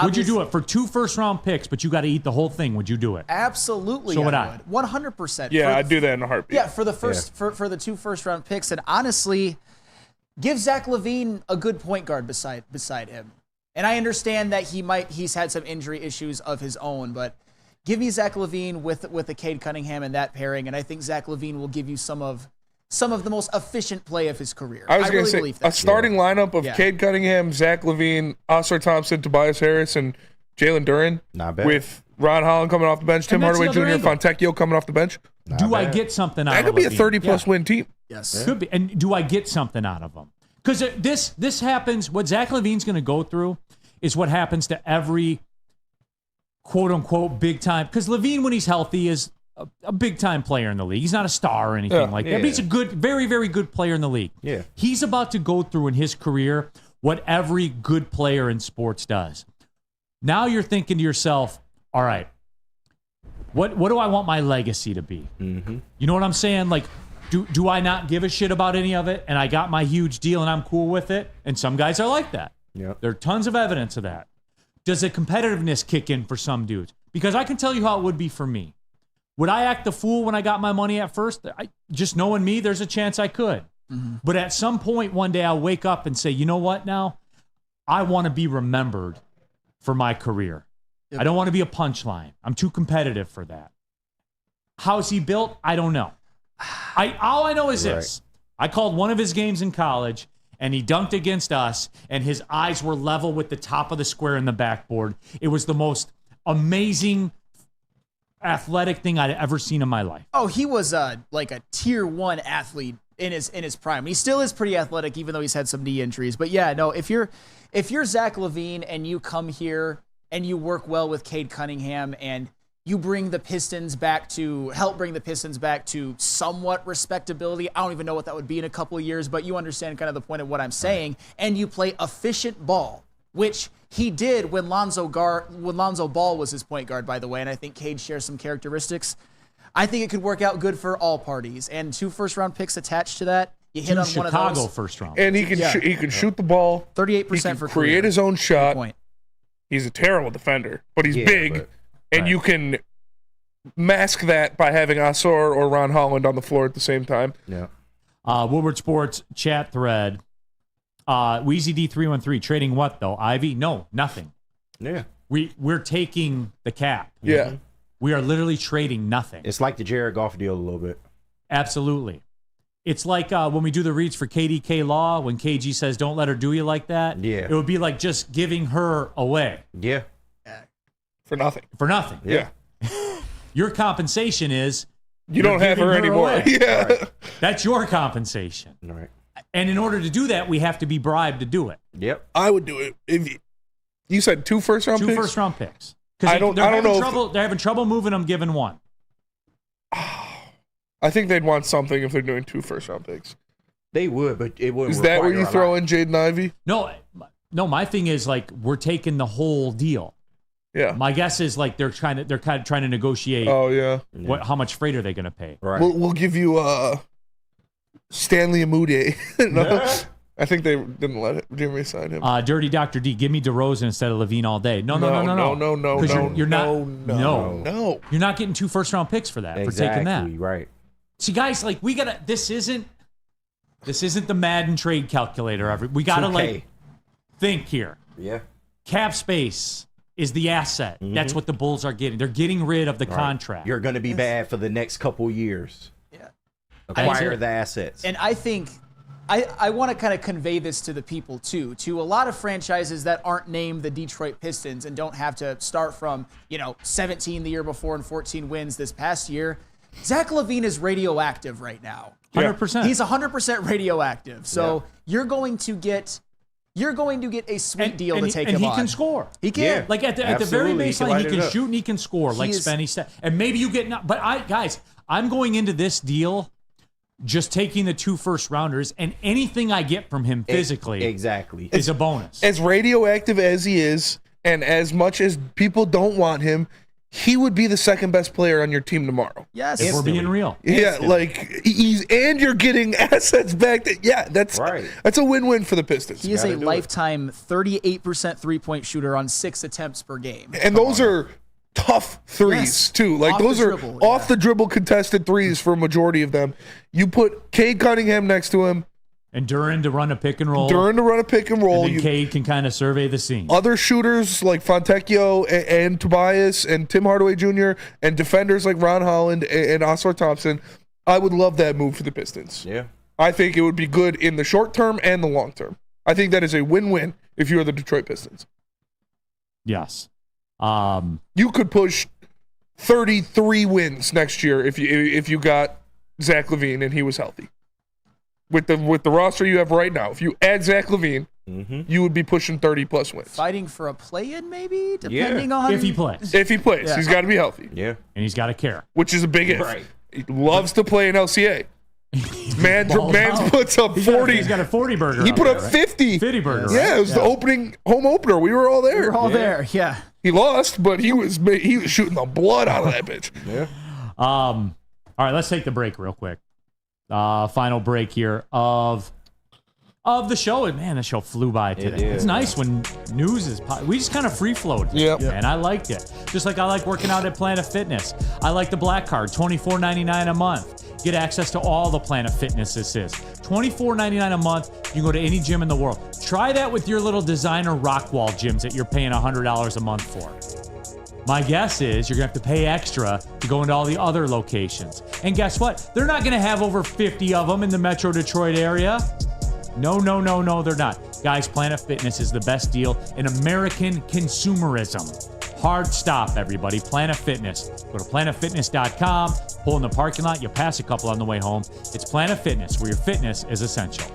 would you do it for 2 first-round picks, but you got to eat the whole thing? Would you do it? Absolutely. So would I would. 100%. Yeah, I'd do that in a heartbeat. Yeah, for the for the 2 first-round picks, and honestly, give Zach LaVine a good point guard beside him. And I understand that he's had some injury issues of his own, but give me Zach LaVine with a Cade Cunningham in that pairing, and I think Zach LaVine will give you some of the most efficient play of his career. I was going to say a starting lineup of Cade Cunningham, Zach LaVine, Oscar Thompson, Tobias Harris, and Jalen Duren. Not bad. With Ron Holland coming off the bench, Tim Hardaway Jr., Fontecchio coming off the bench. Do I get something out of that? Could be a 30-plus Yeah. win team. Yes. Could be. And do I get something out of them? Because this happens, what Zach LaVine's going to go through is what happens to every quote-unquote big-time, because LaVine, when he's healthy, is a big-time player in the league. He's not a star or anything like that, but he's a good, very, very good player in the league. Yeah. He's about to go through in his career what every good player in sports does. Now you're thinking to yourself, all right, what do I want my legacy to be? Mm-hmm. You know what I'm saying? Like, do I not give a shit about any of it, and I got my huge deal and I'm cool with it? And some guys are like that. Yep. There are tons of evidence of that. Does the competitiveness kick in for some dudes? Because I can tell you how it would be for me. Would I act the fool when I got my money at first? Just knowing me, there's a chance I could. Mm-hmm. But at some point one day I'll wake up and say, you know what now? I want to be remembered for my career. Yep. I don't want to be a punchline. I'm too competitive for that. How's he built? I don't know. All I know is this. I called one of his games in college, and he dunked against us, and his eyes were level with the top of the square in the backboard. It was the most amazing athletic thing I'd ever seen in my life. Oh, he was like a tier 1 athlete in his prime. He still is pretty athletic, even though he's had some knee injuries. But yeah, no, if you're Zach LaVine and you come here and you work well with Cade Cunningham and you help bring the Pistons back to somewhat respectability. I don't even know what that would be in a couple of years, but you understand kind of the point of what I'm saying. And you play efficient ball, which he did when Lonzo Ball was his point guard, by the way. And I think Cade shares some characteristics. I think it could work out good for all parties. And 2 first-round picks attached to that. You hit on one of those. Chicago first round. And he can shoot the ball. 38% for create his own shot. He's a terrible defender, but he's big. And you can mask that by having Oscar or Ron Holland on the floor at the same time. Yeah. Woodward Sports chat thread. Wheezy D313 trading what though? Ivy? No, nothing. Yeah. We're taking the cap. Yeah. We are literally trading nothing. It's like the Jared Goff deal a little bit. Absolutely. It's like when we do the reads for KDK Law, when KG says, don't let her do you like that. Yeah. It would be like just giving her away. Yeah. For nothing. For nothing. Yeah. Your compensation is you don't have her anymore. Away. Yeah. Right. That's your compensation. Right. And in order to do that, we have to be bribed to do it. Yep. I would do it. If you said 2 first-round picks? 2 first-round picks. I don't know. They're having trouble moving them given one. I think they'd want something if they're doing 2 first-round picks. They would, but it wouldn't. Is that where you throw in Jaden Ivey? No. My thing is like we're taking the whole deal. Yeah. My guess is like they're kind of trying to negotiate. Oh yeah. How much freight are they going to pay? Right. We'll give you Stanley Amude. No, I think they didn't let Jimmy sign him. Dirty Dr. D, give me DeRozan instead of Levine all day. No. You're not getting 2 first-round picks for that. Exactly, for taking that. Right. See, guys, like we gotta. This isn't the Madden trade calculator. We gotta like think here. Yeah. Cap space is the asset. Mm-hmm. That's what the Bulls are getting. They're getting rid of the contract. You're going to be bad for the next couple years. Yeah. Acquire the assets. And I think I want to kind of convey this to the people too, to a lot of franchises that aren't named the Detroit Pistons and don't have to start from, 17 the year before and 14 wins this past year. Zach LaVine is radioactive right now. 100%. He's 100% radioactive. So you're going to get a sweet deal to take him on. And he can score. He can. Yeah. Like at the very baseline, he can shoot and he can score, like Spenny said. And maybe you get... But I'm going into this deal just taking the 2 first-rounders, and anything I get from him physically is a bonus. As radioactive as he is, and as much as people don't want him, he would be the second best player on your team tomorrow. Yes. If we're being real. Yeah, and you're getting assets back. That's a win-win for the Pistons. He is a lifetime 38% three-point shooter on 6 attempts per game. And those are tough threes, too. Like, those are off the dribble contested threes for a majority of them. You put Cade Cunningham next to him. And Duran to run a pick and roll. And then Cade can kind of survey the scene. Other shooters like Fontecchio and Tobias and Tim Hardaway Jr. and defenders like Ron Holland and Oscar Thompson. I would love that move for the Pistons. Yeah. I think it would be good in the short term and the long term. I think that is a win-win if you're the Detroit Pistons. Yes. You could push 33 wins next year if you got Zach LaVine and he was healthy. With the roster you have right now, if you add Zach LaVine, you would be pushing 30-plus wins. Fighting for a play-in, maybe, depending on if he plays. If he plays, he's got to be healthy. Yeah, and he's got to care, which is a big if. Right. He loves to play in LCA. Man puts up 40. He's got a 40 burger. He put up 50. 50 burger. Yeah, it was the home opener. We were all there. We were all there. Yeah. He lost, but he was shooting the blood out of that bitch. Yeah. All right, let's take the break real quick. Final break here of the show. And man, the show flew by today. It's nice when news is we just kind of free flowed. Yep. And I liked it. Just like I like working out at Planet Fitness. I like the Black Card, $24.99 a month. Get access to all the Planet Fitnesses. $24.99 a month. You can go to any gym in the world. Try that with your little designer rock wall gyms that you're paying $100 a month for. My guess is you're going to have to pay extra to go into all the other locations. And guess what? They're not going to have over 50 of them in the Metro Detroit area. No, they're not. Guys, Planet Fitness is the best deal in American consumerism. Hard stop, everybody. Planet Fitness. Go to planetfitness.com, pull in the parking lot, you'll pass a couple on the way home. It's Planet Fitness, where your fitness is essential.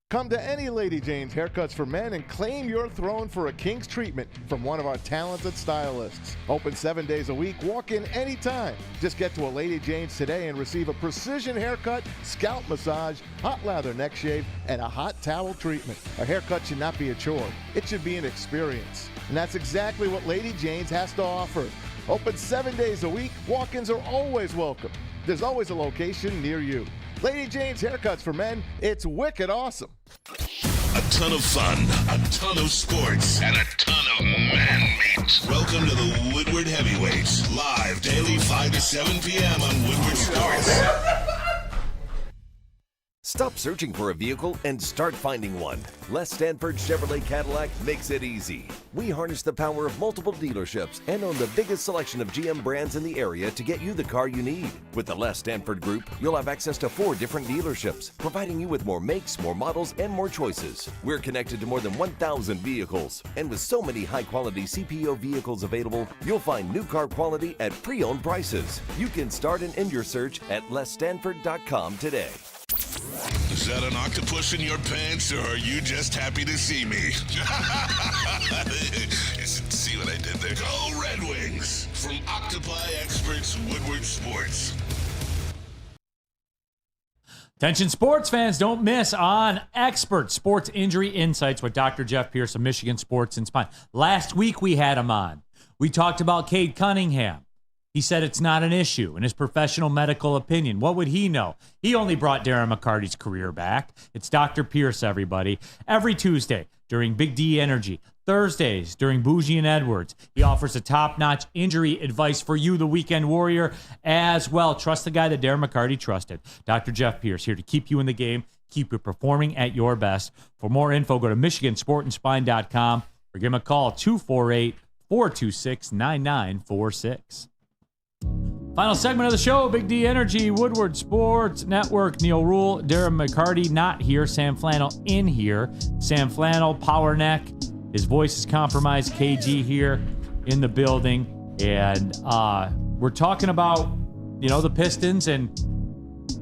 Come to any Lady Jane's Haircuts for Men and claim your throne for a king's treatment from one of our talented stylists. Open 7 days a week. Walk in anytime. Just get to a Lady Jane's today and receive a precision haircut, scalp massage, hot lather neck shave, and a hot towel treatment. A haircut should not be a chore. It should be an experience. And that's exactly what Lady Jane's has to offer. Open 7 days a week. Walk-ins are always welcome. There's always a location near you. Lady Jane's Haircuts for Men, it's wicked awesome. A ton of fun, a ton of sports, and a ton of man-meat. Welcome to the Woodward Heavyweights, live daily 5 to 7 p.m. on Woodward Sports. Stop searching for a vehicle and start finding one. Les Stanford Chevrolet Cadillac makes it easy. We harness the power of multiple dealerships and own the biggest selection of GM brands in the area to get you the car you need. With the Les Stanford Group, you'll have access to 4 different dealerships, providing you with more makes, more models, and more choices. We're connected to more than 1,000 vehicles. And with so many high-quality CPO vehicles available, you'll find new car quality at pre-owned prices. You can start and end your search at lesstanford.com today. Is that an octopus in your pants, or are you just happy to see me? See what I did there? Go Red Wings! From Octopi Experts Woodward Sports. Attention sports fans, don't miss on Expert Sports Injury Insights with Dr. Jeff Pierce of Michigan Sports and Spine. Last week we had him on. We talked about Cade Cunningham. He said it's not an issue in his professional medical opinion. What would he know? He only brought Darren McCarty's career back. It's Dr. Pierce, everybody. Every Tuesday during Big D Energy. Thursdays during Bougie and Edwards. He offers a top-notch injury advice for you, the weekend warrior, as well. Trust the guy that Darren McCarty trusted. Dr. Jeff Pierce, here to keep you in the game, keep you performing at your best. For more info, go to MichiganSportandSpine.com or give him a call, 248-426-9946. Final segment of the show, Big D Energy, Woodward Sports Network, Neil Rule, Darren McCarty not here, Sam Flannel in here. Sam Flannel, power neck, his voice is compromised, KG here in the building. And we're talking about, the Pistons, and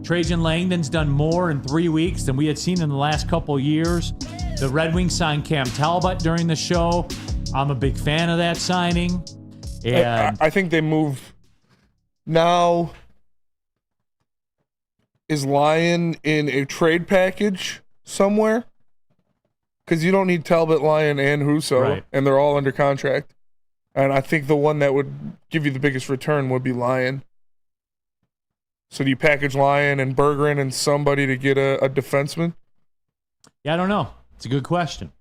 Trajan Langdon's done more in 3 weeks than we had seen in the last couple years. The Red Wings signed Cam Talbot during the show. I'm a big fan of that signing. And I think they move. Now, is Lyon in a trade package somewhere? Because you don't need Talbot, Lyon, and Husso, Right. and they're all under contract. And I think the one that would give you the biggest return would be Lyon. So do you package Lyon and Bergeron and somebody to get a defenseman? yeah, I don't know. It's a good question.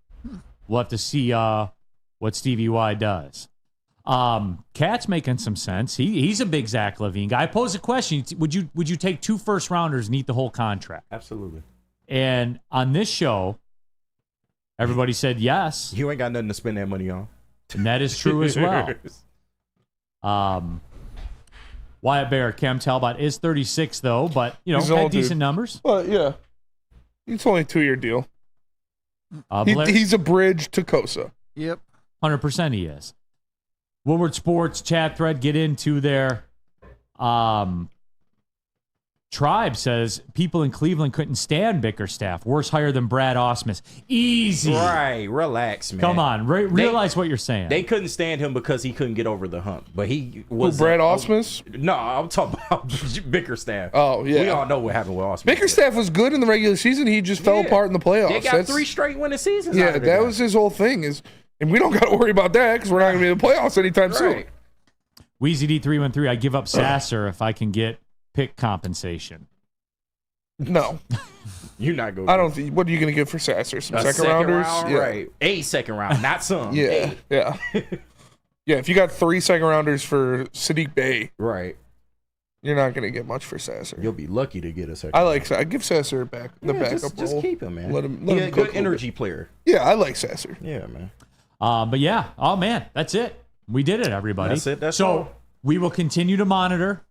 We'll have to see what Stevie Y does. Cat's making some sense. He's a big Zach LaVine guy. I pose a question. Would you take 2 first-rounders and eat the whole contract? Absolutely. And on this show, everybody said yes. You ain't got nothing to spend that money on. And that is true as well. Wyatt Bear, Cam Talbot is 36, though, but, He's had old, decent dude. numbers. Well, yeah. It's only a 2-year deal. Blair- He's a bridge to Kosa. Yep. 100% he is. Woodward Sports chat thread, get into there. Tribe says people in Cleveland couldn't stand Bickerstaff. Worse hire than Brad Osmus. Easy. Right, relax, man. Come on, realize what you're saying. They couldn't stand him because he couldn't get over the hump. But he was Brad Osmus? No, I'm talking about Bickerstaff. Oh, yeah. We all know what happened with Osmus. Bickerstaff was good in the regular season. He just fell apart in the playoffs. They got 3 straight winning seasons. Yeah, out of that was his whole thing. And we don't got to worry about that because we're not going to be in the playoffs anytime soon. Wheezy D313, I give up Sasser if I can get pick compensation. No. You're not going. I don't think. What are you going to get for Sasser? Some second rounders? Round, yeah. Right. A second round, not some. Yeah. Yeah. Yeah, if you got 3 second rounders for Sadiq Bey, right, you're not going to get much for Sasser. You'll be lucky to get a second. I give Sasser the backup just role. keep him, man. Let him He's a cook good energy player. Yeah, I like Sasser. Yeah, man. But yeah, oh man, that's it. We did it, everybody. That's it. That's so all. we will continue to monitor.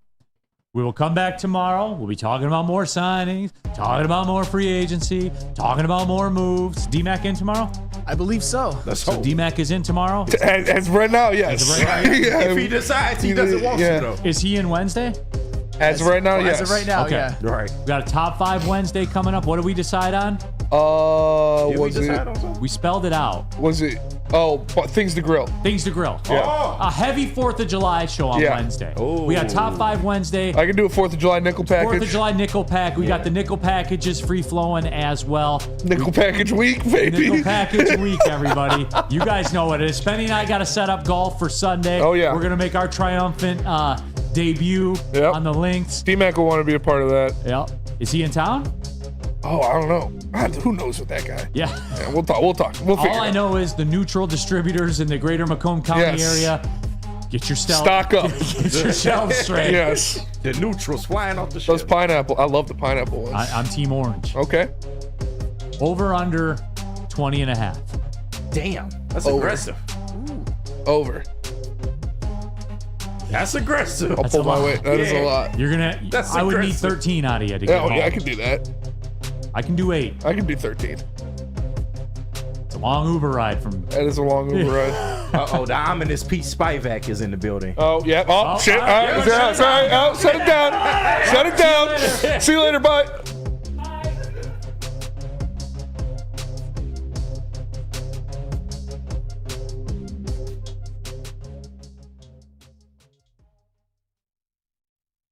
We will come back tomorrow. We'll be talking about more signings, talking about more free agency, talking about more moves. D-Mac in tomorrow? I believe so. So D-Mac is in tomorrow? As of right now, yes. As of right now, Yeah. If he decides he doesn't want to, though. Is he in Wednesday? As of right now, yes. As of right now, Okay. yeah. Right. We got a top 5 Wednesday coming up. What do we decide on? We spelled it out. Was it? Oh, Things to Grill. Things to Grill. Yeah. A heavy 4th of July show on Wednesday. We got top 5 Wednesday. I can do a 4th of July nickel package. 4th of July nickel pack. We got the nickel packages free flowing as well. Nickel package week, baby. Nickel package week, everybody. You guys know what it is. Spenny and I got to set up golf for Sunday. Oh, yeah. We're going to make our triumphant debut on the links. D-Mac will want to be a part of that. Yep. Is he in town? Oh, I don't know. Who knows with that guy? Yeah. We'll talk. We'll figure All I it out. know is the neutral distributors in the greater Macomb County area. Get your Stock up. Get your shelves straight. Yes. The neutrals flying off the Those shelf. pineapple. I love the pineapple ones. I'm Team Orange. Okay. Over under 20 and a half. Damn. That's Over. aggressive. Over. That's aggressive. I'll pull my weight. That is a lot. You're gonna. That's I would need aggressive. 13 out of you to get home. Yeah, I can do that. I can do 8. I can do 13. It's a long Uber ride from. That is a long Uber ride. The ominous Pete Spivak is in the building. Oh, yeah. Oh, shit. All right. yeah, Sorry. Oh, shut it down. Shut it down. See you later. Bye.